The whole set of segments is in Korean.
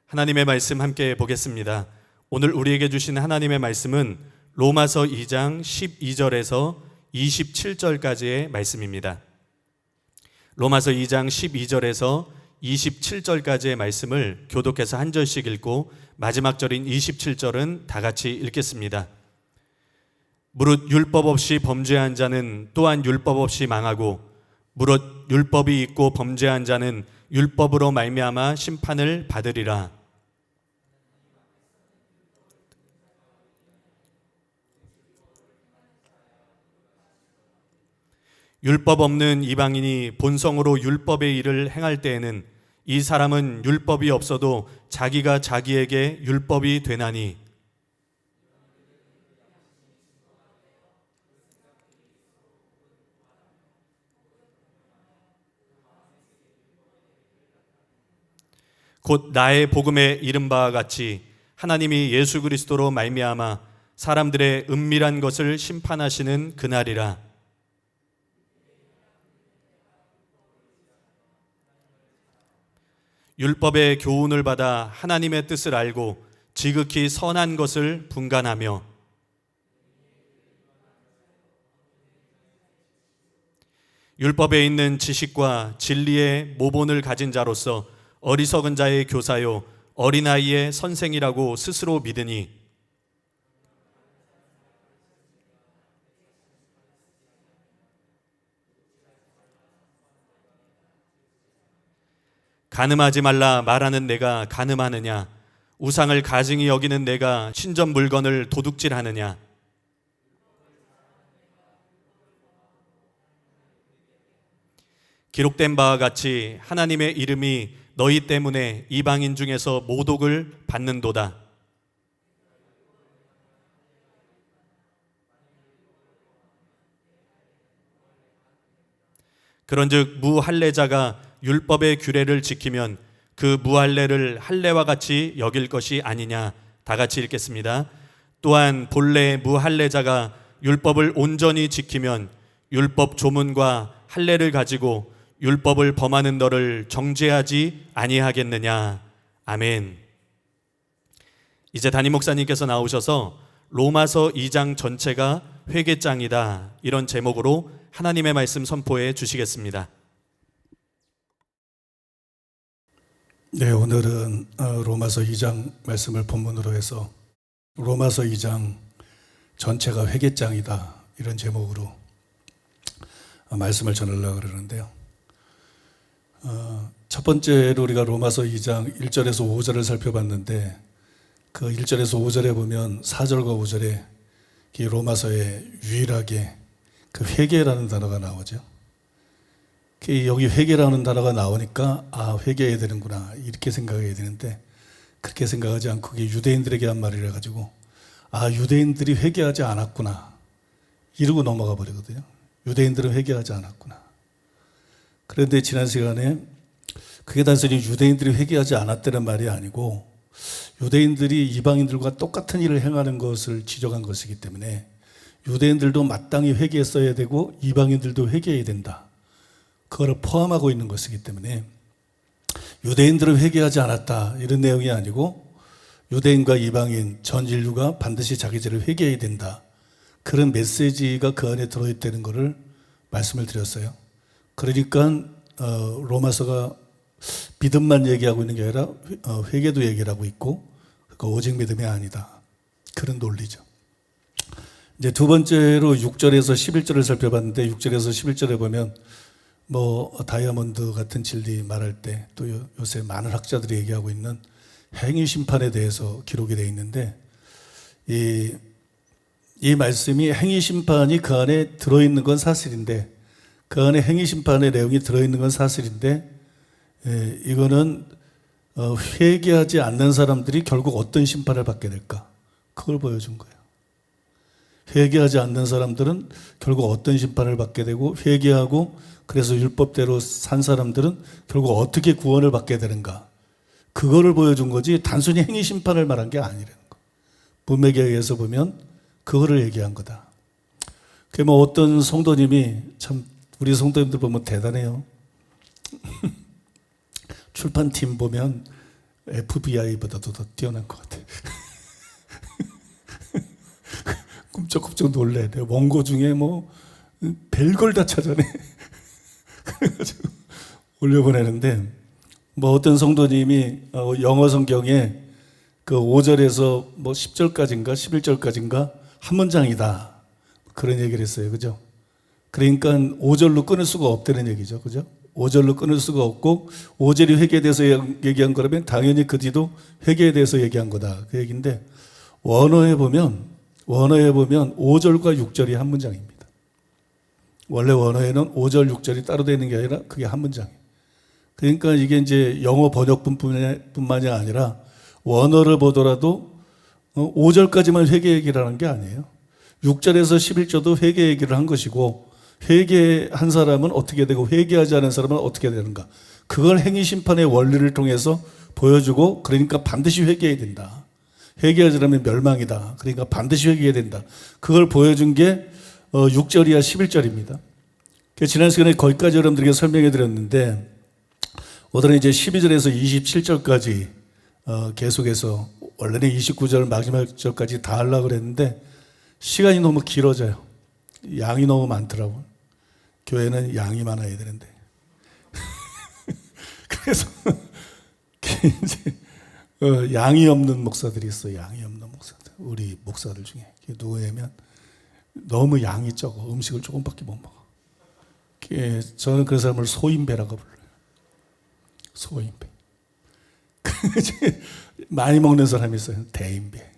하나님의 말씀 함께 보겠습니다. 오늘 우리에게 주신 하나님의 말씀은 로마서 2장 12절에서 27절까지의 말씀입니다. 로마서 2장 12절에서 27절까지의 말씀을 교독해서 한 절씩 읽고 마지막 절인 27절은 다 같이 읽겠습니다. 무릇 율법 없이 범죄한 자는 또한 율법 없이 망하고 무릇 율법이 있고 범죄한 자는 율법으로 말미암아 심판을 받으리라. 율법 없는 이방인이 본성으로 율법의 일을 행할 때에는 이 사람은 율법이 없어도 자기가 자기에게 율법이 되나니 곧 나의 복음에 이른 바와 같이 하나님이 예수 그리스도로 말미암아 사람들의 은밀한 것을 심판하시는 그날이라. 율법의 교훈을 받아 하나님의 뜻을 알고 지극히 선한 것을 분간하며 율법에 있는 지식과 진리의 모본을 가진 자로서 어리석은 자의 교사요 어린아이의 선생이라고 스스로 믿으니 간음하지 말라 말하는 내가 간음하느냐? 우상을 가증히 여기는 내가 신전 물건을 도둑질하느냐? 기록된 바와 같이 하나님의 이름이 너희 때문에 이방인 중에서 모독을 받는도다. 그런즉 무할례자가 율법의 규례를 지키면 그 무할례를 할례와 같이 여길 것이 아니냐. 다 같이 읽겠습니다. 또한 본래 무할례자가 율법을 온전히 지키면 율법 조문과 할례를 가지고 율법을 범하는 너를 정죄하지 아니하겠느냐. 아멘. 이제 담임 목사님께서 나오셔서 로마서 2장 전체가 회개장이다, 이런 제목으로 하나님의 말씀 선포해 주시겠습니다. 네, 오늘은 로마서 2장 말씀을 본문으로 해서 로마서 2장 전체가 회개장이다, 이런 제목으로 말씀을 전하려고 그러는데요. 첫 번째로 우리가 로마서 2장 1절에서 5절을 살펴봤는데 그 1절에서 5절에 보면 4절과 5절에 이 로마서에 유일하게 그 회개라는 단어가 나오죠. 여기 회개라는 단어가 나오니까 회개해야 되는구나, 이렇게 생각해야 되는데 그렇게 생각하지 않고 그게 유대인들에게 한 말이라 가지고 유대인들이 회개하지 않았구나 이러고 넘어가 버리거든요. 유대인들은 회개하지 않았구나. 그런데 지난 시간에 그게 단순히 유대인들이 회개하지 않았다는 말이 아니고 유대인들이 이방인들과 똑같은 일을 행하는 것을 지적한 것이기 때문에 유대인들도 마땅히 회개했어야 되고 이방인들도 회개해야 된다, 그거를 포함하고 있는 것이기 때문에 유대인들은 회개하지 않았다 이런 내용이 아니고 유대인과 이방인 전 인류가 반드시 자기 죄를 회개해야 된다, 그런 메시지가 그 안에 들어있다는 것을 말씀을 드렸어요. 그러니까 로마서가 믿음만 얘기하고 있는 게 아니라 회개도 얘기를 하고 있고 그거 오직 믿음이 아니다, 그런 논리죠. 이제 두 번째로 6절에서 11절을 살펴봤는데 6절에서 11절에 보면 다이아몬드 같은 진리 말할 때 또 요새 많은 학자들이 얘기하고 있는 행위 심판에 대해서 기록이 되어 있는데 이 말씀이 행위 심판이 그 안에 들어있는 건 사실인데 그 안에 행위 심판의 내용이 들어있는 건 사실인데 이거는 회개하지 않는 사람들이 결국 어떤 심판을 받게 될까, 그걸 보여준 거예요. 회개하지 않는 사람들은 결국 어떤 심판을 받게 되고 회개하고 그래서 율법대로 산 사람들은 결국 어떻게 구원을 받게 되는가, 그거를 보여준 거지 단순히 행위 심판을 말한 게 아니라는 거. 문맥에 의해서 보면 그거를 얘기한 거다. 어떤 성도님이 참 우리 성도님들 보면 대단해요. 출판팀 보면 FBI보다도 더 뛰어난 것 같아요. 꿈쩍꿈쩍 놀래. 내가 원고 중에 뭐 별걸 다 찾아내. 그래가지고 올려보내는데, 뭐 어떤 성도님이 영어 성경에 그 5절에서 뭐 10절까지인가 11절까지인가 한 문장이다, 그런 얘기를 했어요. 그죠? 그러니까 5절로 끊을 수가 없다는 얘기죠. 그죠? 5절로 끊을 수가 없고 5절이 회개에 대해서 얘기한 거라면 당연히 그 뒤도 회개에 대해서 얘기한 거다, 그 얘기인데, 원어에 보면 5절과 6절이 한 문장입니다. 원래 원어에는 5절, 6절이 따로 되는 게 아니라 그게 한 문장이에요. 그러니까 이게 이제 영어 번역뿐만이 아니라 원어를 보더라도 5절까지만 회개 얘기를 하는 게 아니에요. 6절에서 11절도 회개 얘기를 한 것이고, 회개한 사람은 어떻게 되고 회개하지 않은 사람은 어떻게 되는가, 그걸 행위심판의 원리를 통해서 보여주고, 그러니까 반드시 회개해야 된다. 회개하지 않으면 멸망이다. 그러니까 반드시 회개해야 된다. 그걸 보여준 게 6절이야 11절입니다. 지난 시간에 거기까지 여러분들에게 설명해 드렸는데, 오늘은 이제 12절에서 27절까지 계속해서, 원래는 29절 마지막 절까지 다 하려고 그랬는데 시간이 너무 길어져요. 양이 너무 많더라고요. 교회는 양이 많아야 되는데. 그래서 이제 양이 없는 목사들이 있어요. 양이 없는 목사들. 우리 목사들 중에. 누구냐면 너무 양이 적어. 음식을 조금밖에 못 먹어. 저는 그 사람을 소인배라고 불러요. 소인배. 많이 먹는 사람이 있어요. 대인배.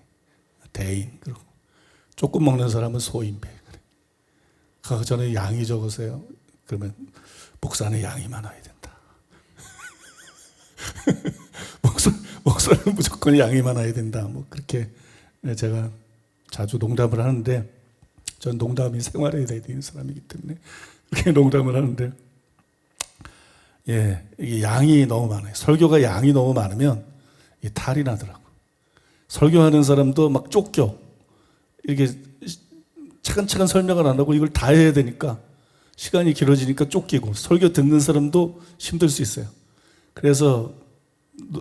대인. 그리고 조금 먹는 사람은 소인배. 저는 양이 적으세요. 그러면 목사는 양이 많아야 된다. 목사는 무조건 양이 많아야 된다. 뭐 그렇게 제가 자주 농담을 하는데, 전 농담이 생활에 돼야 되는 사람이기 때문에 그렇게 농담을 하는데, 이게 양이 너무 많아요. 설교가 양이 너무 많으면 탈이 나더라고. 설교하는 사람도 막 쫓겨. 이렇게 차근차근 설명을 안 하고 이걸 다 해야 되니까 시간이 길어지니까 쫓기고, 설교 듣는 사람도 힘들 수 있어요. 그래서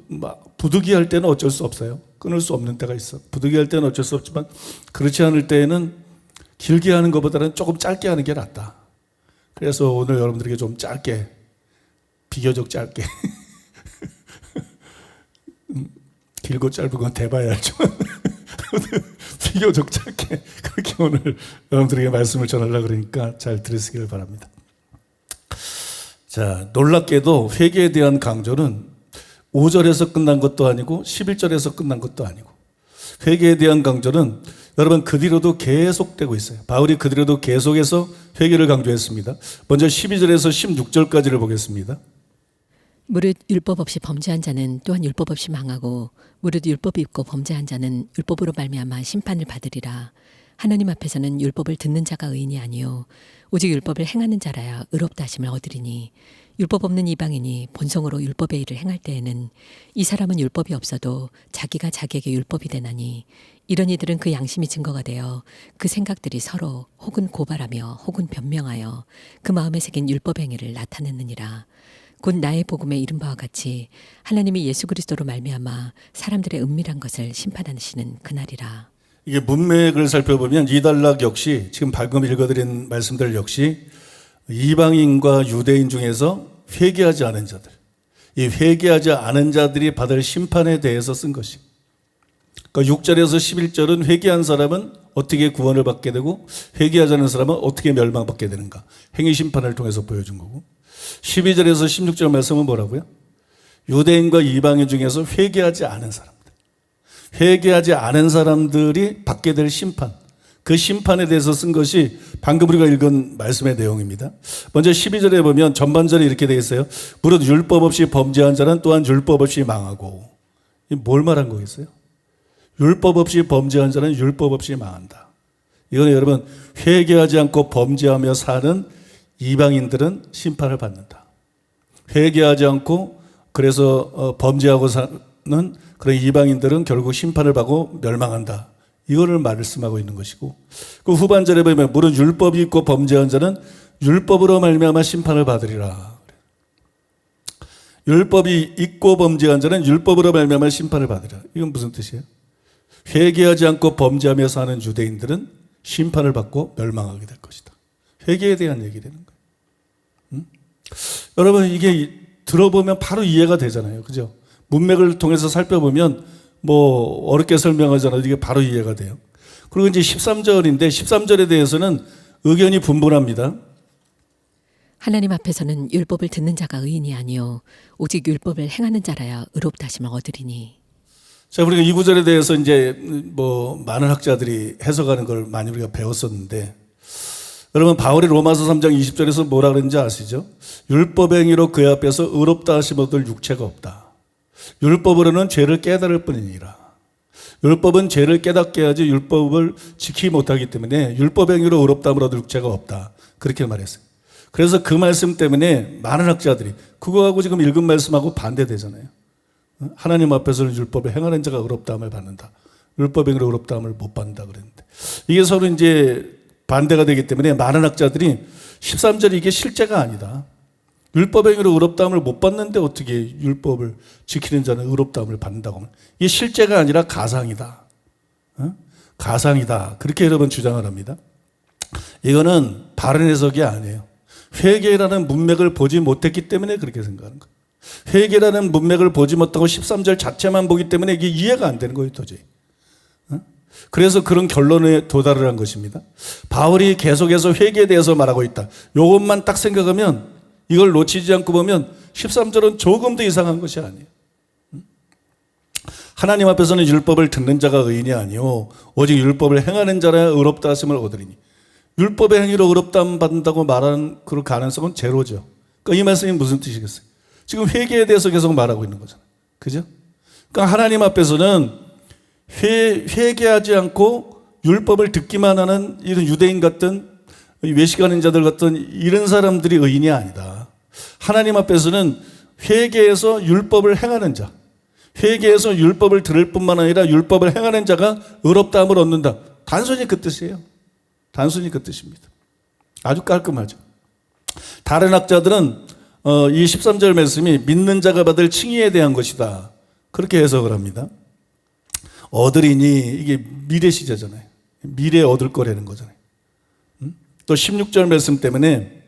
막 부득이할 때는 어쩔 수 없어요. 끊을 수 없는 때가 있어. 부득이할 때는 어쩔 수 없지만, 그렇지 않을 때에는 길게 하는 것보다는 조금 짧게 하는 게 낫다. 그래서 오늘 여러분들에게 좀 짧게, 비교적 짧게 길고 짧은 건 대봐야 알죠. 비교적 짧게 그렇게 오늘 여러분들에게 말씀을 전하려고 그러니까 잘 들으시길 바랍니다. 자, 놀랍게도 회개에 대한 강조는 5절에서 끝난 것도 아니고 11절에서 끝난 것도 아니고, 회개에 대한 강조는 여러분 그 뒤로도 계속되고 있어요. 바울이 그 뒤로도 계속해서 회개를 강조했습니다. 먼저 12절에서 16절까지를 보겠습니다. 무릇 율법 없이 범죄한 자는 또한 율법 없이 망하고, 무릇 율법이 있고 범죄한 자는 율법으로 말미암아 심판을 받으리라. 하나님 앞에서는 율법을 듣는 자가 의인이 아니요 오직 율법을 행하는 자라야 의롭다 하심을 얻으리니, 율법 없는 이방인이 본성으로 율법의 일을 행할 때에는 이 사람은 율법이 없어도 자기가 자기에게 율법이 되나니, 이런 이들은 그 양심이 증거가 되어 그 생각들이 서로 혹은 고발하며 혹은 변명하여 그 마음에 새긴 율법 행위를 나타내느니라. 곧 나의 복음에 이른 바와 같이 하나님이 예수 그리스도로 말미암아 사람들의 은밀한 것을 심판하시는 그날이라. 이게 문맥을 살펴보면 이 단락 역시, 지금 방금 읽어드린 말씀들 역시 이방인과 유대인 중에서 회개하지 않은 자들, 이 회개하지 않은 자들이 받을 심판에 대해서 쓴 것이. 그러니까 6절에서 11절은 회개한 사람은 어떻게 구원을 받게 되고, 회개하지 않은 사람은 어떻게 멸망받게 되는가, 행위 심판을 통해서 보여준 거고, 12절에서 16절 말씀은 뭐라고요? 유대인과 이방인 중에서 회개하지 않은 사람들, 회개하지 않은 사람들이 받게 될 심판, 그 심판에 대해서 쓴 것이 방금 우리가 읽은 말씀의 내용입니다. 먼저 12절에 보면 전반절에 이렇게 되어 있어요. 무릇 율법 없이 범죄한 자는 또한 율법 없이 망하고. 이 뭘 말한 거겠어요? 율법 없이 범죄한 자는 율법 없이 망한다. 이건 여러분, 회개하지 않고 범죄하며 사는 이방인들은 심판을 받는다. 회개하지 않고 그래서 범죄하고 사는 그런 이방인들은 결국 심판을 받고 멸망한다. 이거를 말씀하고 있는 것이고, 그 후반절에 보면 무릇 율법이 있고 범죄한 자는 율법으로 말미암아 심판을 받으리라. 율법이 있고 범죄한 자는 율법으로 말미암아 심판을 받으리라. 이건 무슨 뜻이에요? 회개하지 않고 범죄하며 사는 유대인들은 심판을 받고 멸망하게 될 것이다. 회개에 대한 얘기 되는 거예요. 여러분, 이게 들어보면 바로 이해가 되잖아요. 그죠? 문맥을 통해서 살펴보면 뭐 어렵게 설명하잖아요. 이게 바로 이해가 돼요. 그리고 이제 13절인데 13절에 대해서는 의견이 분분합니다. 하나님 앞에서는 율법을 듣는 자가 의인이 아니요 오직 율법을 행하는 자라야 의롭다 하심을 얻으리니. 자, 우리가 이 구절에 대해서 이제 뭐 많은 학자들이 해석하는 걸 많이 우리가 배웠었는데, 여러분 바울이 로마서 3장 20절에서 뭐라 그랬는지 아시죠? 율법 행위로 그의 앞에서 의롭다 하심 얻을 육체가 없다. 율법으로는 죄를 깨달을 뿐이니라. 율법은 죄를 깨닫게 하지 율법을 지키지 못하기 때문에 율법 행위로 의롭다함을 얻을 육체가 없다. 그렇게 말했어요. 그래서 그 말씀 때문에 많은 학자들이 그거하고 지금 읽은 말씀하고 반대되잖아요. 하나님 앞에서는 율법을 행하는 자가 의롭다함을 받는다. 율법 행위로 의롭다함을 못 받는다 그랬는데, 이게 서로 이제 반대가 되기 때문에 많은 학자들이 13절이 이게 실제가 아니다. 율법 행위로 의롭다함을 못 받는데 어떻게 율법을 지키는 자는 의롭다함을 받는다고 하면 이게 실제가 아니라 가상이다. 가상이다. 그렇게 여러분 주장을 합니다. 이거는 바른 해석이 아니에요. 회개라는 문맥을 보지 못했기 때문에 그렇게 생각하는 거예요. 회개라는 문맥을 보지 못하고 13절 자체만 보기 때문에 이게 이해가 안 되는 거예요, 도저히. 그래서 그런 결론에 도달을 한 것입니다. 바울이 계속해서 회개에 대해서 말하고 있다. 이것만 딱 생각하면, 이걸 놓치지 않고 보면 13절은 조금 더 이상한 것이 아니에요. 하나님 앞에서는 율법을 듣는 자가 의인이 아니요 오직 율법을 행하는 자라 의롭다 하심을 얻으리니. 율법의 행위로 의롭다함 받는다고 말하는 그런 가능성은 제로죠. 그러니까 이 말씀이 무슨 뜻이겠어요? 지금 회개에 대해서 계속 말하고 있는 거잖아요. 그죠? 그러니까 하나님 앞에서는 회개하지 않고 율법을 듣기만 하는 이런 유대인 같은 외식하는 자들 같은 이런 사람들이 의인이 아니다. 하나님 앞에서는 회개해서 율법을 행하는 자, 회개해서 율법을 들을 뿐만 아니라 율법을 행하는 자가 의롭다함을 얻는다. 단순히 그 뜻이에요. 단순히 그 뜻입니다. 아주 깔끔하죠. 다른 학자들은 이 13절 말씀이 믿는 자가 받을 칭의에 대한 것이다. 그렇게 해석을 합니다. 얻으리니 이게 미래 시제잖아요. 미래에 얻을 거라는 거잖아요. 또 16절 말씀 때문에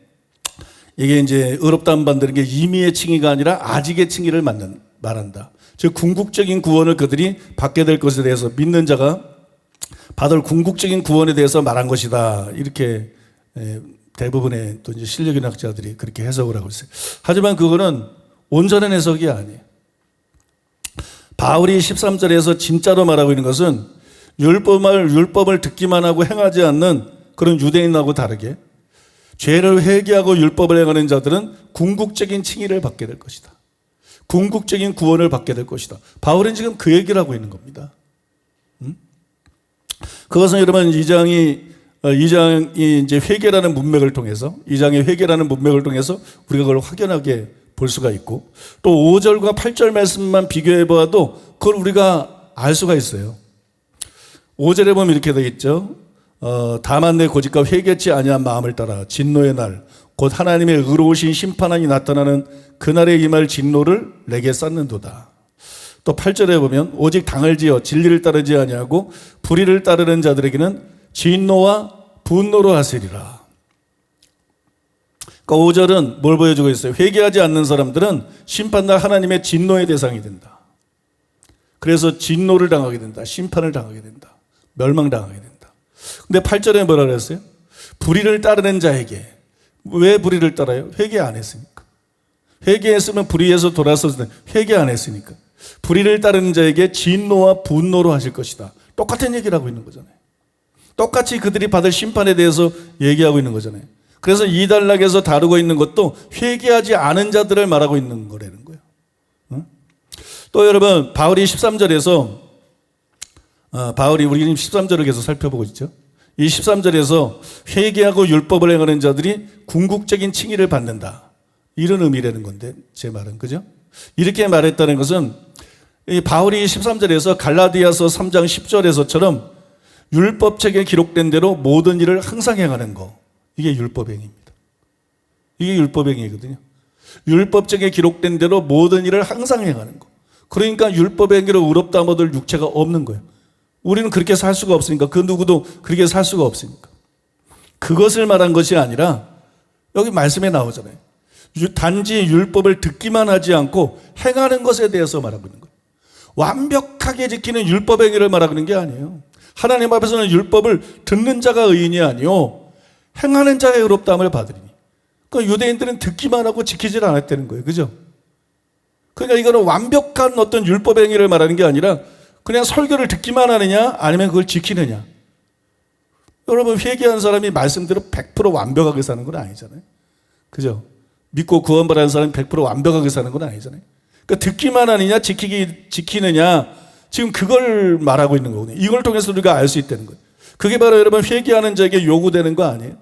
이게 이제 의롭다함 받는 게 임의의 칭의가 아니라 아직의 칭의를 말한다. 즉 궁극적인 구원을 그들이 받게 될 것에 대해서 믿는 자가 받을 궁극적인 구원에 대해서 말한 것이다. 이렇게 대부분의 또 이제 실력 있는 학자들이 그렇게 해석을 하고 있어요. 하지만 그거는 온전한 해석이 아니에요. 바울이 13절에서 진짜로 말하고 있는 것은 율법을 듣기만 하고 행하지 않는 그런 유대인하고 다르게 죄를 회개하고 율법을 행하는 자들은 궁극적인 칭의를 받게 될 것이다. 궁극적인 구원을 받게 될 것이다. 바울은 지금 그 얘기를 하고 있는 겁니다. 그것은 여러분 2장이 이제 회개라는 문맥을 통해서 2장의 회개라는 문맥을 통해서 우리가 그걸 확연하게 볼 수가 있고, 또 5절과 8절 말씀만 비교해 보아도 그걸 우리가 알 수가 있어요. 5절에 보면 이렇게 되어 있죠. 다만 내 고집과 회개치 아니한 마음을 따라 진노의 날 곧 하나님의 의로우신 심판안이 나타나는 그날에 임할 진노를 내게 쌓는도다. 또 8절에 보면 오직 당을 지어 진리를 따르지 아니하고 불의를 따르는 자들에게는 진노와 분노로 하시리라. 그러니까 5절은 뭘 보여주고 있어요? 회개하지 않는 사람들은 심판날 하나님의 진노의 대상이 된다. 그래서 진노를 당하게 된다. 심판을 당하게 된다. 멸망당하게 된다. 근데 8절에 뭐라 그랬어요? 불의를 따르는 자에게. 왜 불의를 따라요? 회개 안 했으니까. 회개했으면 불의에서 돌아서서 회개 안 했으니까. 불의를 따르는 자에게 진노와 분노로 하실 것이다. 똑같은 얘기를 하고 있는 거잖아요. 똑같이 그들이 받을 심판에 대해서 얘기하고 있는 거잖아요. 그래서 이 단락에서 다루고 있는 것도 회개하지 않은 자들을 말하고 있는 거라는 거예요. 또 여러분 바울이 13절에서 바울이 우리는 13절을 계속 살펴보고 있죠. 이 13절에서 회개하고 율법을 행하는 자들이 궁극적인 칭의를 받는다. 이런 의미라는 건데 제 말은 그죠? 이렇게 말했다는 것은 이 바울이 13절에서 갈라디아서 3장 10절에서처럼 율법책에 기록된 대로 모든 일을 항상 행하는 거. 이게 율법행위입니다. 이게 율법행위거든요. 율법적에 기록된 대로 모든 일을 항상 행하는 거. 그러니까 율법의 행위로 의롭다 얻을 육체가 없는 거예요. 우리는 그렇게 살 수가 없으니까, 그 누구도 그렇게 살 수가 없으니까. 그것을 말한 것이 아니라 여기 말씀에 나오잖아요. 단지 율법을 듣기만 하지 않고 행하는 것에 대해서 말하고 있는 거예요. 완벽하게 지키는 율법 행위를 말하고 있는 게 아니에요. 하나님 앞에서는 율법을 듣는 자가 의인이 아니요 행하는 자의 의롭다함을 받으리니. 그러니까 유대인들은 듣기만 하고 지키질 않았다는 거예요. 그죠? 그러니까 이거는 완벽한 어떤 율법 행위를 말하는 게 아니라 그냥 설교를 듣기만 하느냐 아니면 그걸 지키느냐. 여러분, 회개한 사람이 말씀대로 100% 완벽하게 사는 건 아니잖아요. 그죠? 믿고 구원받은 사람이 100% 완벽하게 사는 건 아니잖아요. 그러니까 듣기만 하느냐 지키느냐, 지금 그걸 말하고 있는 거거든요. 이걸 통해서 우리가 알 수 있다는 거예요. 그게 바로 여러분 회개하는 자에게 요구되는 거 아니에요?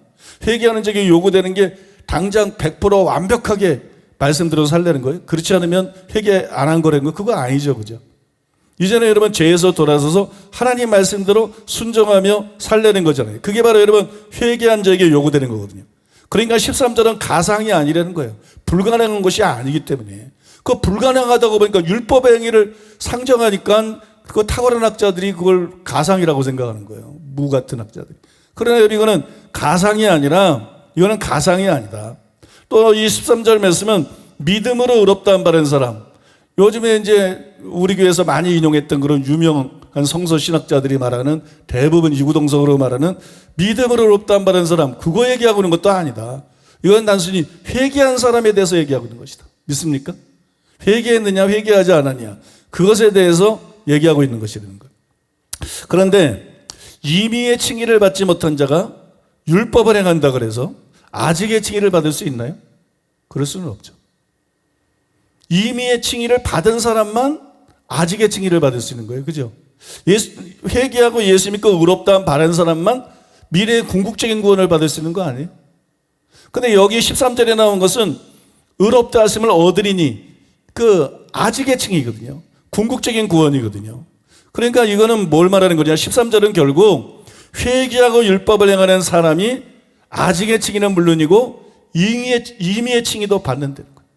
회개하는 자에게 요구되는 게 당장 100% 완벽하게 말씀대로 살려는 거예요. 그렇지 않으면 회개 안 한 거라는 거, 그거 아니죠. 그죠? 이제는 여러분 죄에서 돌아서서 하나님 말씀대로 순종하며 살려는 거잖아요. 그게 바로 여러분 회개한 자에게 요구되는 거거든요. 그러니까 13절은 가상이 아니라는 거예요. 불가능한 것이 아니기 때문에. 그 불가능하다고 보니까 율법의 행위를 상정하니까 그 탁월한 학자들이 그걸 가상이라고 생각하는 거예요. 무 같은 학자들이. 그러나 이거는 가상이 아니라, 이거는 가상이 아니다. 또 이 13절 말씀은 믿음으로 의롭다함 받은 사람. 요즘에 이제 우리 교회에서 많이 인용했던 그런 유명한 성서 신학자들이 말하는, 대부분 이구동성으로 말하는 믿음으로 의롭다함 받은 사람, 그거 얘기하고 있는 것도 아니다. 이건 단순히 회개한 사람에 대해서 얘기하고 있는 것이다. 믿습니까? 회개했느냐 회개하지 않았냐, 그것에 대해서 얘기하고 있는 것이라는 거예요. 그런데 임의의 칭의를 받지 못한 자가 율법을 행한다 그래서 아직의 칭의를 받을 수 있나요? 그럴 수는 없죠. 임의의 칭의를 받은 사람만 아직의 칭의를 받을 수 있는 거예요. 그죠? 회개하고 예수 믿고 의롭다함 바른 사람만 미래의 궁극적인 구원을 받을 수 있는 거 아니에요? 근데 여기 13절에 나온 것은 의롭다 하심을 얻으리니, 그 아직의 칭의거든요. 궁극적인 구원이거든요. 그러니까 이거는 뭘 말하는 거냐? 13절은 결국 회개하고 율법을 행하는 사람이 아직의 칭의는 물론이고 임의의 칭의도 받는다는 거예요.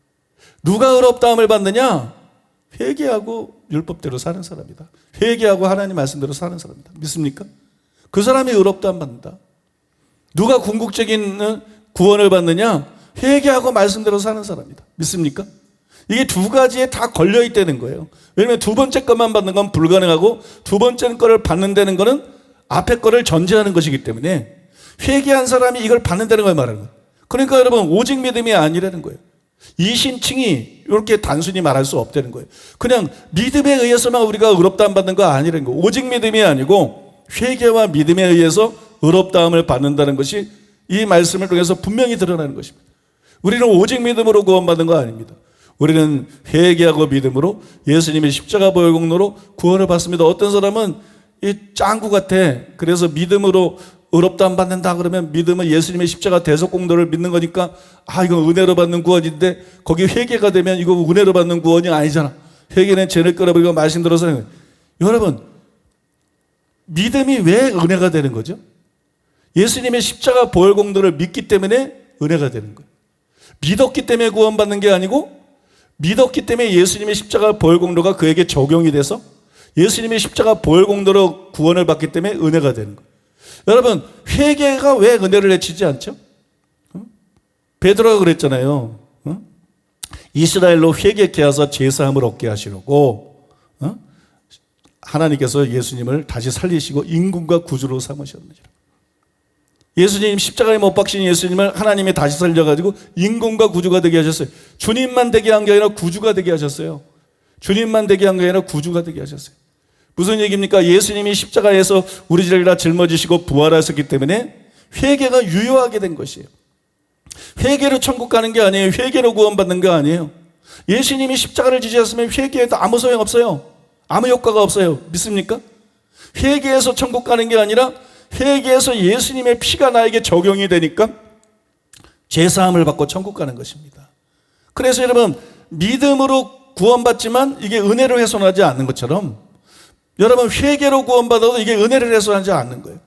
누가 의롭다함을 받느냐? 회개하고 율법대로 사는 사람이다. 회개하고 하나님 말씀대로 사는 사람이다. 믿습니까? 그 사람이 의롭다함 받는다. 누가 궁극적인 구원을 받느냐? 회개하고 말씀대로 사는 사람이다. 믿습니까? 이게 두 가지에 다 걸려 있다는 거예요. 왜냐하면 두 번째 것만 받는 건 불가능하고 두 번째 거를 받는다는 거는 앞에 거를 전제하는 것이기 때문에 회개한 사람이 이걸 받는다는 걸 말하는 거예요. 그러니까 여러분, 오직 믿음이 아니라는 거예요. 이신칭이 이렇게 단순히 말할 수 없다는 거예요. 그냥 믿음에 의해서만 우리가 의롭다함 받는 거 아니라는 거예요. 오직 믿음이 아니고 회개와 믿음에 의해서 의롭다함을 받는다는 것이 이 말씀을 통해서 분명히 드러나는 것입니다. 우리는 오직 믿음으로 구원받는 거 아닙니다. 우리는 회개하고 믿음으로 예수님의 십자가 보혈 공로로 구원을 받습니다. 어떤 사람은 이 짱구 같아. 그래서 믿음으로 의롭다함 받는다 그러면 믿음은 예수님의 십자가 대속 공로를 믿는 거니까, 아, 이거 은혜로 받는 구원인데 거기 회개가 되면 이거 은혜로 받는 구원이 아니잖아. 회개는 죄를 끌어버리고 말씀 들어서. 여러분, 믿음이 왜 은혜가 되는 거죠? 예수님의 십자가 보혈 공로를 믿기 때문에 은혜가 되는 거예요. 믿었기 때문에 구원받는 게 아니고 믿었기 때문에 예수님의 십자가 보혈 공로가 그에게 적용이 돼서 예수님의 십자가 보혈 공로로 구원을 받기 때문에 은혜가 되는 거예요. 여러분, 회개가 왜 은혜를 해치지 않죠? 베드로가 그랬잖아요. 이스라엘로 회개케 하사 제사함을 얻게 하시려고 하나님께서 예수님을 다시 살리시고 임금과 구주로 삼으셨느니라. 예수님 십자가에 못 박신 예수님을 하나님이 다시 살려가지고 임금과 구주가 되게 하셨어요. 주님만 되게 한 게 아니라 구주가 되게 하셨어요. 주님만 되게 한 게 아니라 구주가 되게 하셨어요. 무슨 얘기입니까? 예수님이 십자가에서 우리 죄를 다 짊어지시고 부활하셨기 때문에 회개가 유효하게 된 것이에요. 회개로 천국 가는 게 아니에요. 회개로 구원받는 게 아니에요. 예수님이 십자가를 지셨으면 회개해도 아무 소용 없어요. 아무 효과가 없어요. 믿습니까? 회개해서 천국 가는 게 아니라 회개해서 예수님의 피가 나에게 적용이 되니까 죄사함을 받고 천국 가는 것입니다. 그래서 여러분, 믿음으로 구원받지만 이게 은혜로 훼손하지 않는 것처럼 여러분, 회개로 구원받아도 이게 은혜를 훼손하지 않는 거예요.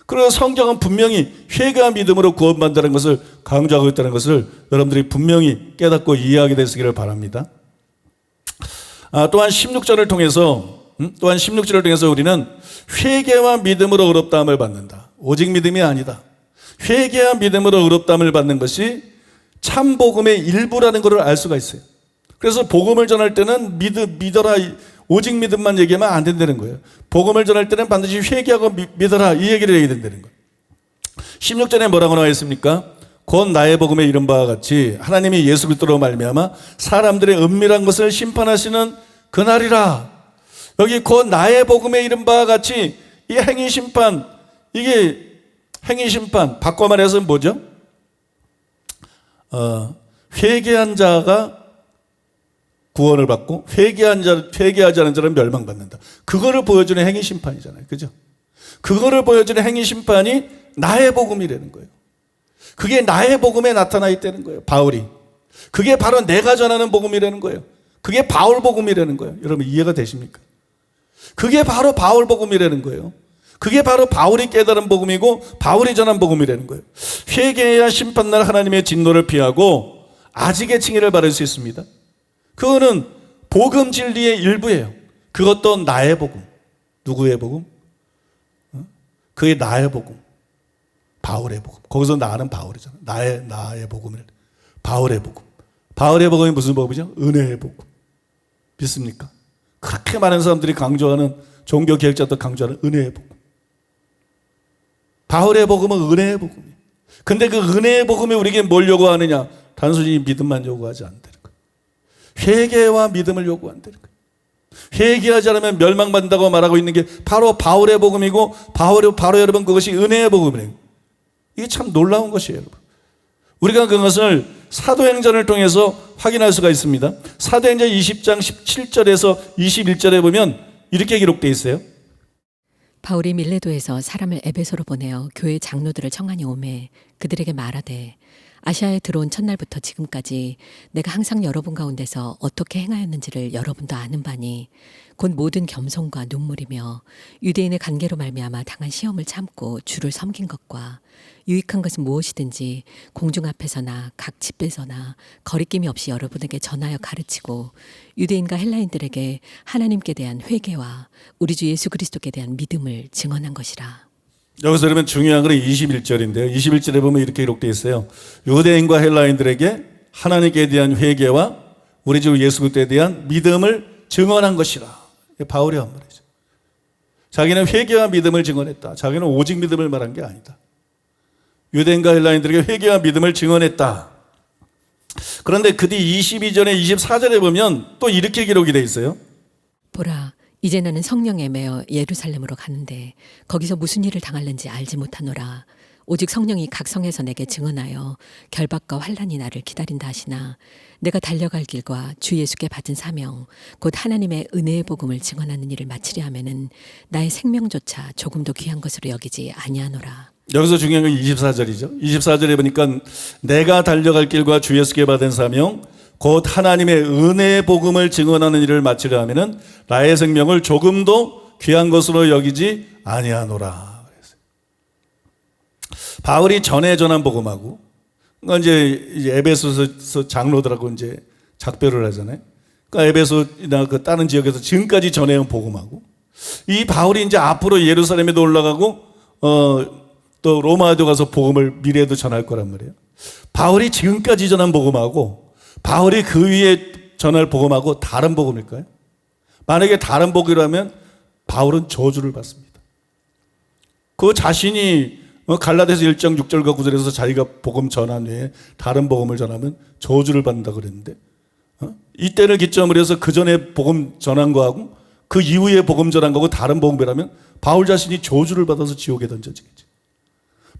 그리고 성경은 분명히 회개와 믿음으로 구원받는다는 것을 강조하고 있다는 것을 여러분들이 분명히 깨닫고 이해하게 되시기를 바랍니다. 또한 16절을 통해서 우리는 회개와 믿음으로 의롭다함을 받는다. 오직 믿음이 아니다. 회개와 믿음으로 의롭다함을 받는 것이 참 복음의 일부라는 것을 알 수가 있어요. 그래서 복음을 전할 때는 믿어라, 오직 믿음만 얘기하면 안 된다는 거예요. 복음을 전할 때는 반드시 회개하고 믿어라, 이 얘기를 해야 된다는 거예요. 16절에 뭐라고 나와 있습니까? 곧 나의 복음에 이른 바와 같이 하나님이 예수 그리스도로 말미암아 사람들의 은밀한 것을 심판하시는 그날이라. 여기 곧 나의 복음에 이른 바와 같이 이 행위 심판, 이게 행위 심판, 바꿔 말해서 뭐죠? 회개한 자가 구원을 받고 회개하지 않은 자는 멸망받는다. 그거를 보여주는 행위 심판이잖아요. 그죠? 그거를 보여주는 행위 심판이 나의 복음이라는 거예요. 그게 나의 복음에 나타나 있다는 거예요. 바울이. 그게 바로 내가 전하는 복음이라는 거예요. 그게 바울 복음이라는 거예요. 여러분 이해가 되십니까? 그게 바로 바울 복음이라는 거예요. 그게 바로 바울이 깨달은 복음이고 바울이 전한 복음이라는 거예요. 회개해야 심판날 하나님의 진노를 피하고 아직의 칭의를 받을 수 있습니다. 그거는 복음 진리의 일부예요. 그것도 나의 복음. 누구의 복음? 그게 나의 복음. 바울의 복음. 거기서 나는 바울이잖아. 나의 복음을. 바울의 복음. 바울의 복음이 무슨 복음이죠? 은혜의 복음. 믿습니까? 그렇게 많은 사람들이 강조하는, 종교 개혁자도 강조하는 은혜의 복음. 바울의 복음은 은혜의 복음이에요. 근데 그 은혜의 복음이 우리에게 뭘 요구하느냐? 단순히 믿음만 요구하지 않는다는 거예요. 회개와 믿음을 요구한다는 거예요. 회개하지 않으면 멸망받는다고 말하고 있는 게 바로 바울의 복음이고 바로 여러분 그것이 은혜의 복음이에요. 이게 참 놀라운 것이에요, 여러분. 우리가 그것을 사도행전을 통해서 확인할 수가 있습니다. 사도행전 20장 17절에서 21절에 보면 이렇게 기록되어 있어요. 바울이 밀레도에서 사람을 에베소로 보내어 교회 장로들을 청하니 오매 그들에게 말하되 아시아에 들어온 첫날부터 지금까지 내가 항상 여러분 가운데서 어떻게 행하였는지를 여러분도 아는 바니 곧 모든 겸손과 눈물이며 유대인의 관계로 말미암아 당한 시험을 참고 주를 섬긴 것과 유익한 것은 무엇이든지 공중 앞에서나 각 집에서나 거리낌이 없이 여러분에게 전하여 가르치고 유대인과 헬라인들에게 하나님께 대한 회개와 우리 주 예수 그리스도께 대한 믿음을 증언한 것이라. 여기서 그러면 중요한 건 21절인데요. 21절에 보면 이렇게 기록되어 있어요. 유대인과 헬라인들에게 하나님께 대한 회개와 우리 주 예수 그리스도에 대한 믿음을 증언한 것이라. 바울이 한 말이죠. 자기는 회개와 믿음을 증언했다. 자기는 오직 믿음을 말한 게 아니다. 유대인과 헬라인들에게 회개와 믿음을 증언했다. 그런데 그 뒤 22절에 24절에 보면 또 이렇게 기록이 되어 있어요. 보라, 이제 나는 성령에 매어 예루살렘으로 가는데 거기서 무슨 일을 당할는지 알지 못하노라. 오직 성령이 각 성에서 내게 증언하여 결박과 환난이 나를 기다린다 하시나 내가 달려갈 길과 주 예수께 받은 사명 곧 하나님의 은혜의 복음을 증언하는 일을 마치려 하면은 나의 생명조차 조금도 귀한 것으로 여기지 아니하노라. 여기서 중요한 건 24절이죠. 24절에 보니까 내가 달려갈 길과 주 예수께 받은 사명 곧 하나님의 은혜의 복음을 증언하는 일을 마치려 하면은 나의 생명을 조금도 귀한 것으로 여기지 아니하노라. 바울이 전에 전한 복음하고, 그러니까 이제 에베소서 장로들하고 이제 작별을 하잖아요. 그러니까 에베소나 그 다른 지역에서 지금까지 전해온 복음하고, 이 바울이 이제 앞으로 예루살렘에도 올라가고, 또 로마에도 가서 복음을 미래에도 전할 거란 말이에요. 바울이 지금까지 전한 복음하고, 바울이 그 위에 전할 복음하고 다른 복음일까요? 만약에 다른 복음이라면 바울은 저주를 받습니다. 그 자신이 갈라디아서 1장 6절과 9절에서 자기가 복음 전한 후에 다른 복음을 전하면 저주를 받는다고 그랬는데 이때를 기점으로 해서 그 전에 복음 전한 거하고 그 이후에 복음 전한 거하고 다른 복음이라면 바울 자신이 저주를 받아서 지옥에 던져지겠지.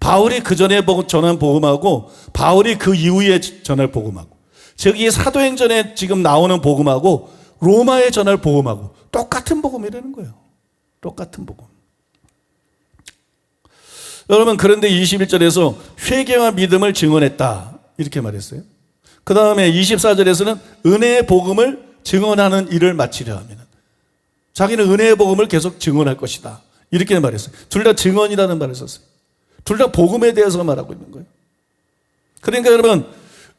바울이 그 전에 전한 복음하고 바울이 그 이후에 전할 복음하고 즉 이 사도행전에 지금 나오는 복음하고 로마에 전할 복음하고 똑같은 복음이라는 거예요. 똑같은 복음. 여러분 그런데 21절에서 회개와 믿음을 증언했다 이렇게 말했어요. 그 다음에 24절에서는 은혜의 복음을 증언하는 일을 마치려 하면 자기는 은혜의 복음을 계속 증언할 것이다 이렇게 말했어요. 둘 다 증언이라는 말을 썼어요. 둘 다 복음에 대해서 말하고 있는 거예요. 그러니까 여러분,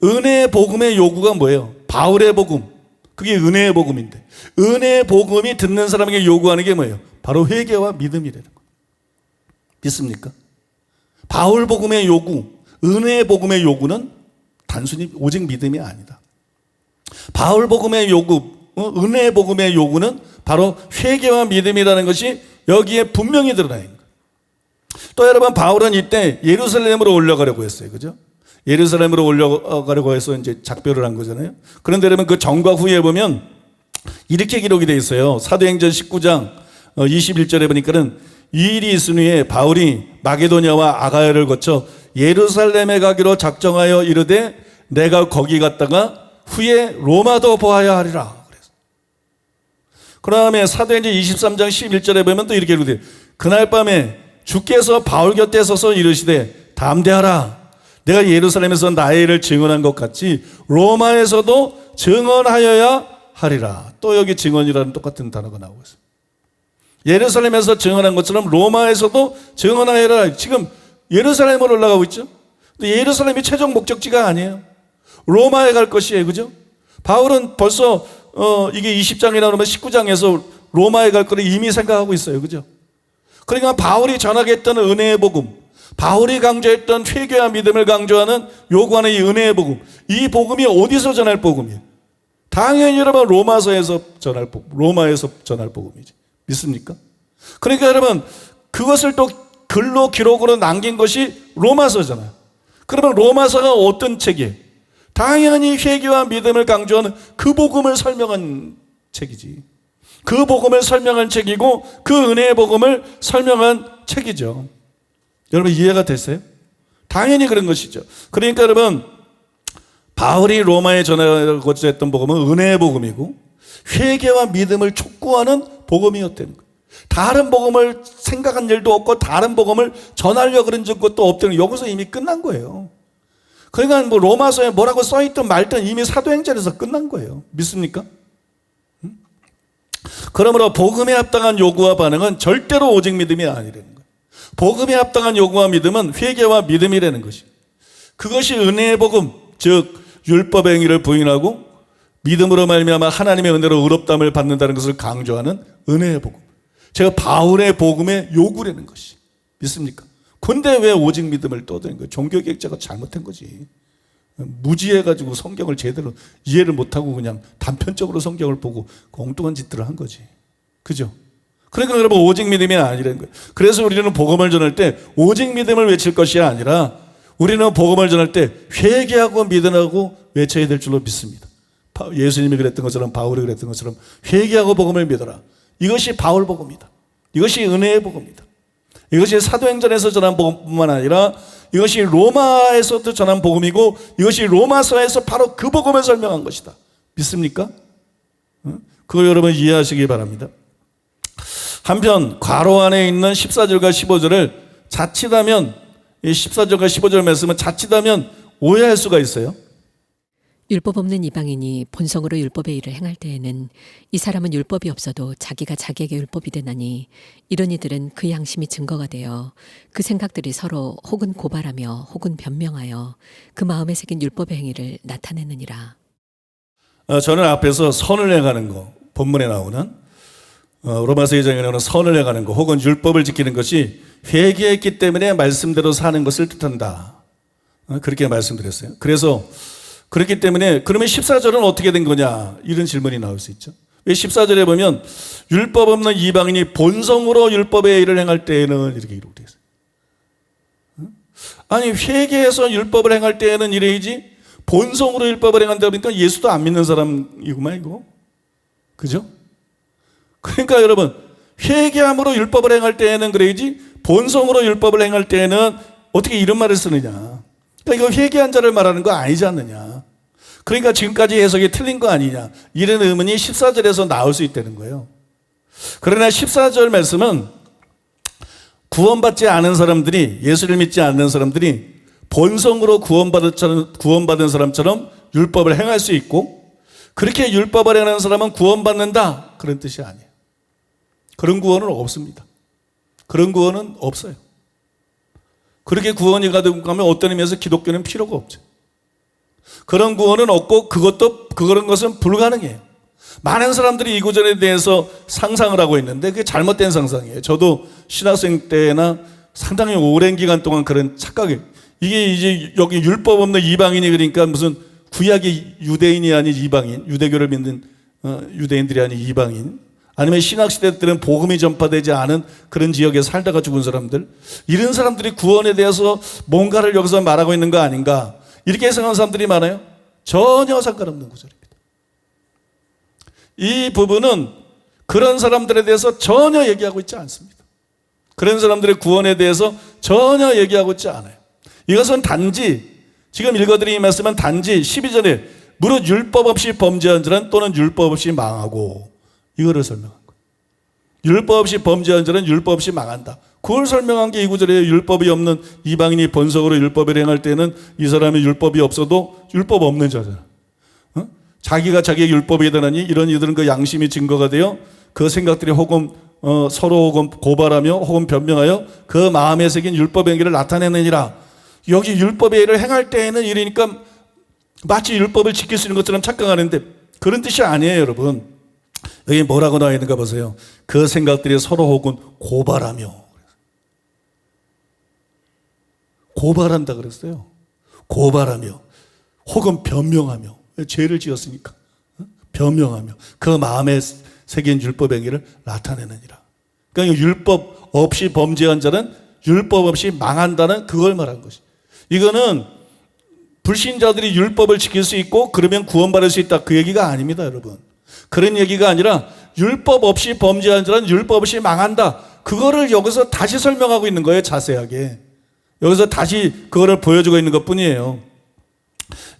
은혜의 복음의 요구가 뭐예요? 바울의 복음. 그게 은혜의 복음인데, 은혜의 복음이 듣는 사람에게 요구하는 게 뭐예요? 바로 회개와 믿음이라는 거예요. 믿습니까? 바울 복음의 요구, 은혜의 복음의 요구는 단순히 오직 믿음이 아니다. 바울 복음의 요구, 은혜의 복음의 요구는 바로 회개와 믿음이라는 것이 여기에 분명히 드러나 있는 거예요. 또 여러분, 바울은 이때 예루살렘으로 올라가려고 했어요. 그죠? 예루살렘으로 올라가려고 해서 이제 작별을 한 거잖아요. 그런데 여러분, 그 전과 후에 보면 이렇게 기록이 되어 있어요. 사도행전 19장 21절에 보니까는 이 일이 있은 후에 바울이 마게도냐와 아가야를 거쳐 예루살렘에 가기로 작정하여 이르되 내가 거기 갔다가 후에 로마도 보아야 하리라. 그 다음에 사도행전 23장 11절에 보면 또 이렇게 기록돼요. 그날 밤에 주께서 바울 곁에 서서 이르시되 담대하라. 내가 예루살렘에서 나의 일을 증언한 것 같이 로마에서도 증언하여야 하리라. 또 여기 증언이라는 똑같은 단어가 나오고 있어요. 예루살렘에서 증언한 것처럼 로마에서도 증언하여라. 지금 예루살렘으로 올라가고 있죠. 근데 예루살렘이 최종 목적지가 아니에요. 로마에 갈 것이에요. 그죠? 바울은 벌써 이게 20장이나 그러면 19장에서 로마에 갈 거를 이미 생각하고 있어요. 그죠? 그러니까 바울이 전하겠던 은혜의 복음, 바울이 강조했던 회개와 믿음을 강조하는 요구하는 이 은혜의 복음, 이 복음이 어디서 전할 복음이에요? 당연히 여러분 로마에서 전할 복음이죠. 믿습니까? 그러니까 여러분, 그것을 또 글로 기록으로 남긴 것이 로마서잖아요. 그러면 로마서가 어떤 책이에요? 당연히 회개와 믿음을 강조하는 그 복음을 설명한 책이지. 그 복음을 설명한 책이고 그 은혜의 복음을 설명한 책이죠. 여러분 이해가 됐어요? 당연히 그런 것이죠. 그러니까 여러분, 바울이 로마에 전하고자 했던 복음은 은혜의 복음이고 회개와 믿음을 촉구하는 복음이었다는 거예요. 다른 복음을 생각한 일도 없고 다른 복음을 전하려고 그런 것도 없다는, 여기서 이미 끝난 거예요. 그러니까 뭐 로마서에 뭐라고 써있든 말든 이미 사도행전에서 끝난 거예요. 믿습니까? 그러므로 복음에 합당한 요구와 반응은 절대로 오직 믿음이 아니라는 거예요. 복음에 합당한 요구와 믿음은 회개와 믿음이라는 것이, 그것이 은혜의 복음, 즉 율법의 행위를 부인하고 믿음으로 말미암아 하나님의 은혜로 의롭다함을 받는다는 것을 강조하는 은혜의 복음, 제가 바울의 복음의 요구라는 것이. 믿습니까? 근데 왜 오직 믿음을 떠드는 거예요? 종교개혁자가 잘못한 거지. 무지해가지고 성경을 제대로 이해를 못하고 그냥 단편적으로 성경을 보고 엉뚱한 짓들을 한 거지. 그죠? 그러니까 여러분, 오직 믿음이 아니라는 거예요. 그래서 우리는 복음을 전할 때 오직 믿음을 외칠 것이 아니라 우리는 복음을 전할 때 회개하고 믿음하고 외쳐야 될 줄로 믿습니다. 예수님이 그랬던 것처럼, 바울이 그랬던 것처럼 회개하고 복음을 믿어라. 이것이 바울 복음이다. 이것이 은혜의 복음이다. 이것이 사도행전에서 전한 복음뿐만 아니라 이것이 로마에서도 전한 복음이고 이것이 로마서에서 바로 그 복음을 설명한 것이다. 믿습니까? 그거 여러분 이해하시기 바랍니다. 한편 괄호 안에 있는 14절과 15절을 자칫하면, 이 14절과 15절 말씀은 자칫하면 오해할 수가 있어요. 율법 없는 이방인이 본성으로 율법의 일을 행할 때에는 이 사람은 율법이 없어도 자기가 자기에게 율법이 되나니 이런 이들은 그 양심이 증거가 되어 그 생각들이 서로 혹은 고발하며 혹은 변명하여 그 마음에 새긴 율법의 행위를 나타내느니라. 저는 앞에서 선을 행하는 거, 본문에 나오는 로마서 2장에 나오는 선을 행하는 거 혹은 율법을 지키는 것이 회개했기 때문에 말씀대로 사는 것을 뜻한다. 그렇게 말씀드렸어요. 그래서 그렇기 때문에 그러면 14절은 어떻게 된 거냐, 이런 질문이 나올 수 있죠. 왜 14절에 보면 율법 없는 이방인이 본성으로 율법의 일을 행할 때에는 이렇게 기록되어 있어요. 아니 회개해서 율법을 행할 때에는 이래야지 본성으로 율법을 행한다 그러니까 예수도 안 믿는 사람이구만 이거. 그죠? 그러니까 여러분, 회개함으로 율법을 행할 때에는 그래야지 본성으로 율법을 행할 때에는 어떻게 이런 말을 쓰느냐. 그러니까 이거 회개한 자를 말하는 거 아니지 않느냐. 그러니까 지금까지 해석이 틀린 거 아니냐, 이런 의문이 14절에서 나올 수 있다는 거예요. 그러나 14절 말씀은 구원받지 않은 사람들이, 예수를 믿지 않는 사람들이 본성으로 구원받은 사람처럼 율법을 행할 수 있고 그렇게 율법을 행하는 사람은 구원받는다, 그런 뜻이 아니에요. 그런 구원은 없습니다. 그런 구원은 없어요. 그렇게 구원이 가면 어떤 의미에서 기독교는 필요가 없죠. 그런 구원은 없고 그런 것은 불가능해요. 많은 사람들이 이 구절에 대해서 상상을 하고 있는데 그게 잘못된 상상이에요. 저도 신학생 때나 상당히 오랜 기간 동안 그런 착각이, 이게 이제 여기 율법 없는 이방인이 그러니까 무슨 구약의 유대인이 아닌 이방인, 유대교를 믿는 유대인들이 아닌 이방인, 아니면 신학시대 때는 복음이 전파되지 않은 그런 지역에 살다가 죽은 사람들, 이런 사람들이 구원에 대해서 뭔가를 여기서 말하고 있는 거 아닌가, 이렇게 생각하는 사람들이 많아요. 전혀 상관없는 구절입니다. 이 부분은 그런 사람들에 대해서 전혀 얘기하고 있지 않습니다. 그런 사람들의 구원에 대해서 전혀 얘기하고 있지 않아요. 이것은 단지 지금 읽어드린 이 말씀은 단지 12절에 무릇 율법 없이 범죄한 자는 또는 율법 없이 망하고, 이거를 설명한 거예요. 율법 없이 범죄한 자는 율법 없이 망한다. 그걸 설명한 게 이 구절이에요. 율법이 없는 이방인이 본성으로 율법을 행할 때는 이 사람이 율법이 없어도 율법 없는 자잖아. 자기가 자기의 율법이 되나니 이런 이들은 그 양심이 증거가 되어 그 생각들이 혹은 서로 혹은 고발하며 혹은 변명하여 그 마음에 새긴 율법의 행위를 나타내느니라. 여기 율법의 일을 행할 때에는 이러니까 마치 율법을 지킬 수 있는 것처럼 착각하는데 그런 뜻이 아니에요, 여러분. 여기 뭐라고 나와 있는가 보세요. 그 생각들이 서로 혹은 고발하며. 고발한다 그랬어요. 고발하며 혹은 변명하며. 죄를 지었으니까 변명하며 그 마음에 새긴 율법 행위를 나타내느니라. 그러니까 율법 없이 범죄한 자는 율법 없이 망한다는 그걸 말한 것이. 이거는 불신자들이 율법을 지킬 수 있고 그러면 구원받을 수 있다, 그 얘기가 아닙니다, 여러분. 그런 얘기가 아니라 율법 없이 범죄한 자는 율법 없이 망한다, 그거를 여기서 다시 설명하고 있는 거예요. 자세하게 여기서 다시 그거를 보여주고 있는 것뿐이에요.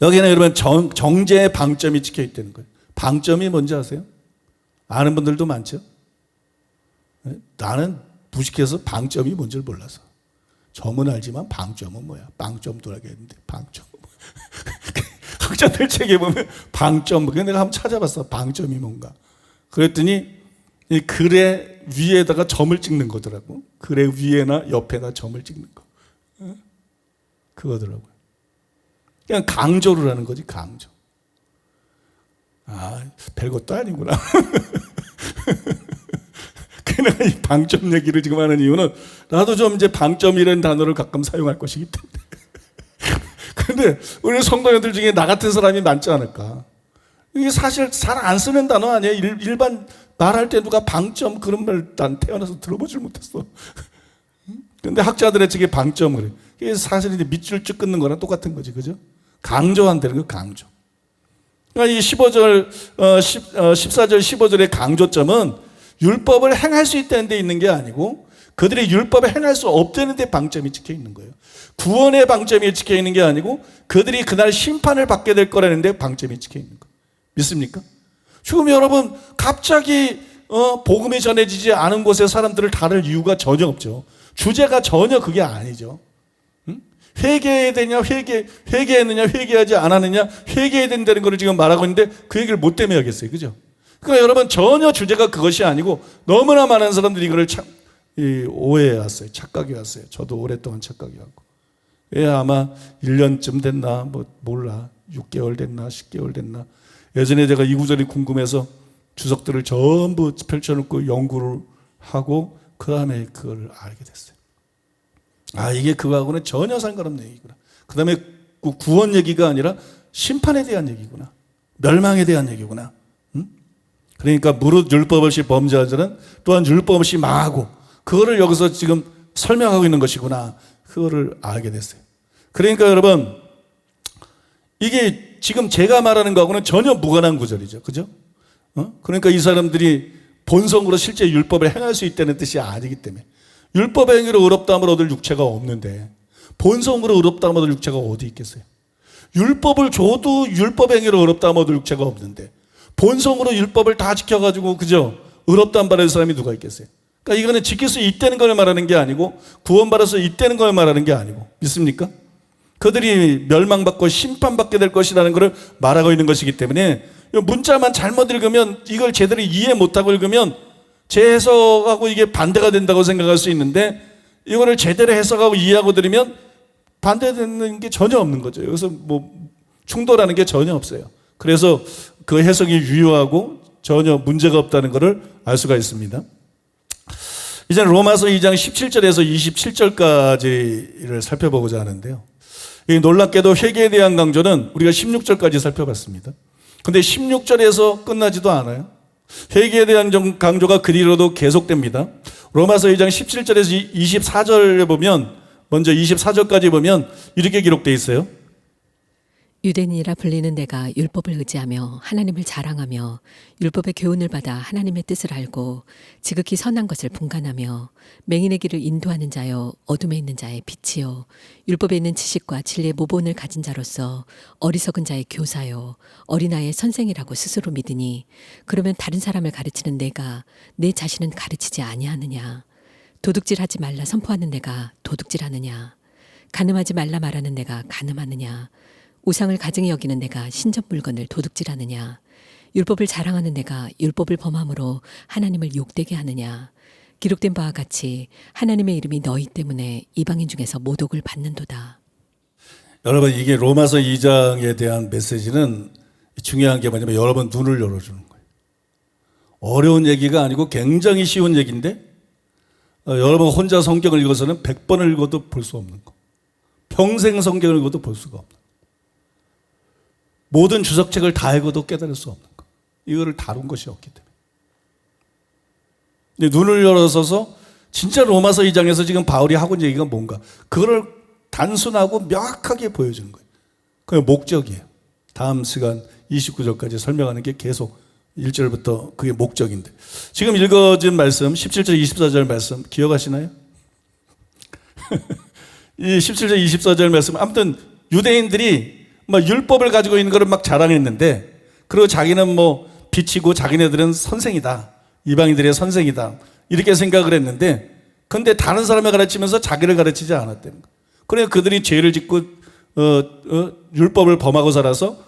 여기는 여러분 정죄의 방점이 찍혀 있다는 거예요. 방점이 뭔지 아세요? 아는 분들도 많죠? 나는 무식해서 방점이 뭔지를 몰라서. 점은 알지만 방점은 뭐야? 빵점도 알겠는데 방점은 뭐야? 학자들 책에 보면 방점, 내가 한번 찾아봤어. 방점이 뭔가. 그랬더니 이 글의 위에다가 점을 찍는 거더라고. 글의 위에나 옆에나 점을 찍는 거. 그거더라고요. 그냥 강조를 하는 거지, 강조. 아, 별것도 아니구나. 내가 이 방점 얘기를 지금 하는 이유는 나도 좀 이제 방점이라는 단어를 가끔 사용할 것이기 때문에. 근데 우리 성도님들 중에 나 같은 사람이 많지 않을까. 이게 사실 잘 안 쓰는 단어 아니에요. 일반 말할 때 누가 방점 그런 말 난 태어나서 들어보질 못했어. 근데 학자들의 책에 방점을 해. 이게 사실 이제 밑줄 쭉 끊는 거랑 똑같은 거지, 그죠? 강조한다는 거, 강조. 그러니까 이 15절, 14절, 15절의 강조점은 율법을 행할 수 있다는 데 있는 게 아니고 그들이 율법을 행할 수 없다는 데 방점이 찍혀 있는 거예요. 구원의 방점이 찍혀 있는 게 아니고 그들이 그날 심판을 받게 될 거라는 데 방점이 찍혀 있는 거예요. 믿습니까? 지금 여러분 갑자기 복음이 전해지지 않은 곳에 사람들을 다룰 이유가 전혀 없죠. 주제가 전혀 그게 아니죠. 회개해야 되냐, 회개했느냐, 회개하지 않았느냐, 회개해야 된다는 걸 지금 말하고 있는데 그 얘기를 못 때문에 하겠어요. 그죠? 그러니까 여러분 전혀 주제가 그것이 아니고 너무나 많은 사람들이 이걸 오해해 왔어요. 착각해 왔어요. 저도 오랫동안 착각해 왔고. 아마 1년쯤 됐나, 몰라. 6개월 됐나, 10개월 됐나. 예전에 제가 이 구절이 궁금해서 주석들을 전부 펼쳐놓고 연구를 하고 그 다음에 그걸 알게 됐어요. 아, 이게 그거하고는 전혀 상관없는 얘기구나. 그 다음에 구원 얘기가 아니라 심판에 대한 얘기구나. 멸망에 대한 얘기구나. 그러니까 무릇 율법 없이 범죄한 자는 또한 율법 없이 망하고, 그거를 여기서 지금 설명하고 있는 것이구나. 그거를 알게 됐어요. 그러니까 여러분, 이게 지금 제가 말하는 거하고는 전혀 무관한 구절이죠. 그죠? 그러니까 이 사람들이 본성으로 실제 율법을 행할 수 있다는 뜻이 아니기 때문에. 율법의 행위로 의롭다함을 얻을 육체가 없는데 본성으로 의롭다함을 얻을 육체가 어디 있겠어요? 율법을 줘도 율법의 행위로 의롭다함을 얻을 육체가 없는데 본성으로 율법을 다 지켜가지고 그죠? 의롭다함 받을 사람이 누가 있겠어요? 그러니까 이거는 지킬 수 있다는 걸 말하는 게 아니고 구원받아서 있다는 걸 말하는 게 아니고, 믿습니까? 그들이 멸망받고 심판받게 될 것이라는 것을 말하고 있는 것이기 때문에 문자만 잘못 읽으면, 이걸 제대로 이해 못하고 읽으면 제 해석하고 이게 반대가 된다고 생각할 수 있는데, 이거를 제대로 해석하고 이해하고 들으면 반대되는 게 전혀 없는 거죠. 여기서 뭐 충돌하는 게 전혀 없어요. 그래서 그 해석이 유효하고 전혀 문제가 없다는 것을 알 수가 있습니다. 이제 로마서 2장 17절에서 27절까지를 살펴보고자 하는데요. 이 놀랍게도 회개에 대한 강조는 우리가 16절까지 살펴봤습니다. 근데 16절에서 끝나지도 않아요. 회개에 대한 강조가 그 뒤로도 계속됩니다. 로마서 2장 17절에서 24절에 보면, 먼저 24절까지 보면 이렇게 기록되어 있어요. 유대인이라 불리는 내가 율법을 의지하며 하나님을 자랑하며 율법의 교훈을 받아 하나님의 뜻을 알고 지극히 선한 것을 분간하며 맹인의 길을 인도하는 자여 어둠에 있는 자의 빛이요 율법에 있는 지식과 진리의 모본을 가진 자로서 어리석은 자의 교사요 어린아이의 선생이라고 스스로 믿으니 그러면 다른 사람을 가르치는 내가 내 자신은 가르치지 아니하느냐. 도둑질하지 말라 선포하는 내가 도둑질하느냐. 간음하지 말라 말하는 내가 간음하느냐. 우상을 가증히 여기는 내가 신전 물건을 도둑질하느냐. 율법을 자랑하는 내가 율법을 범함으로 하나님을 욕되게 하느냐. 기록된 바와 같이 하나님의 이름이 너희 때문에 이방인 중에서 모독을 받는도다. 여러분, 이게 로마서 2장에 대한 메시지는 중요한 게 뭐냐면 여러분 눈을 열어주는 거예요. 어려운 얘기가 아니고 굉장히 쉬운 얘기인데 여러분 혼자 성경을 읽어서는 100번을 읽어도 볼 수 없는 거. 평생 성경을 읽어도 볼 수가 없는 거. 모든 주석책을 다 읽어도 깨달을 수 없는 거. 이거를 다룬 것이 없기 때문에. 근데 눈을 열어서서 진짜 로마서 2장에서 지금 바울이 하고 있는 얘기가 뭔가 그거를 단순하고 명확하게 보여주는 거예요. 그게 목적이에요. 다음 시간 29절까지 설명하는 게 계속 1절부터 그게 목적인데 지금 읽어진 말씀 17절 24절 말씀 기억하시나요? 이 17절 24절 말씀 아무튼 유대인들이 막 율법을 가지고 있는 거를 막 자랑했는데 그리고 자기는 뭐 빛이고 자기네들은 선생이다. 이방인들의 선생이다. 이렇게 생각을 했는데 근데 다른 사람을 가르치면서 자기를 가르치지 않았다는 거예요. 그러니까 그들이 죄를 짓고 율법을 범하고 살아서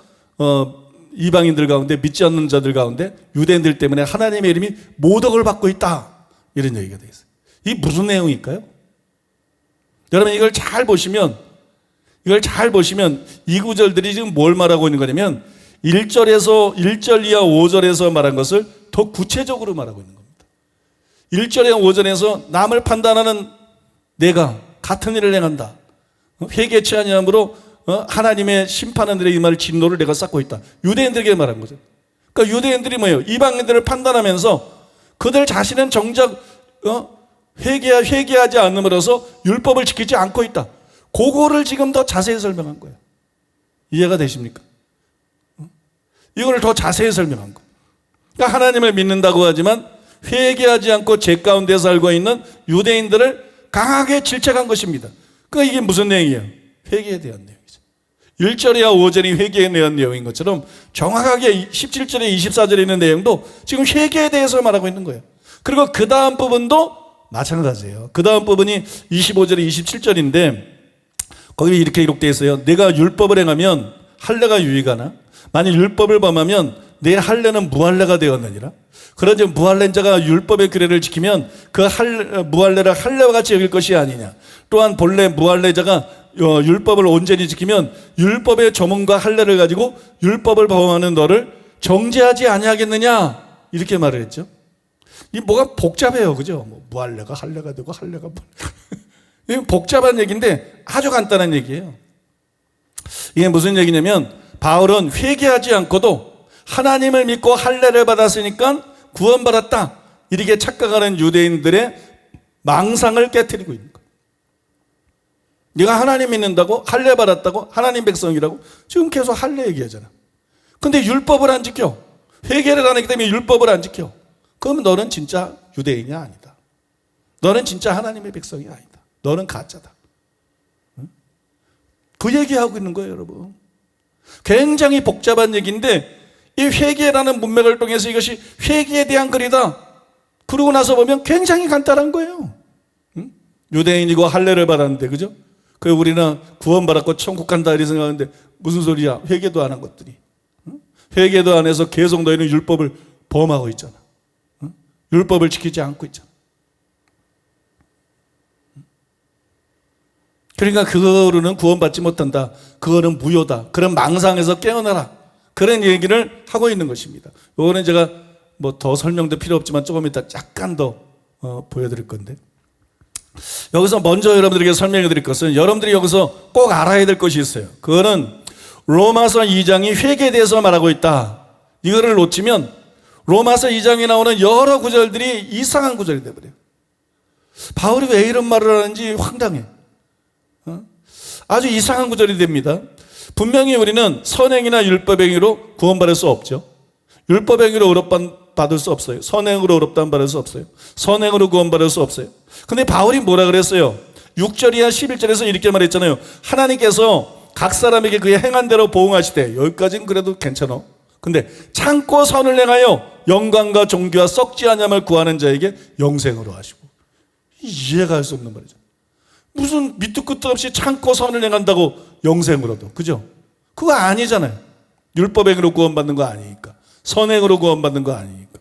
이방인들 가운데 믿지 않는 자들 가운데 유대인들 때문에 하나님의 이름이 모독을 받고 있다. 이런 얘기가 되어 있어요. 이게 무슨 내용일까요? 여러분 이걸 잘 보시면 이 구절들이 지금 뭘 말하고 있는 거냐면 1절 이하 5절에서 말한 것을 더 구체적으로 말하고 있는 겁니다. 1절에 5절에서 남을 판단하는 내가 같은 일을 행한다. 회개치 아니함으로 하나님의 심판하는 이 말을 진노를 내가 쌓고 있다. 유대인들에게 말한 거죠. 그러니까 유대인들이 뭐예요? 이방인들을 판단하면서 그들 자신은 정작 회개하지 않음으로써 율법을 지키지 않고 있다. 그거를 지금 더 자세히 설명한 거예요. 이해가 되십니까? 이걸 더 자세히 설명한 거예요. 그러니까 하나님을 믿는다고 하지만 회개하지 않고 죄 가운데 살고 있는 유대인들을 강하게 질책한 것입니다. 그러니까 이게 무슨 내용이에요? 회개에 대한 내용이죠. 1절이야 5절이 회개에 대한 내용인 것처럼 정확하게 17절에 24절에 있는 내용도 지금 회개에 대해서 말하고 있는 거예요. 그리고 그 다음 부분도 마찬가지예요. 그 다음 부분이 25절에 27절인데 거기 이렇게 기록되어 있어요. 내가 율법을 행하면 할례가 유익하나? 만일 율법을 범하면 내 할례는 무할례가 되었느니라. 그러지 무할례인 자가 율법의 규례를 지키면 그 무할례를 할례와 같이 여길 것이 아니냐. 또한 본래 무할례자가 율법을 온전히 지키면 율법의 조문과 할례를 가지고 율법을 범하는 너를 정죄하지 아니하겠느냐. 이렇게 말을 했죠. 이 뭐가 복잡해요. 그죠? 뭐 무할례가 할례가 되고 할례가 이건 복잡한 얘기인데 아주 간단한 얘기예요. 이게 무슨 얘기냐면 바울은 회개하지 않고도 하나님을 믿고 할례를 받았으니까 구원받았다. 이렇게 착각하는 유대인들의 망상을 깨트리고 있는 거예요. 네가 하나님 믿는다고 할례 받았다고 하나님 백성이라고 지금 계속 할례 얘기하잖아. 근데 율법을 안 지켜. 회개를 안 하기 때문에 율법을 안 지켜. 그럼 너는 진짜 유대인이 아니다. 너는 진짜 하나님의 백성이 아니다. 너는 가짜다. 그 얘기하고 있는 거예요, 여러분. 굉장히 복잡한 얘기인데 이 회개라는 문맥을 통해서 이것이 회개에 대한 글이다. 그러고 나서 보면 굉장히 간단한 거예요. 유대인이고 할례를 받았는데, 그죠? 그 우리는 구원받았고 천국 간다 이렇게 생각하는데 무슨 소리야? 회개도 안 한 것들이. 회개도 안 해서 계속 너희는 율법을 범하고 있잖아. 율법을 지키지 않고 있잖아. 그러니까 그거로는 구원받지 못한다. 그거는 무효다. 그런 망상에서 깨어나라. 그런 얘기를 하고 있는 것입니다. 이거는 제가 뭐 더 설명도 필요 없지만 조금 이따 약간 더 보여드릴 건데, 여기서 먼저 여러분들에게 설명해 드릴 것은 여러분들이 여기서 꼭 알아야 될 것이 있어요. 그거는 로마서 2장이 회개에 대해서 말하고 있다. 이거를 놓치면 로마서 2장에 나오는 여러 구절들이 이상한 구절이 되어버려요. 바울이 왜 이런 말을 하는지 황당해. 아주 이상한 구절이 됩니다. 분명히 우리는 선행이나 율법의 행위로 구원받을 수 없죠. 율법의 행위로 의롭다받을 수 없어요. 선행으로 의롭다받을 수 없어요. 선행으로 구원받을 수 없어요. 근데 바울이 뭐라 그랬어요? 6절이야 11절에서 이렇게 말했잖아요. 하나님께서 각 사람에게 그의 행한 대로 보응하시되, 여기까지는 그래도 괜찮아. 근데 참고 선을 행하여 영광과 존귀와 썩지 아니함을 구하는 자에게 영생으로 하시고. 이해가 할 수 없는 말이죠. 무슨 밑도 끝도 없이 참고 선을 행한다고 영생으로도, 그죠? 그거 아니잖아요. 율법행위로 구원받는 거 아니니까. 선행으로 구원받는 거 아니니까.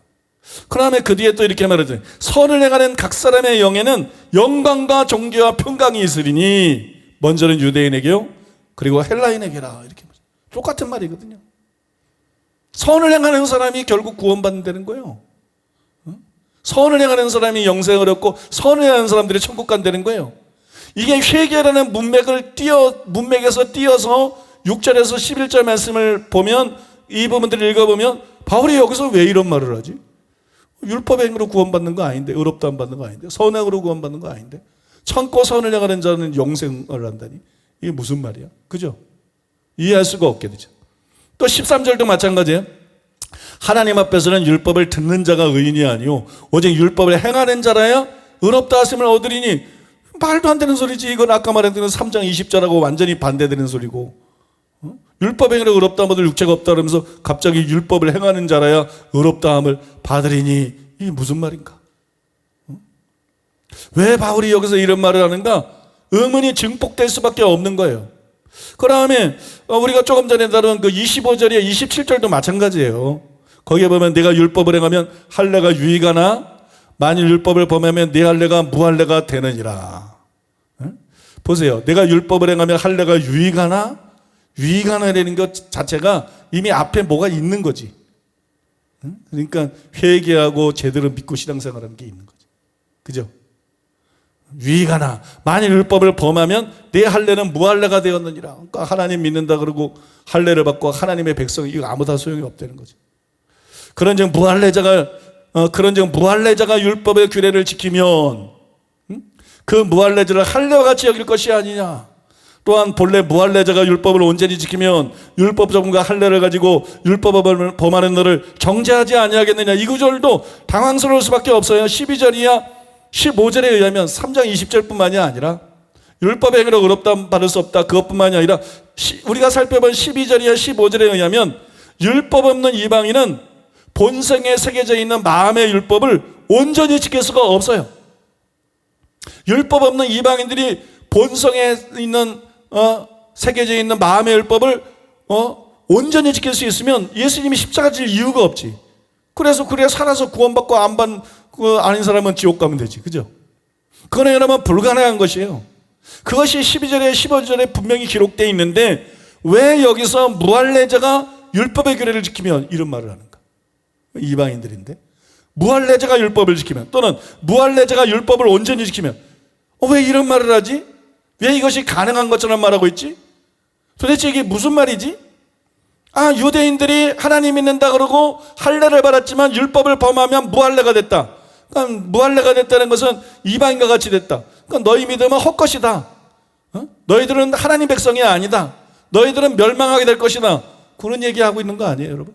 그 다음에 그 뒤에 또 이렇게 말하죠. 선을 행하는 각 사람의 영에는 영광과 존귀와 평강이 있으리니, 먼저는 유대인에게요, 그리고 헬라인에게라. 이렇게 똑같은 말이거든요. 선을 행하는 사람이 결국 구원받는다는 거예요. 선을 행하는 사람이 영생을 얻고 선을 행하는 사람들이 천국 간다는 거예요. 이게 회개라는 문맥에서 띄어서 6절에서 11절 말씀을 보면, 이 부분들을 읽어보면 바울이 여기서 왜 이런 말을 하지? 율법의 행위로 구원받는 거 아닌데, 의롭다 안 받는 거 아닌데, 선행으로 구원받는 거 아닌데, 참고 선을 행하는 자는 영생을 한다니, 이게 무슨 말이야? 그죠? 이해할 수가 없게 되죠. 또 13절도 마찬가지예요. 하나님 앞에서는 율법을 듣는 자가 의인이 아니요 오직 율법을 행하는 자라야 의롭다 하심을 얻으리니, 말도 안 되는 소리지. 이건 아까 말했던 3장 20절하고 완전히 반대되는 소리고, 율법 행위로 의롭다 함을 육체가 없다 그러면서 갑자기 율법을 행하는 자라야 의롭다 함을 받으리니, 이게 무슨 말인가? 왜 바울이 여기서 이런 말을 하는가? 의문이 증폭될 수밖에 없는 거예요. 그 다음에 우리가 조금 전에 다룬 그 25절에 27절도 마찬가지예요. 거기에 보면 내가 율법을 행하면 할례가 유익하나 만일 율법을 범하면 내 할례가 무할례가 되느니라. 보세요. 내가 율법을 행하면 할례가 유익하나? 유익하나라는 것 자체가 이미 앞에 뭐가 있는 거지. 그러니까 회개하고 제대로 믿고 신앙생활하는 게 있는 거지. 그죠? 유익하나 만일 율법을 범하면 내 할례는 무할례가 되었느니라. 그러니까 하나님 믿는다 그러고 할례를 받고 하나님의 백성이, 이거 아무 다 소용이 없다는 거죠. 그런즉 무할례자가 율법의 규례를 지키면 그 무할례자를 할례와 같이 여길 것이 아니냐. 또한 본래 무할례자가 율법을 온전히 지키면 율법 전문가 할례를 가지고 율법을 범하는 너를 정죄하지 아니하겠느냐. 이 구절도 당황스러울 수밖에 없어요. 12절이야 15절에 의하면 3장 20절뿐만이 아니라 율법의 행위로 의롭다 받을 수 없다, 그것뿐만이 아니라 우리가 살펴본 12절이야 15절에 의하면 율법 없는 이방인은 본성에 새겨져 있는 마음의 율법을 온전히 지킬 수가 없어요. 율법 없는 이방인들이 본성에 있는 새겨져 있는 마음의 율법을 온전히 지킬 수 있으면 예수님이 십자가 질 이유가 없지. 그래서 살아서 구원받고 아닌 사람은 지옥 가면 되지. 그죠? 그거는 여러분 불가능한 것이에요. 그것이 12절에 15절에 분명히 기록되어 있는데 왜 여기서 무할례자가 율법의 규례를 지키면 이런 말을 하는가? 이방인들인데 무할례자가 율법을 지키면, 또는 무할례자가 율법을 온전히 지키면 왜 이런 말을 하지? 왜 이것이 가능한 것처럼 말하고 있지? 도대체 이게 무슨 말이지? 유대인들이 하나님 믿는다 그러고 할례를 받았지만 율법을 범하면 무할례가 됐다. 그러니까 무할례가 됐다는 것은 이방인과 같이 됐다. 그러니까 너희 믿음은 헛것이다. 너희들은 하나님 백성이 아니다. 너희들은 멸망하게 될 것이다. 그런 얘기하고 있는 거 아니에요, 여러분?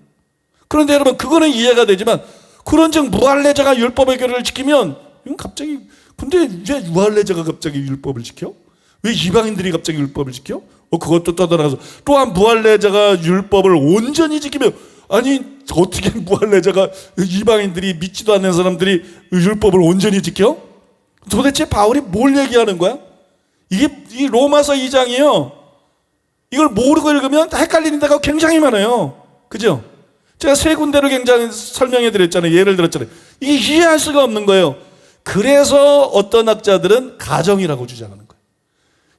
그런데 여러분, 그거는 이해가 되지만 그런즉 무할례자가 율법의 규례를 지키면, 이건 갑자기, 근데 왜 무할례자가 갑자기 율법을 지켜? 왜 이방인들이 갑자기 율법을 지켜? 그것도 떠나서 또한 무할례자가 율법을 온전히 지키면, 아니 어떻게 무할례자가, 이방인들이 믿지도 않는 사람들이 율법을 온전히 지켜? 도대체 바울이 뭘 얘기하는 거야? 이 로마서 2장이요, 이걸 모르고 읽으면 헷갈리는 데가 굉장히 많아요. 그죠? 제가 세 군데로 굉장히 설명해 드렸잖아요. 예를 들었잖아요. 이게 이해할 수가 없는 거예요. 그래서 어떤 학자들은 가정이라고 주장하는 거예요.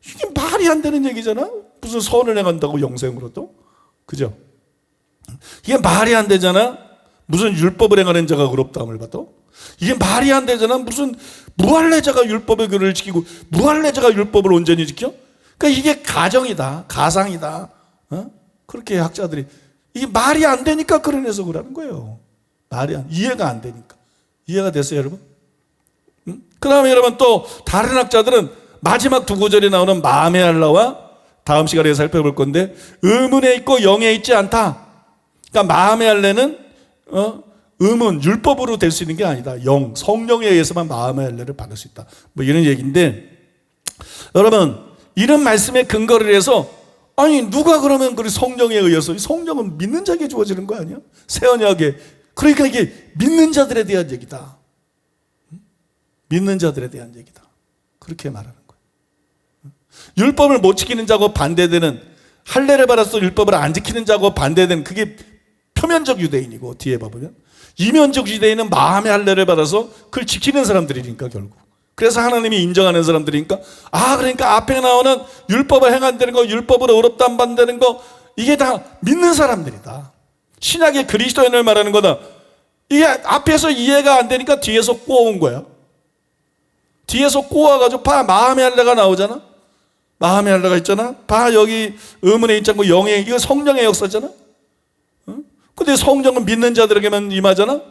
이게 말이 안 되는 얘기잖아. 무슨 선을 행한다고 영생으로도. 그죠? 이게 말이 안 되잖아. 무슨 율법을 행하는 자가 의롭다함을 받아? 이게 말이 안 되잖아. 무슨 무할례자가 율법의 규를 지키고 무할례자가 율법을 온전히 지켜? 그러니까 이게 가정이다, 가상이다. 그렇게 학자들이 이게 말이 안 되니까 그런 해석을 하는 거예요. 이해가 안 되니까. 이해가 됐어요, 여러분? 그 다음에 여러분 또 다른 학자들은 마지막 두 구절에 나오는 마음의 알라와 다음 시간에 살펴볼 건데 의문에 있고 영에 있지 않다. 그러니까 마음의 알레는 의문, 율법으로 될 수 있는 게 아니다. 성령에 의해서만 마음의 알레를 받을 수 있다. 뭐 이런 얘기인데 여러분 이런 말씀에 근거를 해서 아니 누가 그러면 그 성령에 의해서 성령은 믿는 자에게 주어지는 거 아니야? 새 언약에. 그러니까 이게 믿는 자들에 대한 얘기다. 믿는 자들에 대한 얘기다. 그렇게 말하는 거예요. 율법을 못 지키는 자고 반대되는 할례를 받아서 율법을 안 지키는 자고 반대되는 그게 표면적 유대인이고 뒤에 봐보면 이면적 유대인은 마음의 할례를 받아서 그걸 지키는 사람들이니까 결국. 그래서 하나님이 인정하는 사람들이니까 그러니까 앞에 나오는 율법을 행한다는 거 율법으로 의롭다함 받는 거 이게 다 믿는 사람들이다. 신약의 그리스도인을 말하는 거다. 이게 앞에서 이해가 안 되니까 뒤에서 꼬아온 거야. 뒤에서 꼬아가지고 마음의 할례가 나오잖아. 마음의 할례가 있잖아. 여기 의문에 있지 않고 영에 이거 성령의 역사잖아. 근데 성령은 믿는 자들에게만 임하잖아.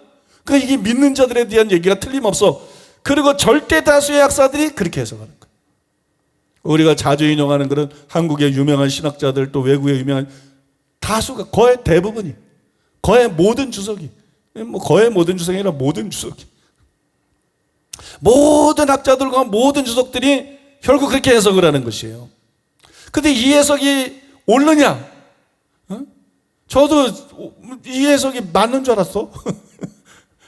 그러니까 이게 믿는 자들에 대한 얘기가 틀림없어. 그리고 절대 다수의 학사들이 그렇게 해석하는 거야. 우리가 자주 인용하는 그런 한국의 유명한 신학자들 또 외국의 유명한 다수가 거의 대부분이 거의 모든 주석이 거의 모든 주석이 아니라 모든 주석이 모든 학자들과 모든 주석들이 결국 그렇게 해석을 하는 것이에요. 근데 이 해석이 옳느냐? 저도 이 해석이 맞는 줄 알았어.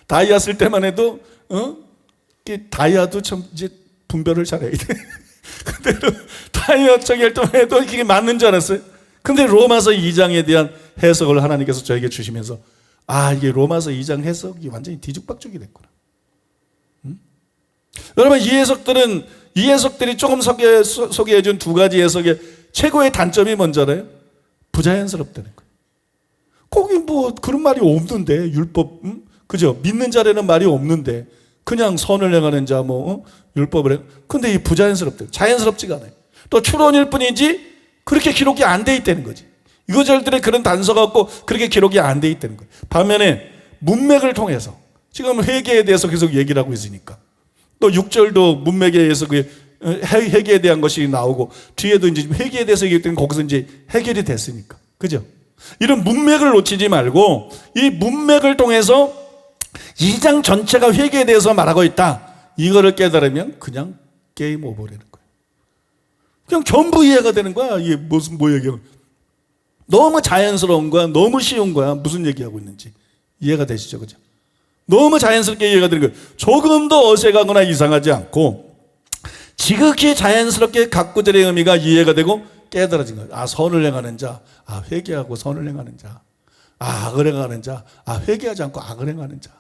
다이아 쓸 때만 해도 다이아도 참 이제 분별을 잘해야 돼. 근데 다이아 할 때만 해도 이게 맞는 줄 알았어요. 근데 로마서 2장에 대한 해석을 하나님께서 저에게 주시면서 이게 로마서 2장 해석이 완전히 뒤죽박죽이 됐구나. 여러분 이 해석들이 조금 소개해준 두 가지 해석의 최고의 단점이 뭔지 알아요? 부자연스럽다는 거예요. 거기 뭐 그런 말이 없는데 율법 그죠? 믿는 자라는 말이 없는데 그냥 선을 행하는 자 율법을 해. 근데 이 부자연스럽대. 자연스럽지가 않아요. 또 추론일 뿐이지 그렇게 기록이 안 돼 있다는 거지. 유거절들의 그런 단서가 없고 그렇게 기록이 안 돼 있다는 거예요. 반면에 문맥을 통해서 지금 회개에 대해서 계속 얘기를 하고 있으니까 또 6절도 문맥에 의해서 그 회개에 대한 것이 나오고 뒤에도 이제 회개에 대해서 얘기했더니 거기서 이제 해결이 됐으니까. 그죠? 이런 문맥을 놓치지 말고 이 문맥을 통해서 2장 전체가 회개에 대해서 말하고 있다. 이거를 깨달으면 그냥 게임 오버라는 거예요. 그냥 전부 이해가 되는 거야. 이게 무슨 뭐 얘기야. 너무 자연스러운 거야. 너무 쉬운 거야. 무슨 얘기하고 있는지. 이해가 되시죠? 그죠? 너무 자연스럽게 이해가 되는 거예요. 조금도 어색하거나 이상하지 않고 지극히 자연스럽게 각 구절의 의미가 이해가 되고 깨달아진 거예요. 선을 행하는 자, 회개하고 선을 행하는 자, 악을 행하는 자, 회개하지 않고 악을 행하는 자,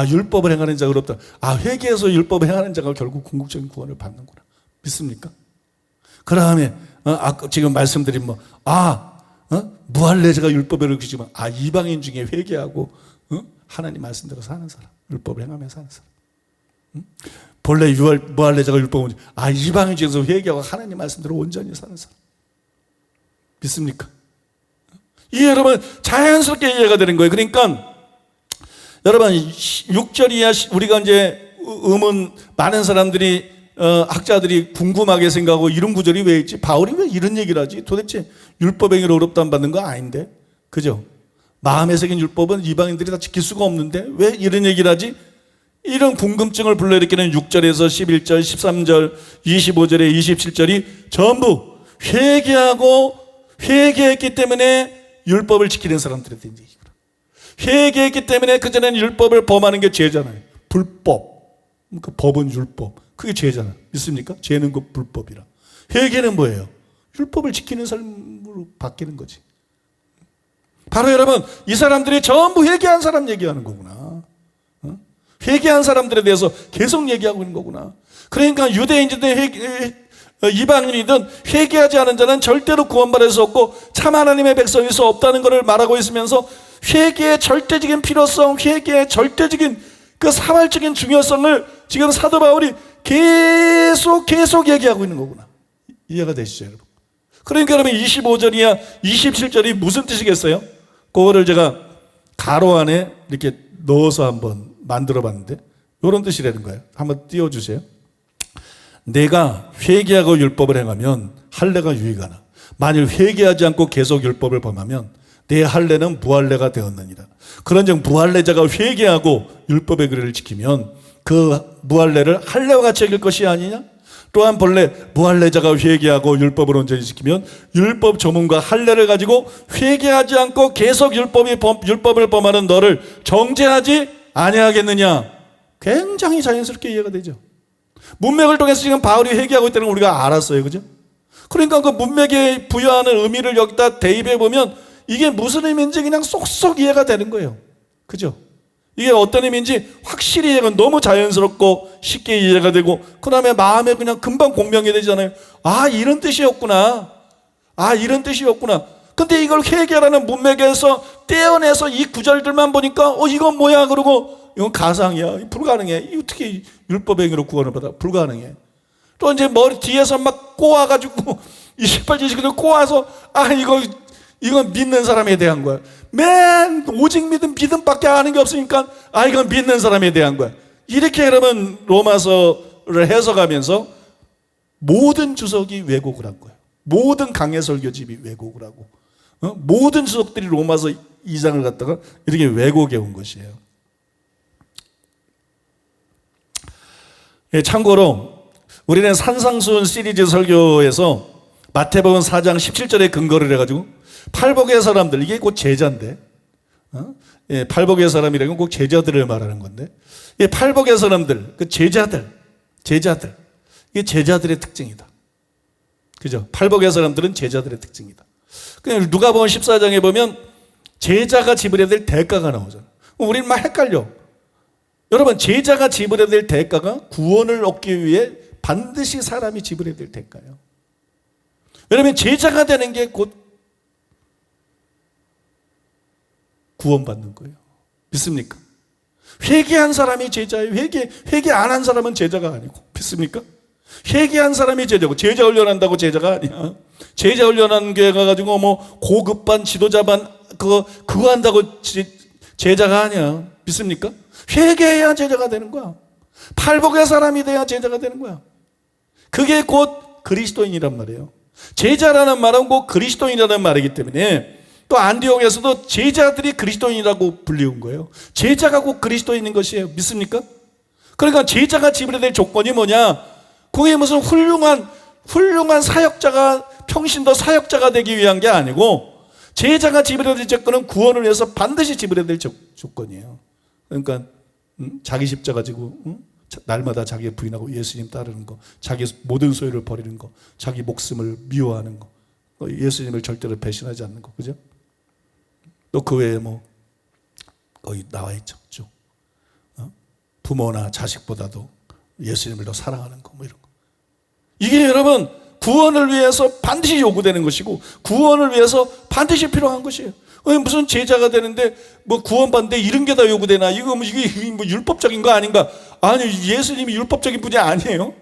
율법을 행하는 자가 의롭다. 회개해서 율법을 행하는 자가 결국 궁극적인 구원을 받는구나. 믿습니까? 그 다음에 지금 말씀드린 무할례자가 율법을 지키지만 이방인 중에 회개하고 하나님 말씀대로 사는 사람, 율법을 행하며 사는 사람. 본래 무할례자가 율법을 이방인 중에서 회개하고 하나님 말씀대로 온전히 사는 사람. 믿습니까? 이게 여러분 자연스럽게 이해가 되는 거예요. 그러니까 여러분 6절 이하 우리가 이제 많은 사람들이 학자들이 궁금하게 생각하고 이런 구절이 왜 있지? 바울이 왜 이런 얘기를 하지? 도대체 율법행위로 의롭다함 받는 거 아닌데? 그죠? 마음에 새긴 율법은 이방인들이 다 지킬 수가 없는데 왜 이런 얘기를 하지? 이런 궁금증을 불러일으키는 6절에서 11절, 13절, 25절에 27절이 전부 회개했기 때문에 율법을 지키는 사람들에 대한 얘기구나. 회개했기 때문에 그전에는 율법을 범하는 게 죄잖아요. 불법. 그 법은 율법. 그게 죄잖아요. 믿습니까? 죄는 그 불법이라. 회개는 뭐예요? 율법을 지키는 삶으로 바뀌는 거지. 바로 여러분 이 사람들이 전부 회개한 사람 얘기하는 거구나. 회개한 사람들에 대해서 계속 얘기하고 있는 거구나. 그러니까 유대인들의 이방인이든 회개하지 않은 자는 절대로 구원받을 수 없고 참 하나님의 백성일 수 없다는 것을 말하고 있으면서 회개의 절대적인 필요성, 회개의 절대적인 그 사활적인 중요성을 지금 사도 바울이 계속 얘기하고 있는 거구나. 이해가 되시죠, 여러분? 그러니까 여러분 25절이야 27절이 무슨 뜻이겠어요? 그거를 제가 가로 안에 이렇게 넣어서 한번 만들어 봤는데 이런 뜻이라는 거예요. 한번 띄워주세요. 내가 회개하고 율법을 행하면 할례가 유익하나 만일 회개하지 않고 계속 율법을 범하면 내 할례는 무할례가 되었느니라. 그런즉 무할례자가 회개하고 율법의 규례를 지키면 그 무할례를 할례와 같이 여길 것이 아니냐? 또한 본래 무할례자가 회개하고 율법을 온전히 지키면 율법 조문과 할례를 가지고 회개하지 않고 계속 율법을 범하는 너를 정죄하지 아니하겠느냐? 굉장히 자연스럽게 이해가 되죠. 문맥을 통해서 지금 바울이 회개하고 있다는 걸 우리가 알았어요. 그죠? 그러니까 그 문맥에 부여하는 의미를 여기다 대입해 보면 이게 무슨 의미인지 그냥 쏙쏙 이해가 되는 거예요. 그죠? 이게 어떤 의미인지 확실히 이해가 너무 자연스럽고 쉽게 이해가 되고 그 다음에 마음에 그냥 금방 공명이 되잖아요. 아, 이런 뜻이었구나. 아, 이런 뜻이었구나. 근데 이걸 회개라는 문맥에서 떼어내서 이 구절들만 보니까 이건 뭐야? 그러고 이건 가상이야. 불가능해. 이 어떻게 율법행위로 구원을 받아? 불가능해. 또 이제 머리 뒤에서 막 꼬아가지고 28절 꼬아서 이건 믿는 사람에 대한 거야. 맨 오직 믿음밖에 아는 게 없으니까 이건 믿는 사람에 대한 거야. 이렇게 여러분 로마서를 해석하면서 모든 주석이 왜곡을 한 거야. 모든 강해 설교집이 왜곡을 하고 모든 주석들이 로마서 2장을 갖다가 이렇게 왜곡해 온 것이에요. 참고로 우리는 산상수훈 시리즈 설교에서 마태복음 4장 17절에 근거를 해가지고 팔복의 사람들, 이게 곧 제자인데 팔복의 사람이라는 건 꼭 제자들을 말하는 건데 팔복의 사람들, 그 제자들 이게 제자들의 특징이다. 그죠? 팔복의 사람들은 제자들의 특징이다. 그냥 누가복음 14장에 보면 제자가 지불해야 될 대가가 나오잖아. 우리는 막 헷갈려. 여러분, 제자가 지불해야 될 대가가 구원을 얻기 위해 반드시 사람이 지불해야 될 대가예요. 여러분, 제자가 되는 게 곧 구원받는 거예요. 믿습니까? 회개한 사람이 제자예요. 회개 안 한 사람은 제자가 아니고. 믿습니까? 회개한 사람이 제자고, 제자 훈련한다고 제자가 아니야. 제자 훈련한 교회 가가지고 뭐 고급반 지도자반 그거 한다고 제자가 아니야. 믿습니까? 회개해야 제자가 되는 거야. 팔복의 사람이 돼야 제자가 되는 거야. 그게 곧 그리스도인이란 말이에요. 제자라는 말은 곧 그리스도인이라는 말이기 때문에 또 안디옥에서도 제자들이 그리스도인이라고 불리운 거예요. 제자가 꼭 그리스도인인 것이에요. 믿습니까? 그러니까 제자가 지불해야 될 조건이 뭐냐? 그게 무슨 훌륭한 사역자가 평신도 사역자가 되기 위한 게 아니고 제자가 지불해야 될 조건은 구원을 위해서 반드시 지불해야 될 조건이에요. 그러니까 자기 십자가 지고 날마다 자기를 부인하고 예수님 따르는 거, 자기 모든 소유를 버리는 거, 자기 목숨을 미워하는 거, 예수님을 절대로 배신하지 않는 거, 그죠? 또 그 외에 뭐 거기 나와 있죠, 쭉. 부모나 자식보다도 예수님을 더 사랑하는 거, 뭐 이런 거. 이게 여러분 구원을 위해서 반드시 요구되는 것이고 구원을 위해서 반드시 필요한 것이에요. 무슨 제자가 되는데 뭐 구원받는데 이런 게 다 요구되나? 이게 뭐 율법적인 거 아닌가? 아니, 예수님이 율법적인 분이 아니에요.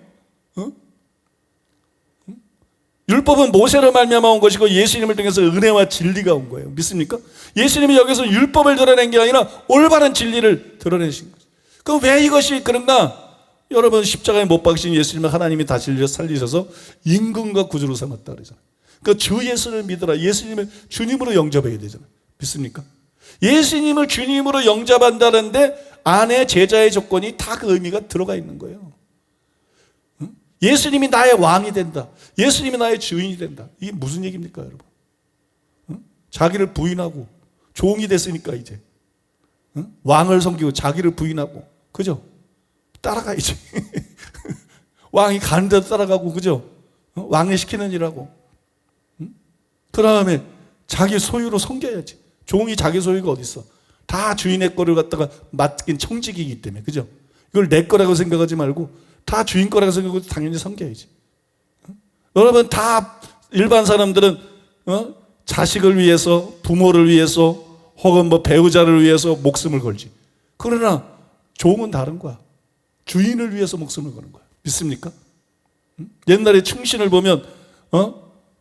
율법은 모세로 말미암아 온 것이고 예수님을 통해서 은혜와 진리가 온 거예요. 믿습니까? 예수님이 여기서 율법을 드러낸 게 아니라 올바른 진리를 드러내신 거죠. 그럼 왜 이것이 그런가? 여러분, 십자가에 못 박신 예수님을 하나님이 다시 살리셔서 임금과 구주로 삼았다 그러잖아요. 그러니까 주 예수를 믿으라. 예수님을 주님으로 영접해야 되잖아요. 믿습니까? 예수님을 주님으로 영접한다는데 안에 제자의 조건이 다 그 의미가 들어가 있는 거예요. 예수님이 나의 왕이 된다. 예수님이 나의 주인이 된다. 이게 무슨 얘기입니까, 여러분? 자기를 부인하고 종이 됐으니까 이제 왕을 섬기고 자기를 부인하고, 그죠? 따라가야지. 왕이 가는 데도 따라가고, 그죠? 왕이 시키는 일하고. 그 다음에 자기 소유로 섬겨야지. 종이 자기 소유가 어디 있어? 다 주인의 거를 갖다가 맡긴 청직이기 때문에, 그죠? 이걸 내 거라고 생각하지 말고 다 주인 거라고 생각하고 당연히 섬겨야지. 여러분 다 일반 사람들은 자식을 위해서, 부모를 위해서, 혹은 뭐 배우자를 위해서 목숨을 걸지. 그러나 종은 다른 거야. 주인을 위해서 목숨을 거는 거야. 믿습니까? 옛날에 충신을 보면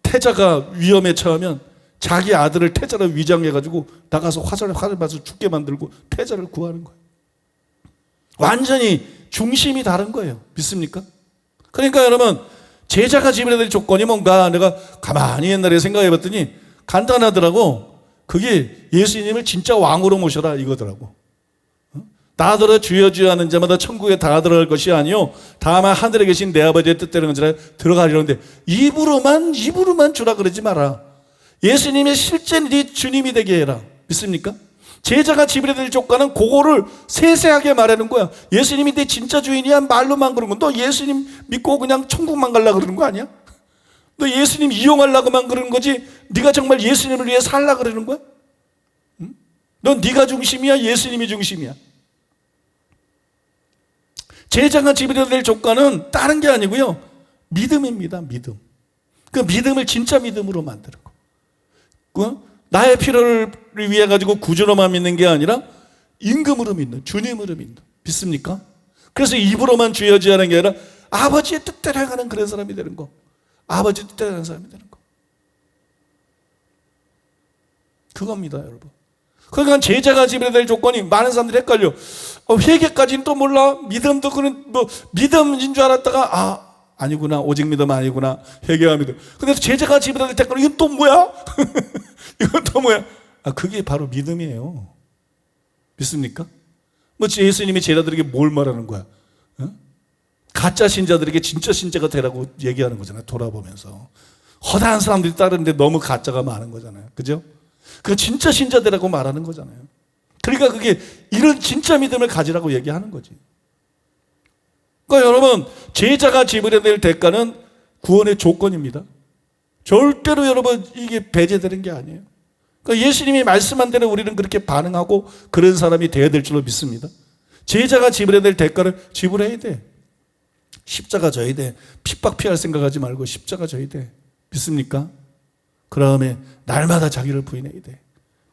태자가 위험에 처하면 자기 아들을 태자로 위장해가지고 나가서 화살 맞아서 죽게 만들고 태자를 구하는 거예요. 완전히 중심이 다른 거예요. 믿습니까? 그러니까 여러분, 제자가 지불해야 될 조건이 뭔가 내가 가만히 옛날에 생각해 봤더니 간단하더라고. 그게 예수님을 진짜 왕으로 모셔라 이거더라고. 나더러 주여 주여 하는 자마다 천국에 다 들어갈 것이 아니요 다만 하늘에 계신 내 아버지의 뜻대로 건지라 들어가리라는데 입으로만 주라 그러지 마라. 예수님의 실제 네 주님이 되게 해라. 믿습니까? 제자가 지불해야 될 조건은 그거를 세세하게 말하는 거야. 예수님이 내 진짜 주인이야 말로만 그런 거. 너 예수님 믿고 그냥 천국만 가려고 그러는 거 아니야? 너 예수님 이용하려고만 그러는 거지 네가 정말 예수님을 위해 살려고 그러는 거야? 응? 넌 네가 중심이야 예수님이 중심이야? 제자가 지불해야 될 조건은 다른 게 아니고요 믿음입니다. 믿음. 그 믿음을 진짜 믿음으로 만드는 거. 나의 필요를 위해 가지고 구주로만 믿는 게 아니라 임금으로 믿는, 주님으로 믿는. 믿습니까? 그래서 입으로만 주여 주여 하는 게 아니라 아버지의 뜻대로 행하는 그런 사람이 되는 거. 아버지 뜻대로 하는 사람이 되는 거. 그겁니다, 여러분. 그러니까 제자가 지불해야 될 조건이 많은 사람들이 헷갈려. 회개까지는 또 몰라. 믿음도 그런 뭐 믿음인 줄 알았다가 아니구나. 오직 믿음 아니구나. 회개와 믿음. 근데 제자가 지불해야 될 조건은 이건 또 뭐야? 이건 또 뭐야? 그게 바로 믿음이에요. 믿습니까? 뭐 예수님이 제자들에게 뭘 말하는 거야? 가짜 신자들에게 진짜 신자가 되라고 얘기하는 거잖아요. 돌아보면서 허다한 사람들이 따르는데 너무 가짜가 많은 거잖아요. 그죠? 그 진짜 신자들이라고 말하는 거잖아요. 그러니까 그게 이런 진짜 믿음을 가지라고 얘기하는 거지. 그러니까 여러분 제자가 지불해야 될 대가는 구원의 조건입니다. 절대로 여러분 이게 배제되는 게 아니에요. 그러니까 예수님이 말씀한 대로 우리는 그렇게 반응하고 그런 사람이 되어야 될 줄로 믿습니다. 제자가 지불해야 될 대가를 지불해야 돼. 십자가 져야 돼. 핍박 피할 생각하지 말고 십자가 져야 돼. 믿습니까? 그 다음에 날마다 자기를 부인해야 돼.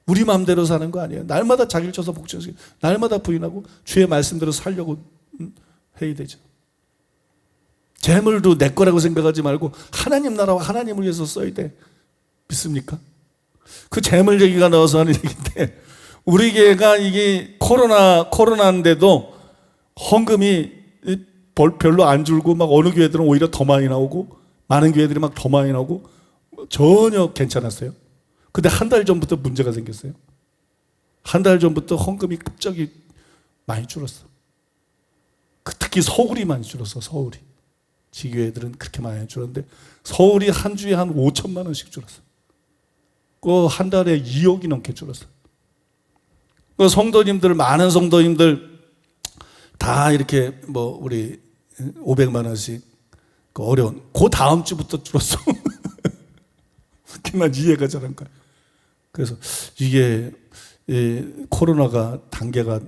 우리 마음대로 사는 거 아니에요. 날마다 자기를 쳐서 복종시키고 날마다 부인하고 주의 말씀대로 살려고 해야 되죠. 재물도 내 거라고 생각하지 말고 하나님 나라와 하나님을 위해서 써야 돼. 믿습니까? 그 재물 얘기가 나와서 하는 얘기인데 우리 교회가 이게 코로나인데도 헌금이 별로 안 줄고 막 어느 교회들은 오히려 더 많이 나오고 많은 교회들이 막 더 많이 나오고 전혀 괜찮았어요. 근데 한 달 전부터 문제가 생겼어요. 한 달 전부터 헌금이 갑자기 많이 줄었어. 특히 서울이 많이 줄었어. 서울이. 지교회들은 그렇게 많이 줄었는데 서울이 한 주에 한 5천만 원씩 줄었어. 그 한 달에 2억이 넘게 줄었어. 그 성도님들 많은 성도님들 다 이렇게 뭐 우리 500만 원씩 그 어려운 그 다음 주부터 줄었어. 난 이해가 잘 안 가. 그래서 이게 코로나가 단계가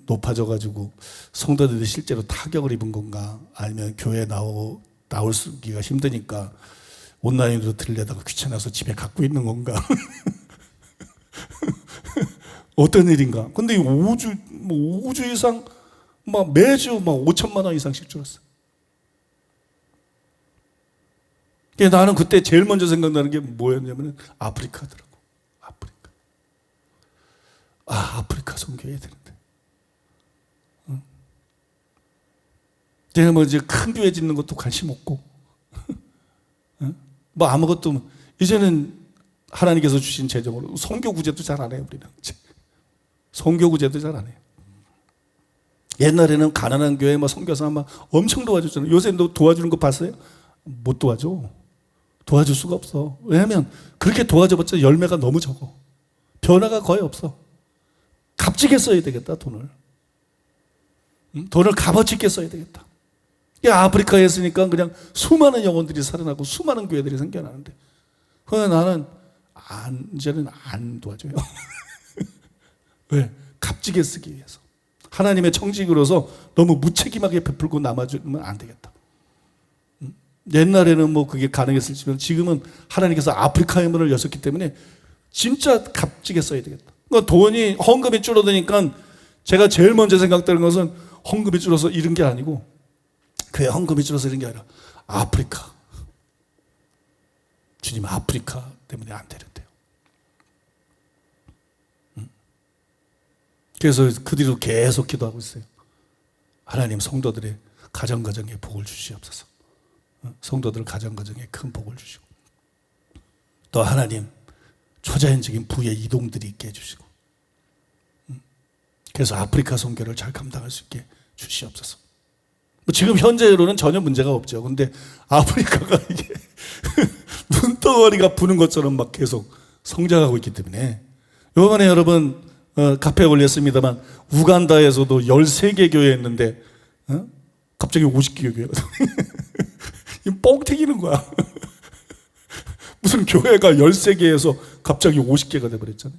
높아져가지고 성도들이 실제로 타격을 입은 건가 아니면 교회 나오기가 힘드니까 온라인으로 들려다가 귀찮아서 집에 갖고 있는 건가 어떤 일인가. 근데 5주 이상 막 매주 막 5천만 원 이상씩 줄었어. 나는 그때 제일 먼저 생각나는 게 뭐였냐면 아프리카더라고. 아프리카. 아프리카 선교해야 되는데. 응? 내가 뭐 이제 큰 교회 짓는 것도 관심 없고, 응? 뭐 아무것도 이제는 하나님께서 주신 재정으로 선교 구제도 잘 안 해요. 우리는 선교 구제도 잘 안 해요. 옛날에는 가난한 교회 막 선교사 막 엄청 도와줬잖아요. 요새 너 도와주는 거 봤어요? 못 도와줘. 도와줄 수가 없어. 왜냐하면 그렇게 도와줘봤자 열매가 너무 적어. 변화가 거의 없어. 값지게 써야 되겠다, 돈을. 돈을 값어치 있게 써야 되겠다. 아프리카에 있으니까 그냥 수많은 영혼들이 살아나고 수많은 교회들이 생겨나는데 그래서 나는 이제는 안 도와줘요. 왜? 값지게 쓰기 위해서. 하나님의 청직으로서 너무 무책임하게 베풀고 남아주면 안 되겠다. 옛날에는 뭐 그게 가능했을지만 지금은 하나님께서 아프리카의 문을 여셨기 때문에 진짜 값지게 써야 되겠다. 그러니까 돈이, 헌금이 줄어드니까 제가 제일 먼저 생각되는 것은 헌금이 줄어서 이런 게 아니고, 그게 헌금이 줄어서 이런 게 아니라 아프리카. 주님, 아프리카 때문에 안 되는데요. 그래서 그 뒤로 계속 기도하고 있어요. 하나님, 성도들의 가정가정에 복을 주시옵소서. 성도들 가정가정에 큰 복을 주시고, 또 하나님 초자연적인 부의 이동들이 있게 해주시고, 그래서 아프리카 선교를 잘 감당할 수 있게 주시옵소서. 뭐 지금 현재로는 전혀 문제가 없죠. 근데 아프리카가 이게 눈덩어리가 부는 것처럼 막 계속 성장하고 있기 때문에, 요번에 여러분 카페에 올렸습니다만 우간다에서도 13개 교회 했는데 갑자기 50개 교회가 뻥 튀기는 거야. 무슨 교회가 13개에서 갑자기 50개가 돼버렸잖아요.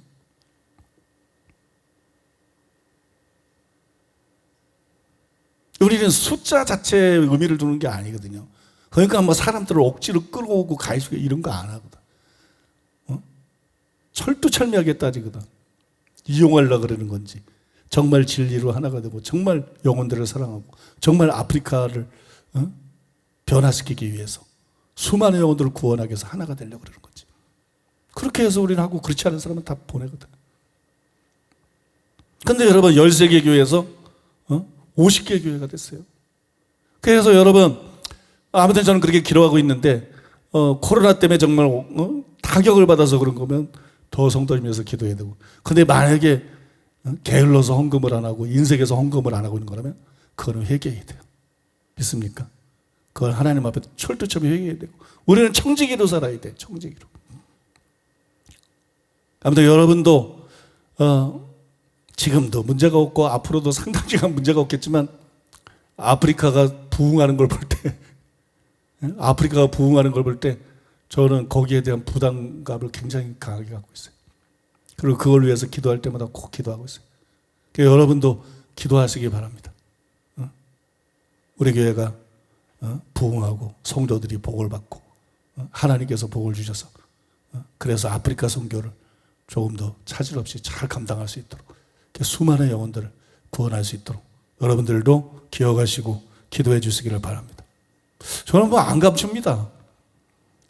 우리는 숫자 자체에 의미를 두는 게 아니거든요. 그러니까 뭐 사람들을 억지로 끌어오고 가해주고 이런 거 안 하거든. 철두철미하게 따지거든. 이용하려고 그러는 건지, 정말 진리로 하나가 되고 정말 영혼들을 사랑하고 정말 아프리카를 변화시키기 위해서 수많은 영혼들을 구원하기 위해서 하나가 되려고 그러는 거지. 그렇게 해서 우리는 하고, 그렇지 않은 사람은 다 보내거든. 근데 여러분 13개 교회에서 50개 교회가 됐어요. 그래서 여러분, 아무튼 저는 그렇게 기도하고 있는데 코로나 때문에 정말 타격을 받아서 그런 거면 더 성도님에서 기도해야 되고, 근데 만약에 게을러서 헌금을 안 하고 인색에서 헌금을 안 하고 있는 거라면 그거는 회개해야 돼요. 믿습니까? 그걸 하나님 앞에 철두철미 회개해야 되고, 우리는 청지기로 살아야 돼. 청지기로. 아무튼 여러분도 지금도 문제가 없고 앞으로도 상당 시간 문제가 없겠지만, 아프리카가 부흥하는 걸 볼 때, 아프리카가 부흥하는 걸 볼 때 저는 거기에 대한 부담감을 굉장히 강하게 갖고 있어요. 그리고 그걸 위해서 기도할 때마다 꼭 기도하고 있어요. 그러니까 여러분도 기도하시기 바랍니다. 우리 교회가 부흥하고 성도들이 복을 받고 하나님께서 복을 주셔서 그래서 아프리카 선교를 조금 더 차질 없이 잘 감당할 수 있도록, 수많은 영혼들을 구원할 수 있도록 여러분들도 기억하시고 기도해 주시기를 바랍니다. 저는 뭐 안 감춥니다.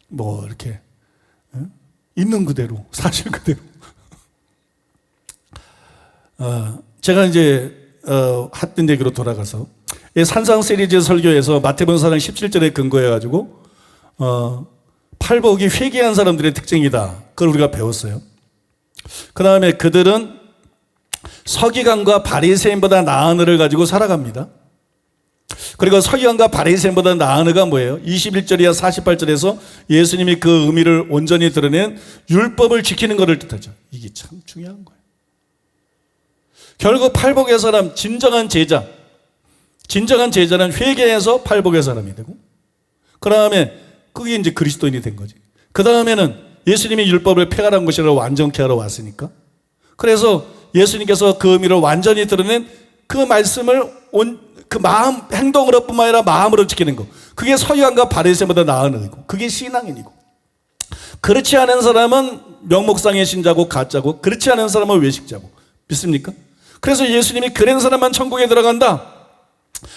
뭐 이렇게 있는 그대로, 사실 그대로. 제가 이제 했던 얘기로 돌아가서, 산상 시리즈 설교에서 마태복음 4장 17절에 근거해가지고 팔복이 회개한 사람들의 특징이다, 그걸 우리가 배웠어요. 그 다음에 그들은 서기관과 바리새인보다 나은 의를 가지고 살아갑니다. 그리고 서기관과 바리새인보다 나은 의가 뭐예요? 21절이야 48절에서 예수님이 그 의미를 온전히 드러낸 율법을 지키는 것을 뜻하죠. 이게 참 중요한 거예요. 결국 팔복의 사람, 진정한 제자는 회개해서 팔복의 사람이 되고, 그 다음에 그게 이제 그리스도인이 된 거지. 그 다음에는 예수님이 율법을 폐하라는 것이라 완전케 하러 왔으니까, 그래서 예수님께서 그 의미를 완전히 드러낸 그 말씀을 그 마음, 행동으로 뿐만 아니라 마음으로 지키는 것, 그게 서기관과 바리새인보다 나은 의고, 그게 신앙인이고, 그렇지 않은 사람은 명목상의 신자고 가짜고, 그렇지 않은 사람은 외식자고. 믿습니까? 그래서 예수님이 그런 사람만 천국에 들어간다,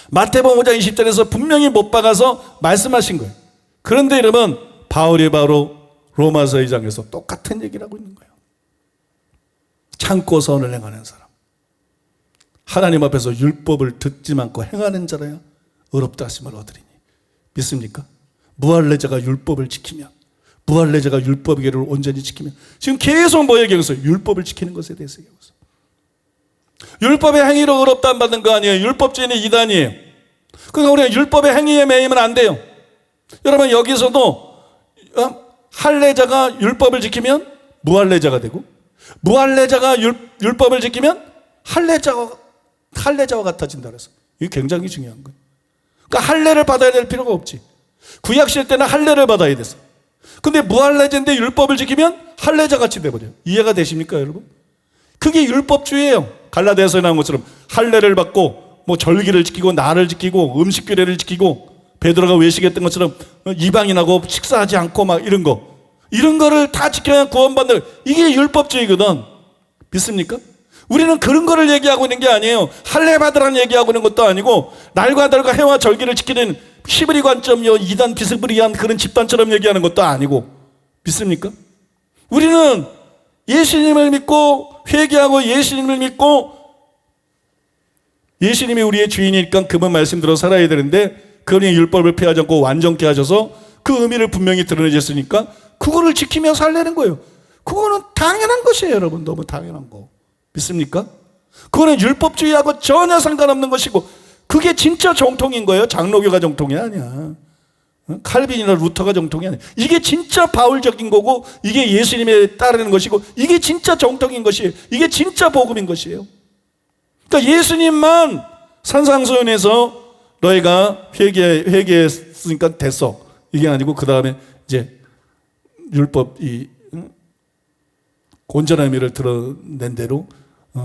마태복음 5장 20절에서 분명히 못 박아서 말씀하신 거예요. 그런데 여러분, 바울이 바로 로마서 2장에서 똑같은 얘기를 하고 있는 거예요. 참고 선을 행하는 사람, 하나님 앞에서 율법을 듣지 않고 행하는 자라야 의롭다 하심을 얻으리니. 믿습니까? 무할례자가 율법을 지키면, 무할례자가 율법의 계를 온전히 지키면, 지금 계속 뭐 얘기하고 있어요? 율법을 지키는 것에 대해서 얘기하고 있어요. 율법의 행위로 의롭다 안 받는 거 아니에요. 율법주의는 이단이에요. 그러니까 우리가 율법의 행위에 매이면 안 돼요. 여러분, 여기서도 할례자가 율법을 지키면 무할례자가 되고, 무할례자가 율법을 지키면 할례자와 같아진다 그래서, 이게 굉장히 중요한 거예요. 그러니까 할례를 받아야 될 필요가 없지. 구약시대 때는 할례를 받아야 됐어. 근데 무할례자인데 율법을 지키면 할례자 같이 돼버려요. 이해가 되십니까, 여러분? 그게 율법주의예요. 갈라디아서에 나온 것처럼 할례를 받고 뭐 절기를 지키고 날을 지키고 음식 규례를 지키고 베드로가 외식했던 것처럼 이방인하고 식사하지 않고 막 이런 거를 다 지켜야 구원받는, 이게 율법주의거든. 믿습니까? 우리는 그런 거를 얘기하고 있는 게 아니에요. 할례 받으라는 얘기하고 있는 것도 아니고, 날과 달과 해와 절기를 지키는 히브리 관점요, 이단 비스브리한 그런 집단처럼 얘기하는 것도 아니고. 믿습니까? 우리는 예수님을 믿고 회개하고 예수님을 믿고 예수님이 우리의 주인이니까 그분 말씀대로 살아야 되는데, 그분이 율법을 폐하지 않고 완전케 하셔서 그 의미를 분명히 드러내셨으니까 그거를 지키며 살려는 거예요. 그거는 당연한 것이에요, 여러분. 너무 당연한 거. 믿습니까? 그거는 율법주의하고 전혀 상관없는 것이고, 그게 진짜 정통인 거예요. 장로교가 정통이 아니야. 칼빈이나 루터가 정통이 아니야. 이게 진짜 바울적인 거고, 이게 예수님에 따르는 것이고, 이게 진짜 정통인 것이에요. 이게 진짜 복음인 것이에요. 그러니까 예수님만 산상수훈에서 너희가 회개했으니까 됐어, 이게 아니고, 그 다음에 이제 율법, 이 온전한 의미를 드러낸 대로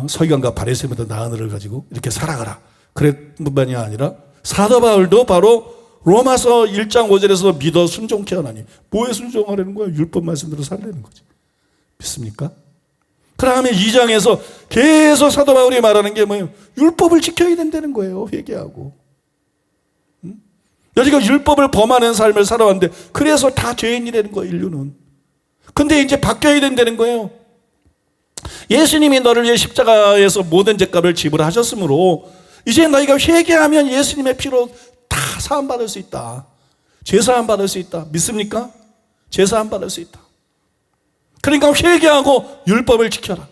서기관과 바리새인보다 나은 을을 가지고 이렇게 살아가라, 그랬 뿐만이 아니라 사도 바울도 바로 로마서 1장 5절에서 믿어 순종케 하나니, 뭐에 순종하려는 거야? 율법 말씀대로 살려는 거지. 믿습니까? 그 다음에 2장에서 계속 사도 바울이 말하는 게 뭐예요? 율법을 지켜야 된다는 거예요. 회개하고. 여지가 율법을 범하는 삶을 살아왔는데, 그래서 다 죄인이라는 거예요, 인류는. 근데 이제 바뀌어야 된다는 거예요. 예수님이 너를 위해 십자가에서 모든 죄값을 지불하셨으므로 이제 너희가 회개하면 예수님의 피로 다 사함받을 수 있다. 죄사함 받을 수 있다. 믿습니까? 죄사함 받을 수 있다. 그러니까 회개하고 율법을 지켜라.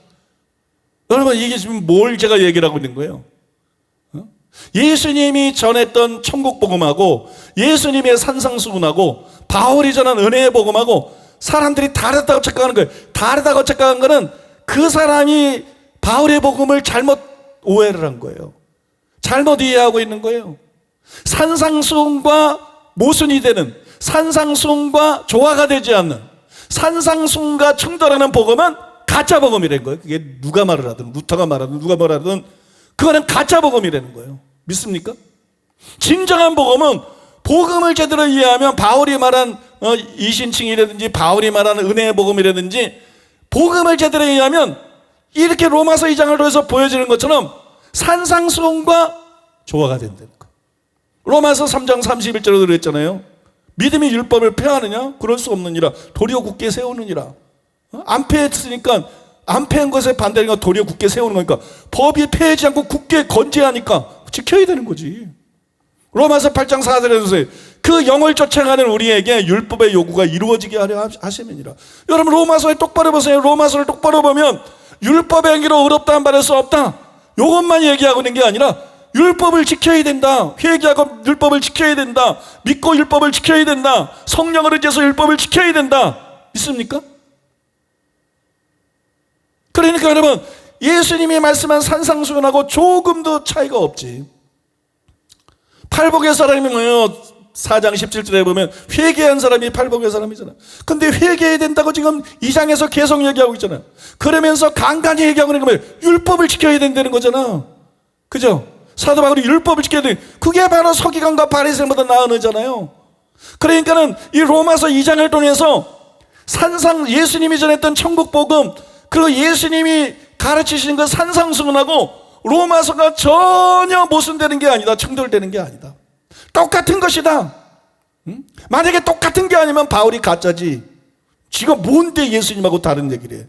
여러분, 이게 지금 뭘 제가 얘기를 하고 있는 거예요? 예수님이 전했던 천국 복음하고 예수님의 산상수훈하고 바울이 전한 은혜의 복음하고 사람들이 다르다고 착각하는 거예요. 다르다고 착각한 거는 그 사람이 바울의 복음을 잘못 오해를 한 거예요. 잘못 이해하고 있는 거예요. 산상수훈과 모순이 되는, 산상수훈과 조화가 되지 않는, 산상수훈과 충돌하는 복음은 가짜 복음이라는 거예요. 그게 누가 말을 하든, 루터가 말하든 누가 말하든 그거는 가짜 복음이라는 거예요. 믿습니까? 진정한 복음은 복음을 제대로 이해하면 바울이 말한 이신칭이라든지 바울이 말하는 은혜의 복음이라든지 복음을 제대로 이해하면 이렇게 로마서 2장을 통해서 보여지는 것처럼 산상수훈과 조화가 된다는 거예요. 로마서 3장 31절로 그랬잖아요. 믿음이 율법을 폐하느냐? 그럴 수 없느니라. 도리어 굳게 세우느니라. 안 폐했으니까, 안 폐한 것에 반대하는 건 도리어 굳게 세우는 거니까, 법이 폐하지 않고 굳게 건재하니까 지켜야 되는 거지. 로마서 8장 4절에서 그 영을 쫓아가는 우리에게 율법의 요구가 이루어지게 하려 하심이니라. 여러분, 로마서에 똑바로 보세요. 로마서를 똑바로 보면 율법의 행위로 의롭다한 바를 수 없다, 이것만 얘기하고 있는 게 아니라 율법을 지켜야 된다. 회개하고 율법을 지켜야 된다. 믿고 율법을 지켜야 된다. 성령을 의지해서 율법을 지켜야 된다. 믿습니까? 그러니까 여러분, 예수님이 말씀한 산상수훈하고 조금도 차이가 없지. 팔복의 사람이 뭐예요? 4장 17절에 보면 회개한 사람이 팔복의 사람이잖아. 근데 회개해야 된다고 지금 2장에서 계속 얘기하고 있잖아. 그러면서 간간히 얘기하고 있는 거예요. 율법을 지켜야 된다는 거잖아. 그죠? 사도 바울이 율법을 지켜야 돼. 그게 바로 서기관과 바리새인보다 나은 의잖아요. 그러니까는 이 로마서 2장을 통해서 예수님이 전했던 천국 복음, 그리고 예수님이 가르치시는 그 산상수훈하고 로마서가 전혀 모순되는 게 아니다. 충돌되는 게 아니다. 똑같은 것이다. 만약에 똑같은 게 아니면 바울이 가짜지. 지금 뭔데 예수님하고 다른 얘기를 해?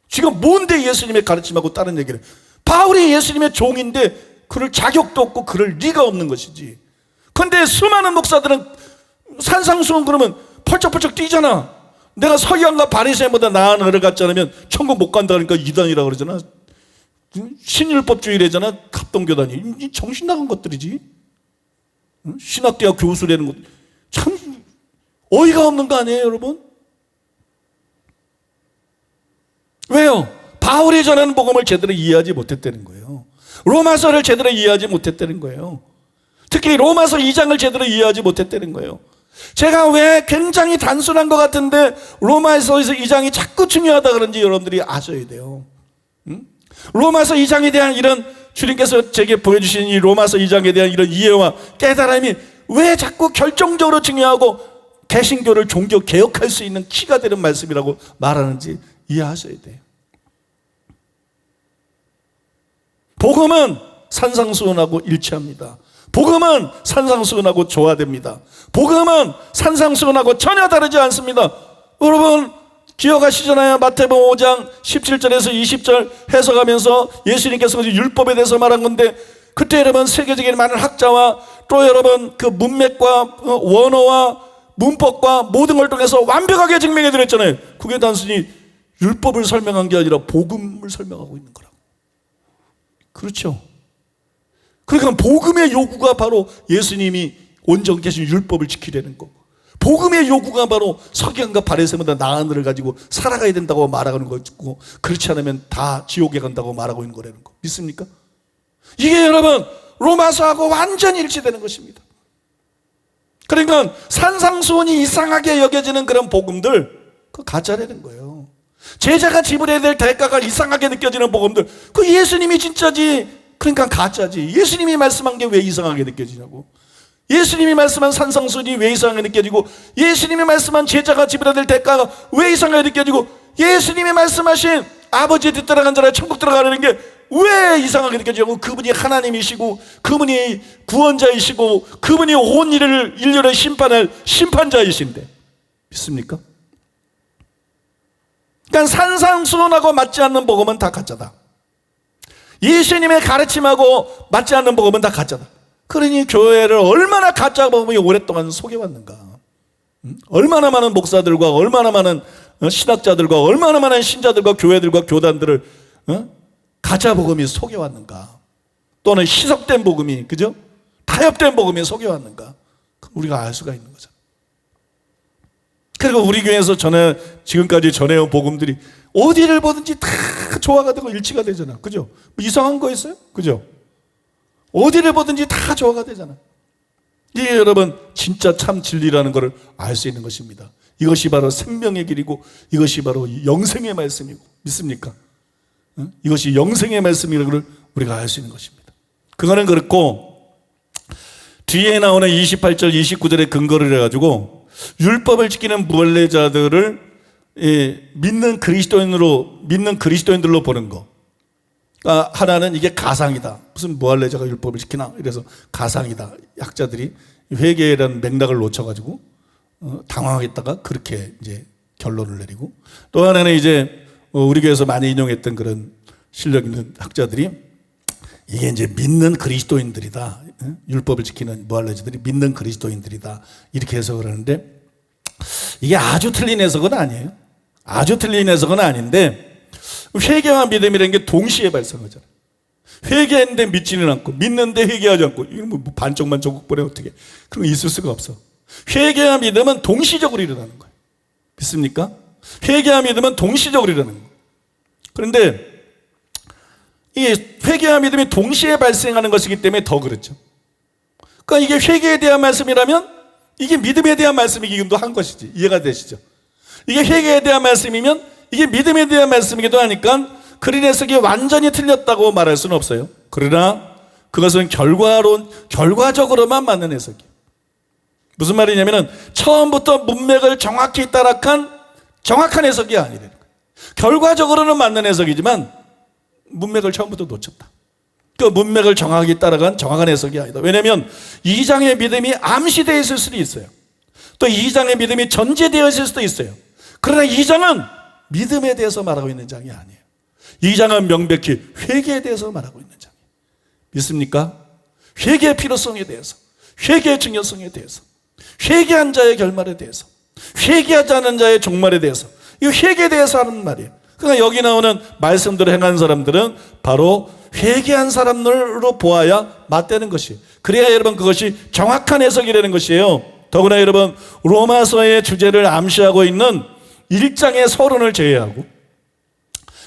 지금 뭔데 예수님의 가르침하고 다른 얘기를 해? 바울이 예수님의 종인데 그럴 자격도 없고 그럴 리가 없는 것이지. 그런데 수많은 목사들은 산상수훈 그러면 펄쩍펄쩍 뛰잖아. 내가 서기관과 바리새인보다 나은 은혜를 갖지 않으면 천국 못 간다 그러니까 이단이라고 그러잖아. 신율법주의래잖아. 합동교단이. 정신 나간 것들이지. 신학대학 교수라는 것 참 어이가 없는 거 아니에요, 여러분? 왜요? 바울이 전하는 복음을 제대로 이해하지 못했다는 거예요. 로마서를 제대로 이해하지 못했다는 거예요. 특히 로마서 2장을 제대로 이해하지 못했다는 거예요. 제가 왜 굉장히 단순한 것 같은데 로마서에서 2장이 자꾸 중요하다 그런지 여러분들이 아셔야 돼요. 로마서 2장에 대한 이런 주님께서 제게 보여주신 이 로마서 2장에 대한 이런 이해와 깨달음이 왜 자꾸 결정적으로 중요하고 개신교를 종교 개혁할 수 있는 키가 되는 말씀이라고 말하는지 이해하셔야 돼요. 복음은 산상수훈하고 일치합니다. 복음은 산상수훈하고 조화됩니다. 복음은 산상수훈하고 전혀 다르지 않습니다. 여러분 기억하시잖아요. 마태복음 5장 17절에서 20절 해석하면서 예수님께서 율법에 대해서 말한 건데, 그때 여러분 세계적인 많은 학자와 또 여러분 그 문맥과 원어와 문법과 모든 걸 통해서 완벽하게 증명해 드렸잖아요. 그게 단순히 율법을 설명한 게 아니라 복음을 설명하고 있는 거라고. 그렇죠? 그러니까 복음의 요구가 바로 예수님이 온전 계신 율법을 지키려는 거고, 복음의 요구가 바로 서기관과 바리새인보다 나은 을을 가지고 살아가야 된다고 말하는 거고, 그렇지 않으면 다 지옥에 간다고 말하고 있는 거라는 거 믿습니까? 이게 여러분 로마서하고 완전히 일치되는 것입니다. 그러니까 산상수훈이 이상하게 여겨지는 그런 복음들, 그거 가짜라는 거예요. 제자가 지불해야 될 대가가 이상하게 느껴지는 복음들, 그 예수님이 진짜지, 그러니까 가짜지. 예수님이 말씀한 게 왜 이상하게 느껴지냐고. 예수님이 말씀한 산상수훈이 왜 이상하게 느껴지고, 예수님이 말씀한 제자가 지불해야 될 대가가 왜 이상하게 느껴지고, 예수님이 말씀하신 아버지의 뜻 따라간 자라 천국 들어가려는 게 왜 이상하게 느껴지고, 그분이 하나님이시고 그분이 구원자이시고 그분이 온 인류를 심판할 심판자이신데 믿습니까? 그러니까 산상수훈하고 맞지 않는 복음은 다 가짜다. 예수님의 가르침하고 맞지 않는 복음은 다 가짜다. 그러니 교회를 얼마나 가짜 복음이 오랫동안 속여왔는가. 얼마나 많은 목사들과 얼마나 많은 신학자들과 얼마나 많은 신자들과 교회들과 교단들을 가짜 복음이 속여왔는가. 또는 희석된 복음이, 그죠? 타협된 복음이 속여왔는가. 우리가 알 수가 있는 거죠. 그리고 우리 교회에서 지금까지 전해온 복음들이 어디를 보든지 다 조화가 되고 일치가 되잖아. 그죠? 뭐 이상한 거 있어요? 그죠? 어디를 보든지 다 조화가 되잖아. 이게 여러분 진짜 참 진리라는 것을 알 수 있는 것입니다. 이것이 바로 생명의 길이고 이것이 바로 영생의 말씀이고, 믿습니까? 이것이 영생의 말씀이라는 걸 우리가 알 수 있는 것입니다. 그거는 그렇고, 뒤에 나오는 28절 29절에 근거를 해가지고 율법을 지키는 무할례자들을 믿는 그리스도인들로 보는 거. 그러니까 하나는 이게 가상이다. 무슨 무할례자가 율법을 지키나? 이래서 가상이다. 학자들이 회개라는 맥락을 놓쳐가지고 당황하겠다가 그렇게 이제 결론을 내리고, 또 하나는 이제 우리 교회에서 많이 인용했던 그런 실력 있는 학자들이 이게 이제 믿는 그리스도인들이다. 율법을 지키는 무할례자들이 믿는 그리스도인들이다. 이렇게 해석을 하는데, 이게 아주 틀린 해석은 아니에요. 아주 틀린 해석은 아닌데, 회개와 믿음이라는 게 동시에 발생하잖아요. 회개했는데 믿지는 않고 믿는데 회개하지 않고, 이건 뭐 반쪽만 조국보래 어떻게, 그런 거 있을 수가 없어. 회개와 믿음은 동시적으로 일어나는 거예요. 믿습니까? 회개와 믿음은 동시적으로 일어나는 거예요. 그런데 이 회개와 믿음이 동시에 발생하는 것이기 때문에 더 그렇죠. 그러니까 이게 회개에 대한 말씀이라면 이게 믿음에 대한 말씀이기도 한 것이지. 이해가 되시죠? 이게 회개에 대한 말씀이면 이게 믿음에 대한 말씀이기도 하니까 그린 해석이 완전히 틀렸다고 말할 수는 없어요. 그러나 그것은 결과적으로만 맞는 해석이에요. 무슨 말이냐면은 처음부터 문맥을 정확히 따라간 정확한 해석이 아니라는 거예요. 결과적으로는 맞는 해석이지만 문맥을 처음부터 놓쳤다. 그 문맥을 정확히 따라간 정확한 해석이 아니다. 왜냐하면 2장의 믿음이 암시되어 있을 수도 있어요. 또 2장의 믿음이 전제되어 있을 수도 있어요. 그러나 2장은 믿음에 대해서 말하고 있는 장이 아니에요. 2장은 명백히 회개에 대해서 말하고 있는 장이에요. 믿습니까? 회개의 필요성에 대해서, 회개의 중요성에 대해서, 회개한 자의 결말에 대해서, 회개하지 않은 자의 종말에 대해서, 이 회개에 대해서 하는 말이에요. 그러니까 여기 나오는 말씀대로 행한 사람들은 바로 회개한 사람들로 보아야 맞다는 것이에요. 그래야 여러분 그것이 정확한 해석이라는 것이에요. 더구나 여러분 로마서의 주제를 암시하고 있는 1장의 서론을 제외하고,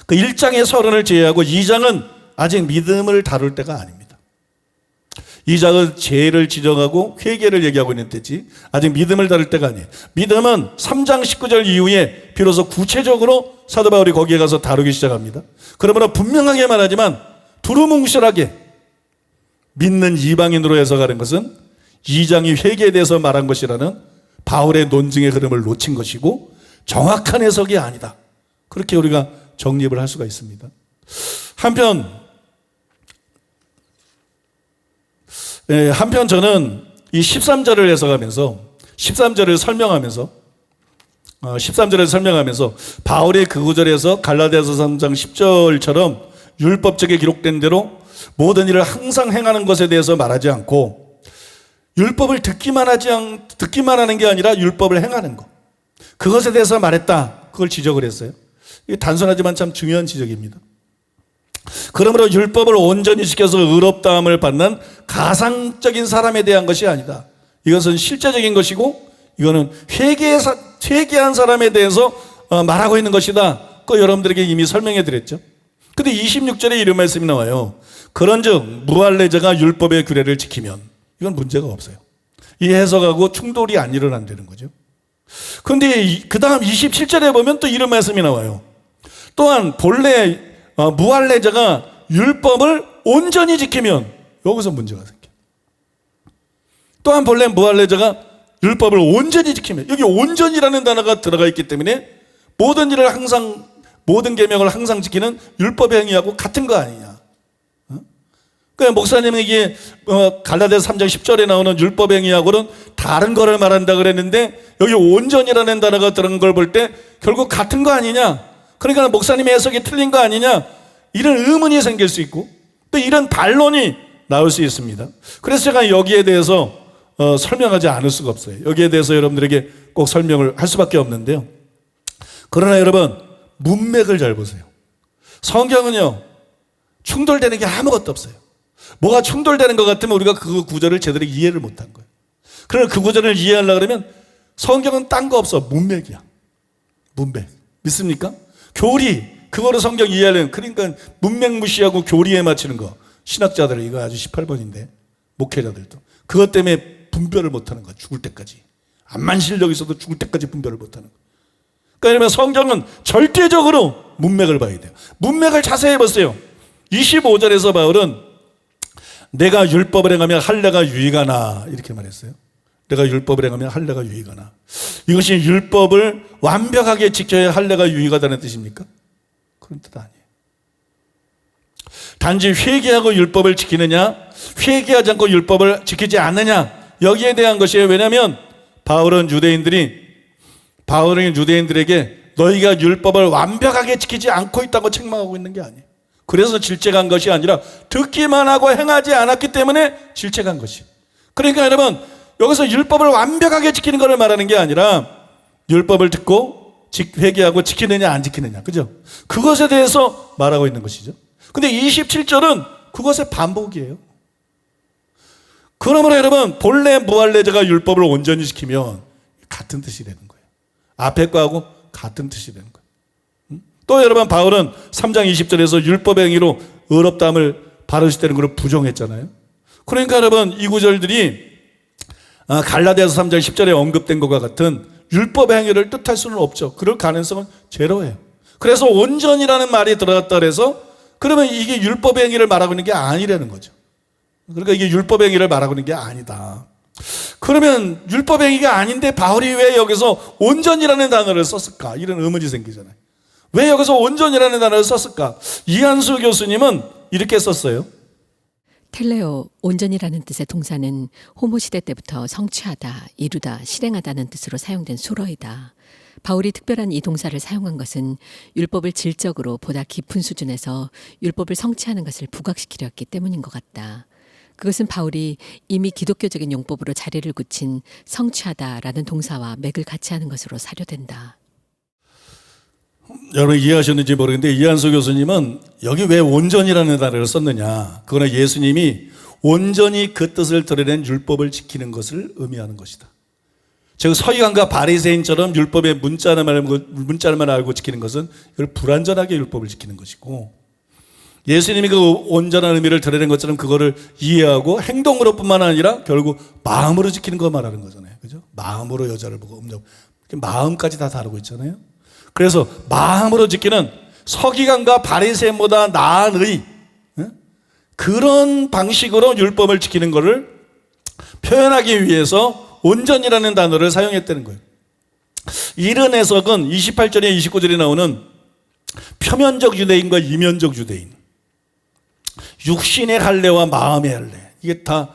그 1장의 서론을 제외하고 2장은 아직 믿음을 다룰 때가 아닙니다. 2장은 죄를 지적하고 회개를 얘기하고 있는 때지 아직 믿음을 다룰 때가 아니에요. 믿음은 3장 19절 이후에 비로소 구체적으로 사도 바울이 거기에 가서 다루기 시작합니다. 그러므로 분명하게 말하지만 두루뭉실하게 믿는 이방인으로 해석하는 것은 2장이 회개에 대해서 말한 것이라는 바울의 논증의 흐름을 놓친 것이고 정확한 해석이 아니다. 그렇게 우리가 정립을 할 수가 있습니다. 한편 저는 이 13절을 해석하면서 13절을 설명하면서 바울의 그 구절에서 갈라디아서 3장 10절처럼 율법책에 기록된 대로 모든 일을 항상 행하는 것에 대해서 말하지 않고 율법을 듣기만 하는 게 아니라 율법을 행하는 것, 그것에 대해서 말했다. 그걸 지적을 했어요. 이게 단순하지만 참 중요한 지적입니다. 그러므로 율법을 온전히 지켜서 의롭다함을 받는 가상적인 사람에 대한 것이 아니다. 이것은 실제적인 것이고 이거는 회개한 사람에 대해서 말하고 있는 것이다. 그거 여러분들에게 이미 설명해 드렸죠. 근데 26절에 이런 말씀이 나와요. 그런즉 무할례자가 율법의 규례를 지키면, 이건 문제가 없어요. 이 해석하고 충돌이 안 일어난다는 거죠. 그런데 그 다음 27절에 보면 또 이런 말씀이 나와요. 또한 본래 무할례자가 율법을 온전히 지키면, 여기서 문제가 생겨요. 또한 본래 무할례자가 율법을 온전히 지키면, 여기 온전이라는 단어가 들어가 있기 때문에 모든 계명을 항상 지키는 율법의 행위하고 같은 거 아니냐. 그러니까 목사님에게 갈라디아서 3장 10절에 나오는 율법의 행위하고는 다른 거를 말한다 그랬는데 여기 온전이라는 단어가 들어간 걸 볼 때 결국 같은 거 아니냐. 그러니까 목사님의 해석이 틀린 거 아니냐. 이런 의문이 생길 수 있고 또 이런 반론이 나올 수 있습니다. 그래서 제가 여기에 대해서 설명하지 않을 수가 없어요. 여기에 대해서 여러분들에게 꼭 설명을 할 수밖에 없는데요. 그러나 여러분, 문맥을 잘 보세요. 성경은요, 충돌되는 게 아무것도 없어요. 뭐가 충돌되는 것 같으면 우리가 그 구절을 제대로 이해를 못한 거예요. 그러나 그 구절을 이해하려고 그러면 성경은 딴 거 없어. 문맥이야. 문맥. 믿습니까? 교리. 그거로 성경 이해하려면, 그러니까 문맥 무시하고 교리에 맞추는 거. 신학자들, 이거 아주 18번인데, 목회자들도. 그것 때문에 분별을 못하는 거야. 죽을 때까지. 암만 실력이 있어도 죽을 때까지 분별을 못하는 거야. 그러니까 성경은 절대적으로 문맥을 봐야 돼요. 문맥을 자세히 보세요. 25절에서 바울은 내가 율법을 행하면 할례가 유익하나, 이렇게 말했어요. 내가 율법을 행하면 할례가 유익하나. 이것이 율법을 완벽하게 지켜야 할례가 유익하다는 뜻입니까? 그런 뜻 아니에요. 단지 회개하고 율법을 지키느냐, 회개하지 않고 율법을 지키지 않느냐, 여기에 대한 것이에요. 왜냐하면 바울은 유대인들에게 너희가 율법을 완벽하게 지키지 않고 있다고 책망하고 있는 게 아니에요. 그래서 질책한 것이 아니라 듣기만 하고 행하지 않았기 때문에 질책한 것이. 그러니까 여러분, 여기서 율법을 완벽하게 지키는 것을 말하는 게 아니라 율법을 듣고 회개하고 지키느냐 안 지키느냐, 그죠? 그것에 대해서 말하고 있는 것이죠. 근데 27절은 그것의 반복이에요. 그러므로 여러분, 본래 무할례자가 율법을 온전히 지키면 같은 뜻이 되는 거예요. 앞에 거하고 같은 뜻이 되는 거예요. 또 여러분, 바울은 3장 20절에서 율법의 행위로 의롭다함을 받을 수 있다는 걸 부정했잖아요. 그러니까 여러분, 이 구절들이 갈라디아서 3장 10절에 언급된 것과 같은 율법의 행위를 뜻할 수는 없죠. 그럴 가능성은 제로예요. 그래서 온전이라는 말이 들어갔다 그래서 그러면 이게 율법의 행위를 말하고 있는 게 아니라는 거죠. 그러니까 이게 율법의 행위를 말하고 있는 게 아니다. 그러면 율법의 행위가 아닌데 바울이 왜 여기서 온전이라는 단어를 썼을까? 이런 의문이 생기잖아요. 왜 여기서 온전이라는 단어를 썼을까? 이한수 교수님은 이렇게 썼어요. 텔레오, 온전이라는 뜻의 동사는 호모 시대 때부터 성취하다, 이루다, 실행하다는 뜻으로 사용된 수어이다. 바울이 특별한 이 동사를 사용한 것은 율법을 질적으로 보다 깊은 수준에서 율법을 성취하는 것을 부각시키려 했기 때문인 것 같다. 그것은 바울이 이미 기독교적인 용법으로 자리를 굳힌 성취하다라는 동사와 맥을 같이 하는 것으로 사료된다. 여러분 이해하셨는지 모르겠는데 이한수 교수님은 여기 왜 온전이라는 단어를 썼느냐, 그거는 예수님이 온전히 그 뜻을 드러낸 율법을 지키는 것을 의미하는 것이다. 즉 서기관과 바리새인처럼 율법의 문자만 알고 지키는 것은 이걸 불완전하게 율법을 지키는 것이고, 예수님이 그 온전한 의미를 드러낸 것처럼 그거를 이해하고 행동으로뿐만 아니라 결국 마음으로 지키는 거 말하는 거잖아요. 그죠? 마음으로 여자를 보고 마음까지 다 다루고 있잖아요. 그래서 마음으로 지키는 서기관과 바리새인보다 나은 의, 그런 방식으로 율법을 지키는 것을 표현하기 위해서 온전이라는 단어를 사용했다는 거예요. 이런 해석은 28절에 29절에 나오는 표면적 유대인과 이면적 유대인, 육신의 할례와 마음의 할례, 이게 다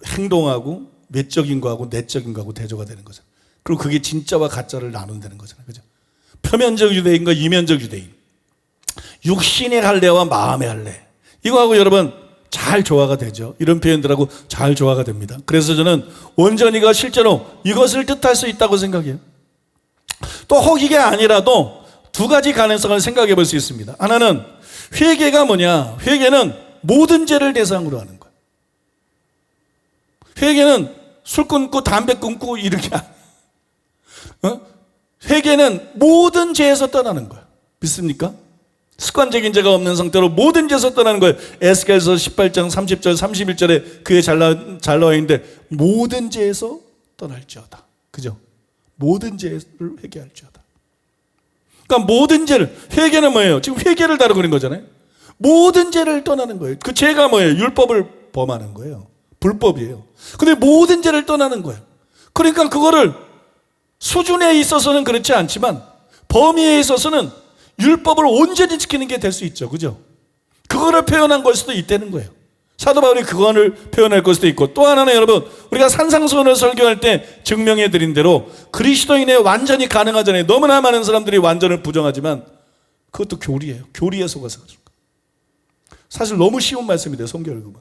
행동하고 외적인 거하고 내적인 거하고 대조가 되는 거죠. 그리고 그게 진짜와 가짜를 나눈다는 거잖아요. 그죠? 표면적 유대인과 이면적 유대인, 육신의 할례와 마음의 할례, 이거하고 여러분 잘 조화가 되죠. 이런 표현들하고 잘 조화가 됩니다. 그래서 저는 온전히가 실제로 이것을 뜻할 수 있다고 생각해요. 또 혹 이게 아니라도 두 가지 가능성을 생각해 볼 수 있습니다. 하나는 회개가 뭐냐? 회개는 모든 죄를 대상으로 하는 거예요. 회개는 술 끊고 담배 끊고 이렇게 회개는 모든 죄에서 떠나는 거예요. 믿습니까? 습관적인 죄가 없는 상태로 모든 죄에서 떠나는 거예요. 에스겔서 18장 30절 31절에 그게 잘 나와 있는데 모든 죄에서 떠날지어다. 그죠? 모든 죄를 회개할지어다. 그러니까 모든 죄를, 회개는 뭐예요? 지금 회개를 다루고 있는 거잖아요. 모든 죄를 떠나는 거예요. 그 죄가 뭐예요? 율법을 범하는 거예요. 불법이에요. 근데 모든 죄를 떠나는 거예요. 그러니까 그거를 수준에 있어서는 그렇지 않지만 범위에 있어서는 율법을 온전히 지키는 게 될 수 있죠. 그죠? 그거를 표현한 걸 수도 있다는 거예요. 사도 바울이 그거를 표현할 걸 수도 있고, 또 하나는 여러분, 우리가 산상수훈을 설교할 때 증명해 드린 대로 그리스도인의 완전이 가능하잖아요. 너무나 많은 사람들이 완전을 부정하지만 그것도 교리예요. 교리에 속아서 그런 거예요. 사실 너무 쉬운 말씀인데 성경을 보면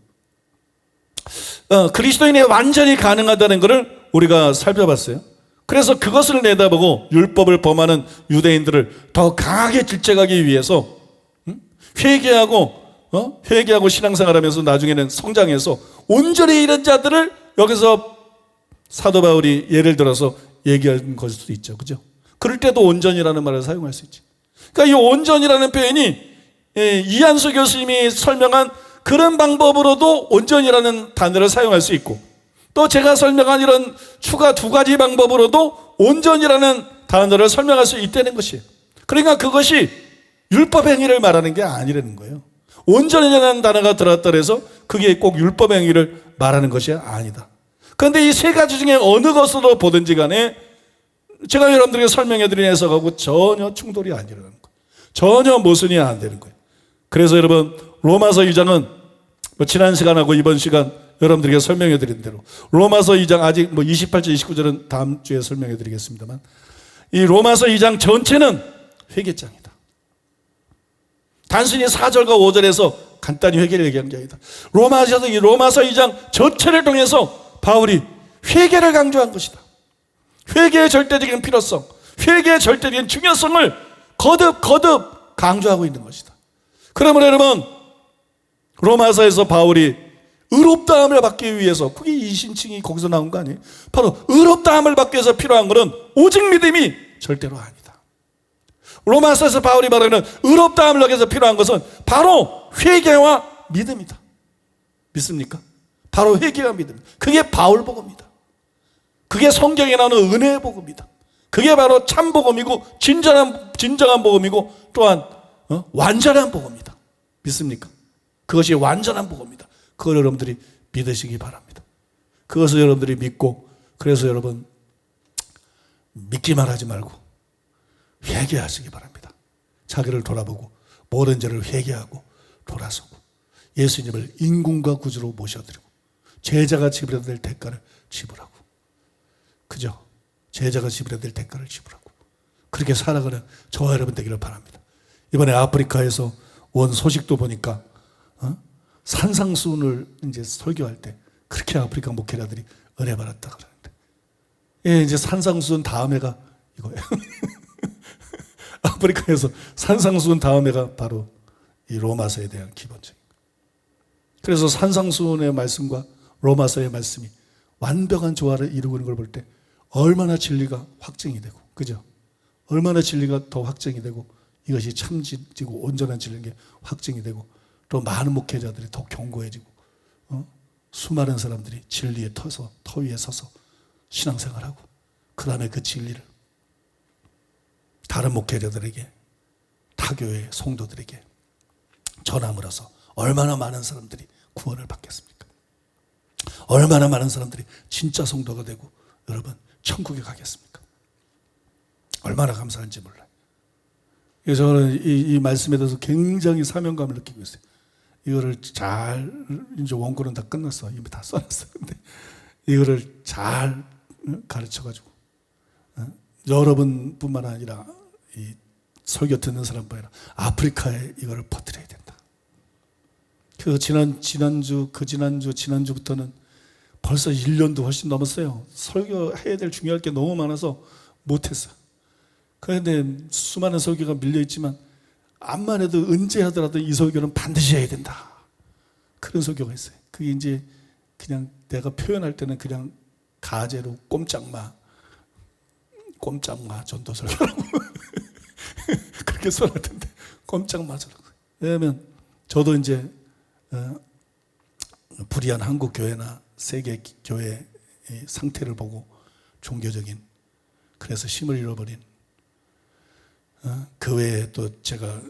그리스도인의 완전히 가능하다는 것을 우리가 살펴봤어요. 그래서 그것을 내다보고 율법을 범하는 유대인들을 더 강하게 질책하기 위해서 회개하고 신앙생활하면서 나중에는 성장해서 온전히 이런 자들을 여기서 사도 바울이 예를 들어서 얘기한 것일 수도 있죠. 그죠? 그럴 때도 온전이라는 말을 사용할 수 있지. 그러니까 이 온전이라는 표현이 이한수 교수님이 설명한 그런 방법으로도 온전이라는 단어를 사용할 수 있고, 또 제가 설명한 이런 추가 두 가지 방법으로도 온전이라는 단어를 설명할 수 있다는 것이에요. 그러니까 그것이 율법 행위를 말하는 게 아니라는 거예요. 온전이라는 단어가 들어갔다 해서 그게 꼭 율법 행위를 말하는 것이 아니다. 그런데 이 세 가지 중에 어느 것으로 보든지 간에 제가 여러분들에게 설명해 드린 해석하고 전혀 충돌이 안 일어나는 거예요. 전혀 모순이 안 되는 거예요. 그래서 여러분, 로마서 2장은 지난 시간하고 이번 시간 여러분들에게 설명해 드린 대로 로마서 2장 아직 28절 29절은 다음 주에 설명해 드리겠습니다만, 이 로마서 2장 전체는 회개장이다. 단순히 4절과 5절에서 간단히 회개를 얘기한 게 아니다. 로마서 2장 전체를 통해서 바울이 회개를 강조한 것이다. 회개의 절대적인 필요성, 회개의 절대적인 중요성을 거듭 강조하고 있는 것이다. 그러므로 여러분, 로마서에서 바울이 의롭다함을 받기 위해서, 그게 이신칭이 거기서 나온 거 아니에요? 바로 의롭다함을 받기 위해서 필요한 것은 오직 믿음이 절대로 아니다. 로마서에서 바울이 말하는 의롭다함을 받기 위해서 필요한 것은 바로 회개와 믿음이다. 믿습니까? 바로 회개와 믿음. 그게 바울 복음이다. 그게 성경에 나오는 은혜의 복음이다. 그게 바로 참 복음이고 진정한 복음이고 또한 완전한 복음이다. 믿습니까? 그것이 완전한 복음이다. 그걸 여러분들이 믿으시기 바랍니다. 그것을 여러분들이 믿고, 그래서 여러분 믿기만 하지 말고 회개하시기 바랍니다. 자기를 돌아보고 모든 죄를 회개하고 돌아서고 예수님을 인군과 구주로 모셔드리고 제자가 지불해야 될 대가를 지불하고, 그죠? 제자가 지불해야 될 대가를 지불하고 그렇게 살아가는 저와 여러분 되기를 바랍니다. 이번에 아프리카에서 온 소식도 보니까 산상수훈을 이제 설교할 때 그렇게 아프리카 목회자들이 은혜 받았다 그러는데, 예, 이제 산상수훈 다음 해가 이거예요. 아프리카에서 산상수훈 다음 해가 바로 이 로마서에 대한 기본적인. 그래서 산상수훈의 말씀과 로마서의 말씀이 완벽한 조화를 이루고 있는 걸 볼 때 얼마나 진리가 확증이 되고, 그죠? 얼마나 진리가 더 확증이 되고 이것이 참지고 온전한 진리인 게 확증이 되고, 또 많은 목회자들이 더 견고해지고, 수많은 사람들이 진리의 터 위에 서서 신앙생활하고, 그 다음에 그 진리를 다른 목회자들에게, 타교의 성도들에게 전함으로써 얼마나 많은 사람들이 구원을 받겠습니까? 얼마나 많은 사람들이 진짜 성도가 되고 여러분 천국에 가겠습니까? 얼마나 감사한지 몰라요. 그래서 저는 이 말씀에 대해서 굉장히 사명감을 느끼고 있어요. 이거를 잘, 이제 원고는 다 끝났어. 이미 다 써놨어. 근데 이거를 잘 가르쳐가지고 여러분뿐만 아니라 이 설교 듣는 사람뿐 아니라 아프리카에 이거를 퍼뜨려야 된다. 그 지난주부터는 벌써 1년도 훨씬 넘었어요. 설교해야 될 중요할 게 너무 많아서 못했어요. 그런데 수많은 설교가 밀려있지만 암만 해도 은퇴하더라도 이 설교는 반드시 해야 된다. 그런 설교가 있어요. 그게 이제 그냥 내가 표현할 때는 그냥 가제로 꼼짝마 전도 설교라고 그렇게 써놨던데 꼼짝마 설교. 왜냐하면 저도 이제 불의한 한국 교회나 세계 교회의 상태를 보고 종교적인 그래서 힘을 잃어버린 그 외에 또 제가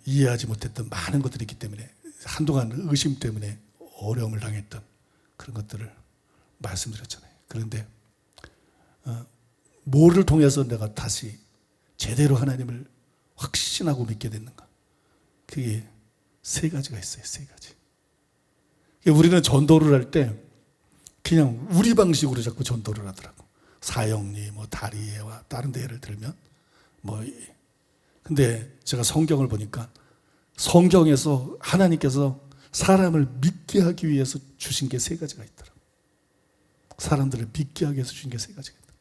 이해하지 못했던 많은 것들이 있기 때문에 한동안 의심 때문에 어려움을 당했던 그런 것들을 말씀드렸잖아요. 그런데 뭐를 통해서 내가 다시 제대로 하나님을 확신하고 믿게 됐는가? 그게 세 가지가 있어요. 세 가지. 우리는 전도를 할 때 그냥 우리 방식으로 자꾸 전도를 하더라고. 사형리, 뭐 다리예와 다른 데 예를 들면 근데 제가 성경을 보니까 성경에서 하나님께서 사람을 믿게 하기 위해서 주신 게 세 가지가 있더라고요. 사람들을 믿게 하기 위해서 주신 게 세 가지가 있더라고요.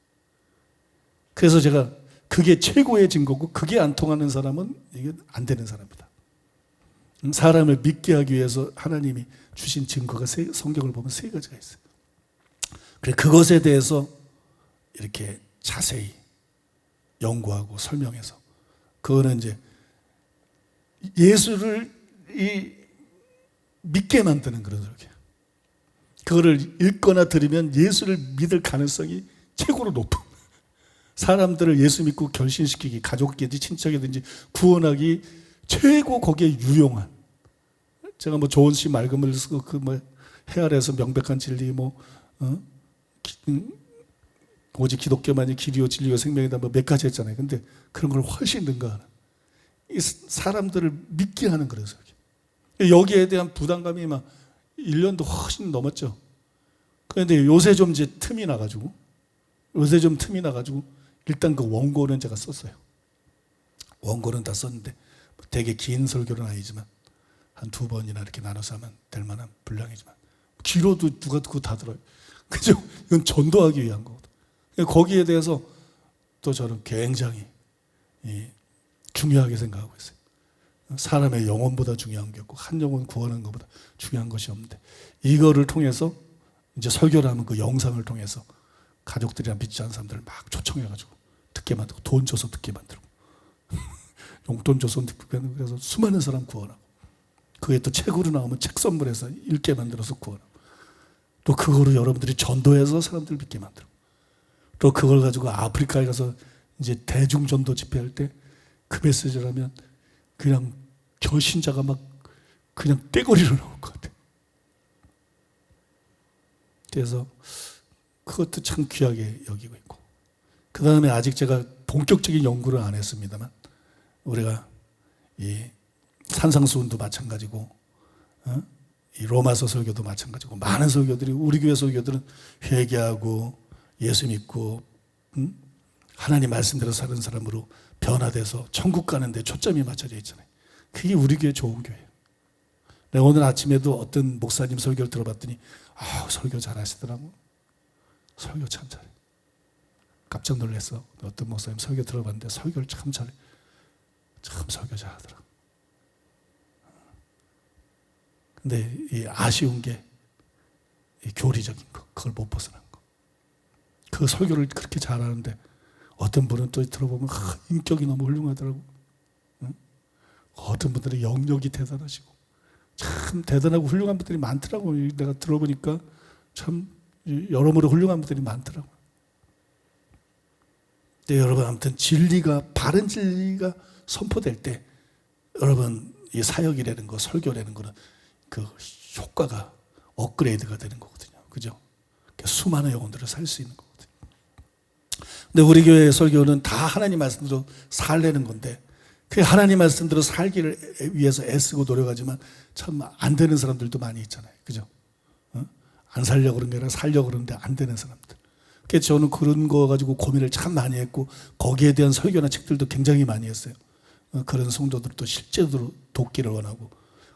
그래서 제가 그게 최고의 증거고 그게 안 통하는 사람은 이게 안 되는 사람이다. 사람을 믿게 하기 위해서 하나님이 주신 증거가 성경을 보면 세 가지가 있어요. 그래 그것에 대해서 이렇게 자세히 연구하고 설명해서 그거는 이제 예수를 믿게 만드는 그런 설교예요. 그거를 읽거나 들으면 예수를 믿을 가능성이 최고로 높은 사람들을 예수 믿고 결신시키기 가족이든지 친척이든지 구원하기 최고 거기에 유용한 제가 뭐 좋은 시 맑음을 쓰고 해 아래에서 명백한 진리 오직 기독교만이 길이요 진리요 생명이다 몇 가지 했잖아요. 근데 그런 걸 훨씬 능가하는 이 사람들을 믿게 하는 그런 설교. 여기에 대한 부담감이 막 1년도 훨씬 넘었죠. 그런데 요새 좀 이제 틈이 나가지고 일단 그 원고는 제가 썼어요. 원고는 다 썼는데 되게 긴 설교는 아니지만 한 2번이나 이렇게 나눠서 하면 될 만한 분량이지만 길어도 누가 그거 다 들어요. 그죠? 이건 전도하기 위한 거거든. 거기에 대해서 또 저는 굉장히 중요하게 생각하고 있어요. 사람의 영혼보다 중요한 게 없고 한 영혼 구원하는 것보다 중요한 것이 없는데 이거를 통해서 이제 설교를 하면 그 영상을 통해서 가족들이랑 믿지 않는 사람들을 막 초청해가지고 듣게 만들고 돈 줘서 듣게 만들고 용돈 줘서 듣게 만들고 그래서 수많은 사람 구원하고 그게 또 책으로 나오면 책 선물해서 읽게 만들어서 구원하고 또 그거로 여러분들이 전도해서 사람들을 믿게 만들고 또 그걸 가지고 아프리카에 가서 이제 대중전도 집회할 때 그 메시지를 하면 그냥 결신자가 막 그냥 떼거리로 나올 것 같아요. 그래서 그것도 참 귀하게 여기고 있고 그 다음에 아직 제가 본격적인 연구를 안 했습니다만 우리가 이 산상수훈도 마찬가지고 이 로마서 설교도 마찬가지고 많은 설교들이 우리 교회 설교들은 회개하고 예수 믿고 하나님 말씀대로 사는 사람으로 변화돼서 천국 가는 데 초점이 맞춰져 있잖아요. 그게 우리 교회 좋은 교회예요. 내가 오늘 아침에도 어떤 목사님 설교를 들어봤더니 설교 잘하시더라고. 설교 참 잘해. 깜짝 놀랐어. 어떤 목사님 설교 들어봤는데 설교를 참 잘해. 참 설교 잘하더라. 근데 이 아쉬운 게 이 교리적인 거, 그걸 못 벗어난 거. 그 설교를 그렇게 잘하는데 어떤 분은 또 들어보면 인격이 너무 훌륭하더라고. 어떤 분들은 영역이 대단하시고 참 대단하고 훌륭한 분들이 많더라고. 내가 들어보니까 참 여러모로 훌륭한 분들이 많더라고. 근데 여러분 아무튼 바른 진리가 선포될 때 여러분 이 사역이라는 거 설교라는 거는 그 효과가 업그레이드가 되는 거거든요. 그죠? 수많은 영혼들을 살 수 있는 거거든요. 근데 우리 교회 설교는 다 하나님 말씀대로 살려는 건데, 그 하나님 말씀대로 살기를 위해서 애쓰고 노력하지만 참 안 되는 사람들도 많이 있잖아요. 그죠? 안 살려고 그런 게 아니라 살려고 그러는데 안 되는 사람들. 그래서 저는 그런 거 가지고 고민을 참 많이 했고, 거기에 대한 설교나 책들도 굉장히 많이 했어요. 그런 성도들도 실제로 돕기를 원하고.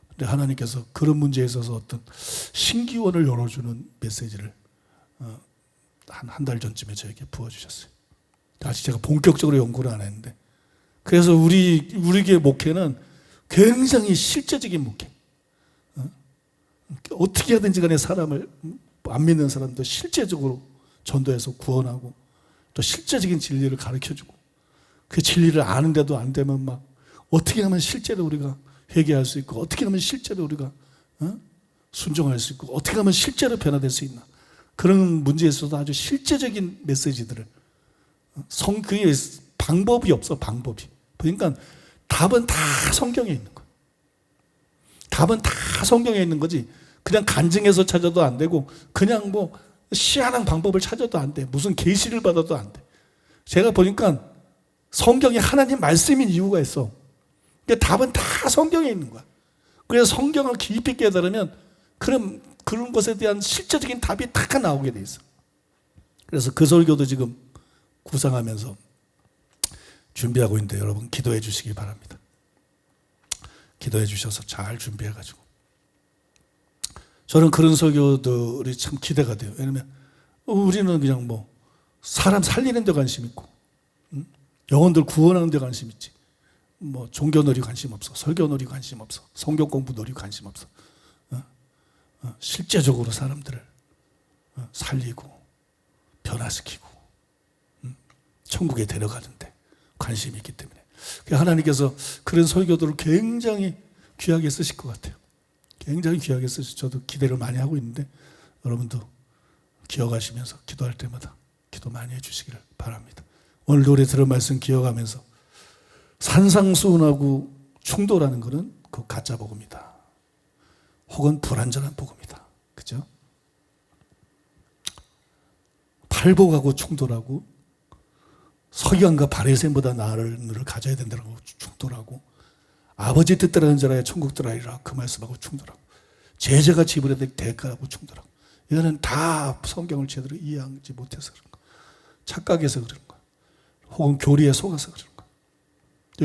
근데 하나님께서 그런 문제에 있어서 어떤 신기원을 열어주는 메시지를 한 달 전쯤에 저에게 부어주셨어요. 아직 제가 본격적으로 연구를 안 했는데, 그래서 우리 교회 목회는 굉장히 실제적인 목회. 어떻게 하든지 간에 사람을, 안 믿는 사람도 실제적으로 전도해서 구원하고, 또 실제적인 진리를 가르쳐주고, 그 진리를 아는데도 안 되면 막 어떻게 하면 실제로 우리가 회개할 수 있고, 어떻게 하면 실제로 우리가 순종할 수 있고, 어떻게 하면 실제로 변화될 수 있나, 그런 문제에 있어서 아주 실제적인 메시지들을, 그게 방법이 없어. 방법이. 그러니까 답은 다 성경에 있는 거야. 답은 다 성경에 있는 거지, 그냥 간증해서 찾아도 안 되고, 그냥 뭐 희한한 방법을 찾아도 안 돼. 무슨 계시를 받아도 안 돼. 제가 보니까 성경이 하나님 말씀인 이유가 있어. 그러니까 답은 다 성경에 있는 거야. 그래서 성경을 깊이 깨달으면 그런 것에 대한 실제적인 답이 다 나오게 돼 있어. 그래서 그 설교도 지금 구상하면서 준비하고 있는데, 여러분 기도해 주시기 바랍니다. 기도해 주셔서 잘 준비해가지고. 저는 그런 설교들이 참 기대가 돼요. 왜냐면 우리는 그냥 뭐 사람 살리는 데 관심 있고, 영혼들 구원하는 데 관심 있지, 뭐 종교놀이 관심 없어, 설교놀이 관심 없어, 성경 공부놀이 관심 없어. 실제적으로 사람들을 살리고 변화시키고 천국에 데려가는데 관심이 있기 때문에 하나님께서 그런 설교들을 굉장히 귀하게 쓰실 것 같아요. 굉장히 귀하게 쓰셔서 저도 기대를 많이 하고 있는데, 여러분도 기억하시면서 기도할 때마다 기도 많이 해주시기를 바랍니다. 오늘 노래 들은 말씀 기억하면서, 산상수훈하고 충돌하는 것은 그 가짜 복음이다, 혹은 불완전한 복음이다. 그죠? 팔복하고 충돌하고, 서기관과 바리새인보다 나를 가져야 된다고 충돌하고, 아버지 뜻대로 하는 자라야 천국 들어가리라 그 말씀하고 충돌하고, 제자가 지불해야 될 대가하고 충돌하고, 이거는 다 성경을 제대로 이해하지 못해서 그런 거야. 착각해서 그런 거야. 혹은 교리에 속아서 그런 거야.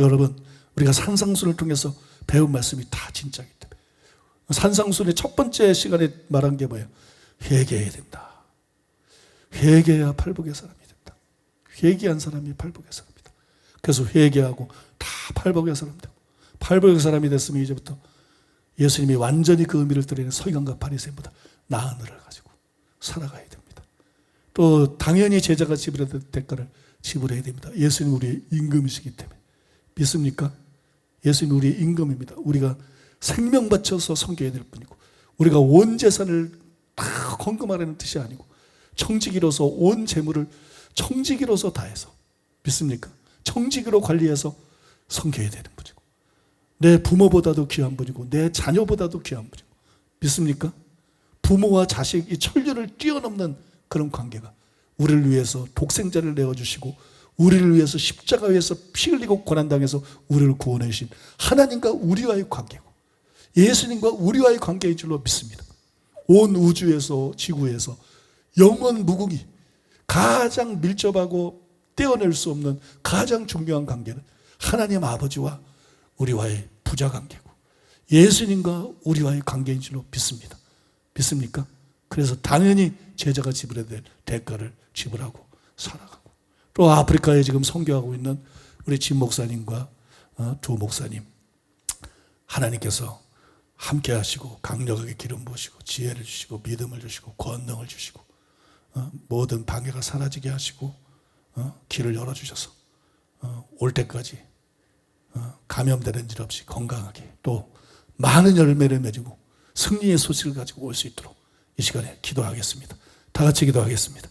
여러분, 우리가 산상수훈을 통해서 배운 말씀이 다 진짜이기 때문에, 산상수훈의 첫 번째 시간에 말한 게 뭐예요? 회개해야 된다. 회개해야 팔복의 사람이 된다. 회개한 사람이 팔복의 사람이다. 그래서 회개하고 다 팔복의 사람 되고, 팔복의 사람이 됐으면 이제부터 예수님이 완전히 그 의미를 드리는 서기관과 바리새인보다 나은 을을 가지고 살아가야 됩니다. 또 당연히 제자가 지불해야 될 대가를 지불해야 됩니다. 예수님 우리의 임금이시기 때문에. 믿습니까? 예수님 우리의 임금입니다. 우리가 생명 바쳐서 섬겨야 될 뿐이고, 우리가 온 재산을 다 헌금하라는 뜻이 아니고, 청지기로서 온 재물을 청지기로서 다해서, 믿습니까? 청지기로 관리해서 섬겨야 되는 분이고, 내 부모보다도 귀한 분이고, 내 자녀보다도 귀한 분이고, 믿습니까? 부모와 자식 이 천륜을 뛰어넘는 그런 관계가, 우리를 위해서 독생자를 내어주시고, 우리를 위해서 십자가에서 피 흘리고 고난당해서 우리를 구원해 주신 하나님과 우리와의 관계고, 예수님과 우리와의 관계인 줄로 믿습니다. 온 우주에서, 지구에서 영원 무궁히 가장 밀접하고 떼어낼 수 없는 가장 중요한 관계는 하나님 아버지와 우리와의 부자 관계고, 예수님과 우리와의 관계인 줄로 믿습니다. 믿습니까? 그래서 당연히 제자가 지불해야 될 대가를 지불하고 살아가고, 또 아프리카에 지금 선교하고 있는 우리 진 목사님과 두 목사님, 하나님께서 함께 하시고 강력하게 기름 부으시고 지혜를 주시고 믿음을 주시고 권능을 주시고, 모든 방해가 사라지게 하시고, 길을 열어주셔서 올 때까지 감염되는 일 없이 건강하게, 또 많은 열매를 맺고 승리의 소식을 가지고 올 수 있도록 이 시간에 기도하겠습니다. 다 같이 기도하겠습니다.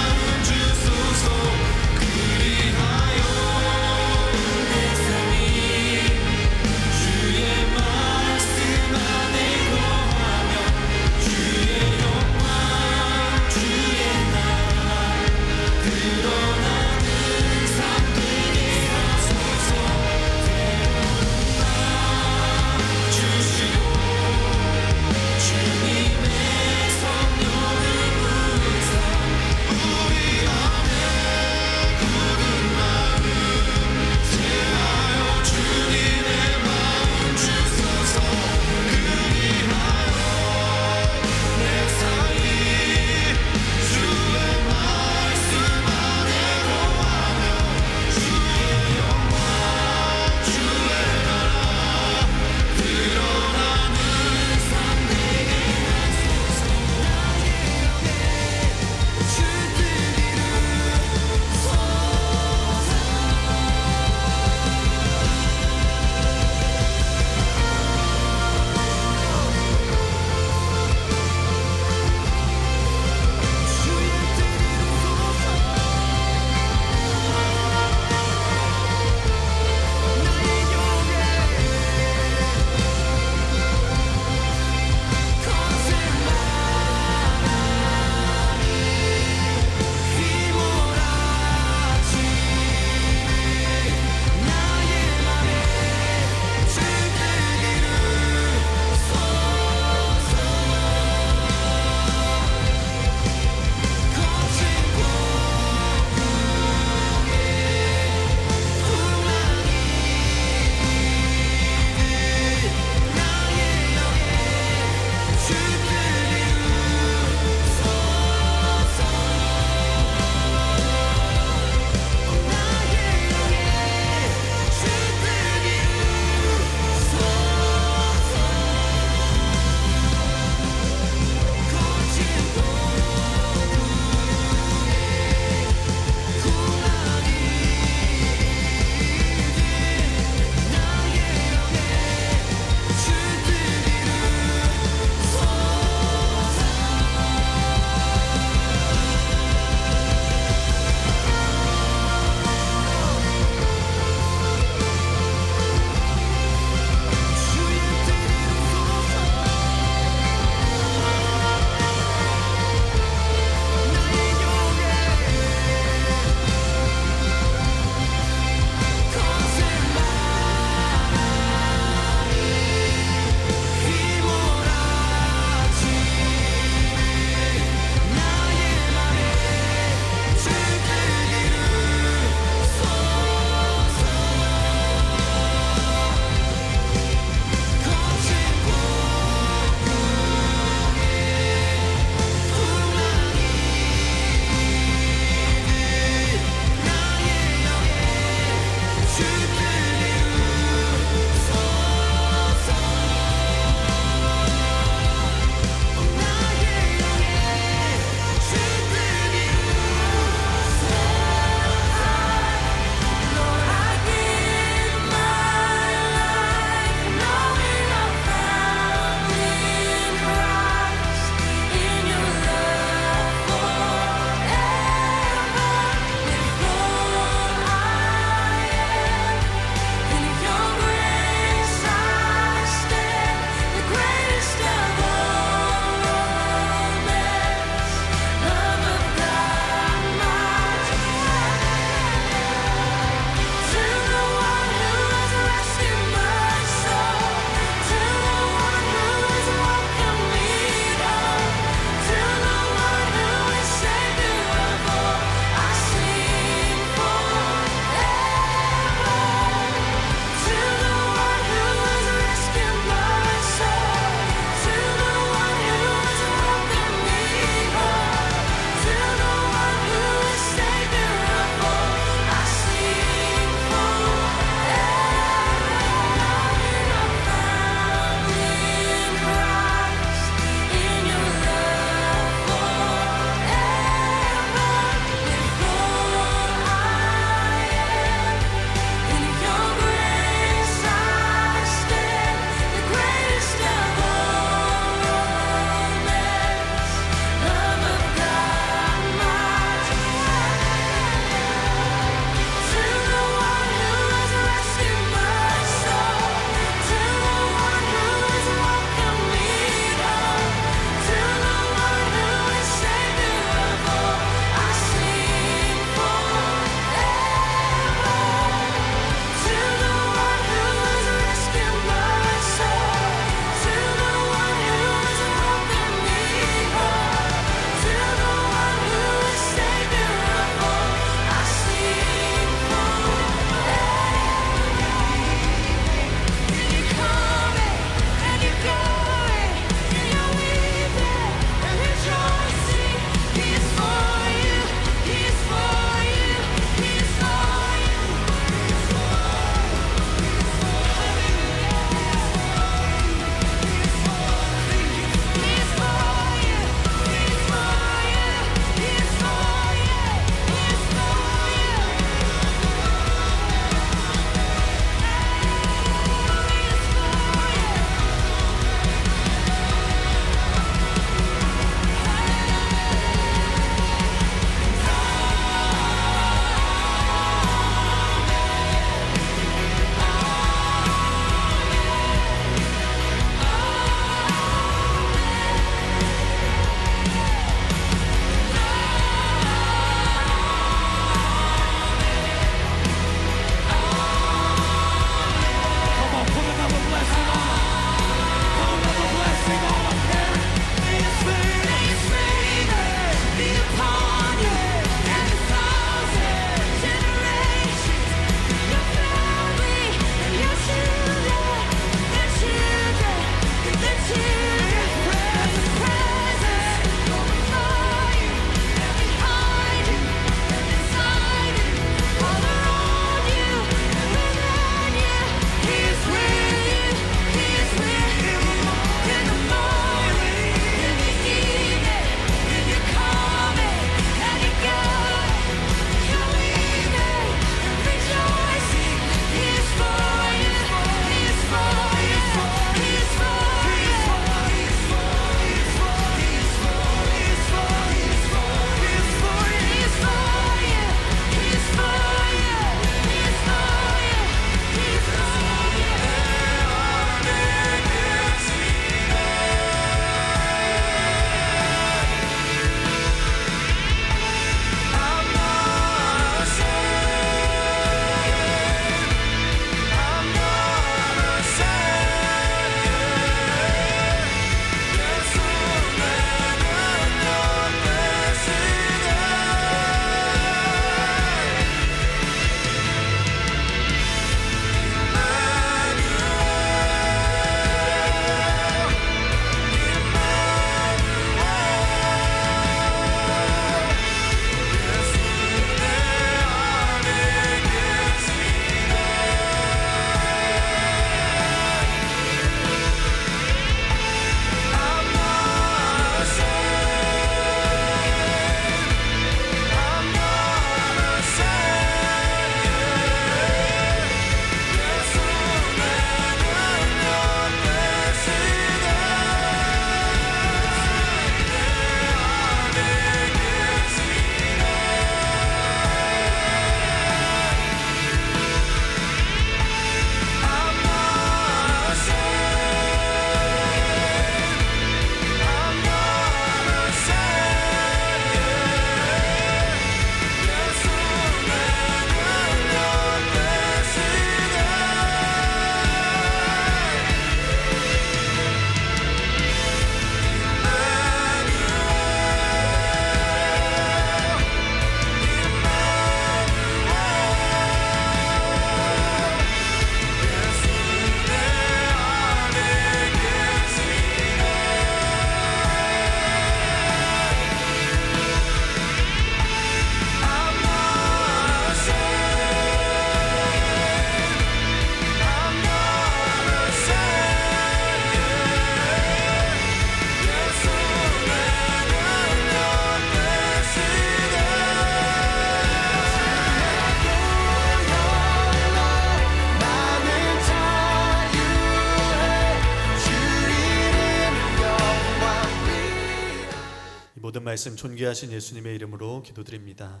모든 말씀 존귀하신 예수님의 이름으로 기도드립니다.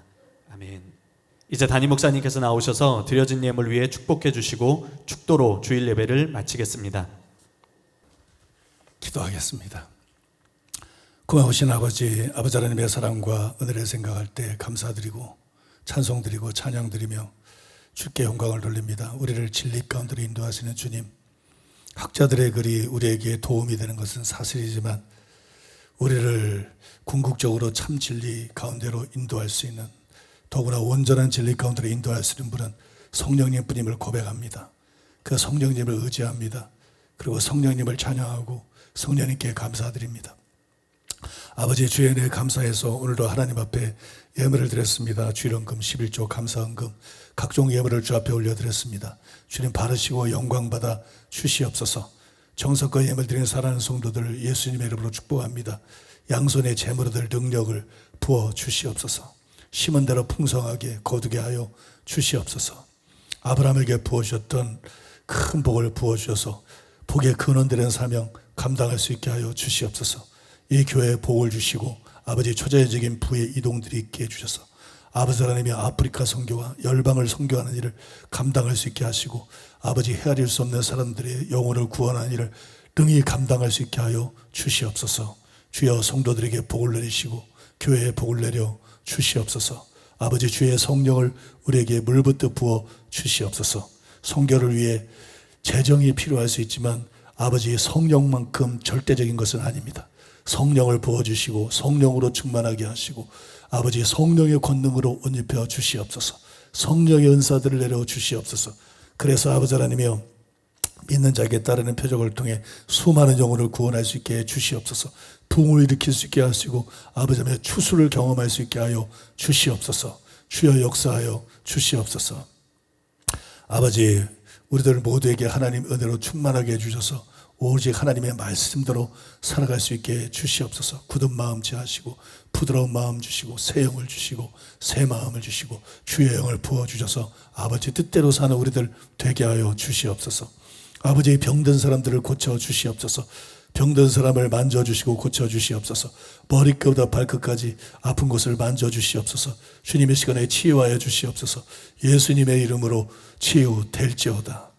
아멘. 이제 담임 목사님께서 나오셔서 드려진 예물 위에 축복해 주시고 축도로 주일 예배를 마치겠습니다. 기도하겠습니다. 고마우신 아버지 하나님의 사랑과 은혜를 생각할 때 감사드리고 찬송드리고 찬양드리며 주께 영광을 돌립니다. 우리를 진리 가운데로 인도하시는 주님, 학자들의 글이 우리에게 도움이 되는 것은 사실이지만 우리를 궁극적으로 참 진리 가운데로 인도할 수 있는, 더구나 온전한 진리 가운데로 인도할 수 있는 분은 성령님 뿐임을 고백합니다. 그 성령님을 의지합니다. 그리고 성령님을 찬양하고 성령님께 감사드립니다. 아버지, 주의 은혜에 감사해서 오늘도 하나님 앞에 예물을 드렸습니다. 주일헌금 11조 감사헌금 각종 예물을 주 앞에 올려드렸습니다. 주님 바르시고 영광받아 주시옵소서. 정성껏 예물 드리는 사랑하는 성도들 예수님의 이름으로 축복합니다. 양손에 재물을 들 능력을 부어 주시옵소서. 심은 대로 풍성하게 거두게 하여 주시옵소서. 아브라함에게 부어주셨던 큰 복을 부어주셔서 복의 근원되는 사명 감당할 수 있게 하여 주시옵소서. 이 교회에 복을 주시고 아버지 초자연적인 부의 이동들이 있게 해주셔서 아버지 하나님이 아프리카 선교와 열방을 선교하는 일을 감당할 수 있게 하시고 아버지 헤아릴 수 없는 사람들의 영혼을 구원하는 일을 능히 감당할 수 있게 하여 주시옵소서. 주여 성도들에게 복을 내리시고 교회에 복을 내려 주시옵소서. 아버지 주의 성령을 우리에게 물붓듯 부어 주시옵소서. 선교를 위해 재정이 필요할 수 있지만 아버지 성령만큼 절대적인 것은 아닙니다. 성령을 부어주시고 성령으로 충만하게 하시고 아버지 성령의 권능으로 옷 입혀 주시옵소서. 성령의 은사들을 내려 주시옵소서. 그래서 아버지 하나님이여 믿는 자에게 따르는 표적을 통해 수많은 영혼을 구원할 수 있게 해 주시옵소서. 부흥을 일으킬 수 있게 하시고 아버지 하나님의 추수를 경험할 수 있게 하여 주시옵소서. 주여 역사하여 주시옵소서. 아버지, 우리들 모두에게 하나님 은혜로 충만하게 해주셔서 오직 하나님의 말씀대로 살아갈 수 있게 해 주시옵소서. 굳은 마음 취하시고 부드러운 마음 주시고 새 영을 주시고 새 마음을 주시고 주의 영을 부어주셔서 아버지 뜻대로 사는 우리들 되게 하여 주시옵소서. 아버지 병든 사람들을 고쳐 주시옵소서. 병든 사람을 만져주시고 고쳐주시옵소서. 머리끝부터 발끝까지 아픈 곳을 만져주시옵소서. 주님의 시간에 치유하여 주시옵소서. 예수님의 이름으로 치유될지어다.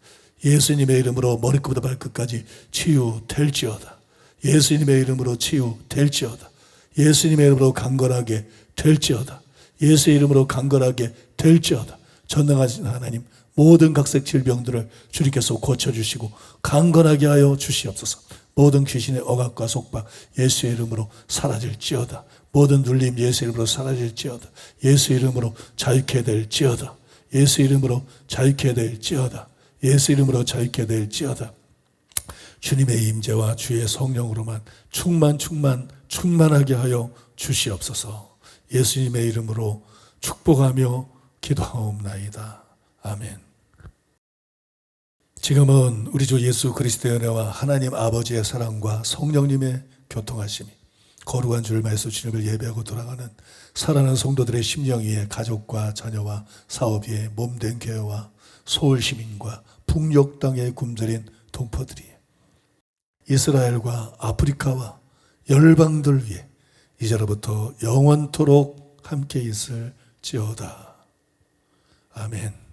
예수님의 이름으로 머리끝부터 발끝까지 치유될지어다. 예수님의 이름으로 치유될지어다. 예수님의 이름으로 강건하게 될지어다. 예수의 이름으로 강건하게 될지어다. 전능하신 하나님, 모든 각색 질병들을 주님께서 고쳐주시고 강건하게 하여 주시옵소서. 모든 귀신의 억압과 속박 예수의 이름으로 사라질지어다. 모든 눌림 예수의 이름으로 사라질지어다. 예수의 이름으로 자유케 될지어다. 예수의 이름으로 자유케 될지어다. 예수의 이름으로 자유케 될지어다. 주님의 임재와 주의 성령으로만 충만하게 하여 주시옵소서. 예수님의 이름으로 축복하며 기도하옵나이다. 아멘. 지금은 우리 주 예수 그리스도의 은혜와 하나님 아버지의 사랑과 성령님의 교통하심이 거룩한 주를 말씀 주님을 예배하고 돌아가는 사랑하는 성도들의 심령 위에 가족과 자녀와 사업 위에 몸된 교회와 서울 시민과 북녘 땅에 굶주린 동포들이 이스라엘과 아프리카와 열방들 위에 이제로부터 영원토록 함께 있을지어다. 아멘.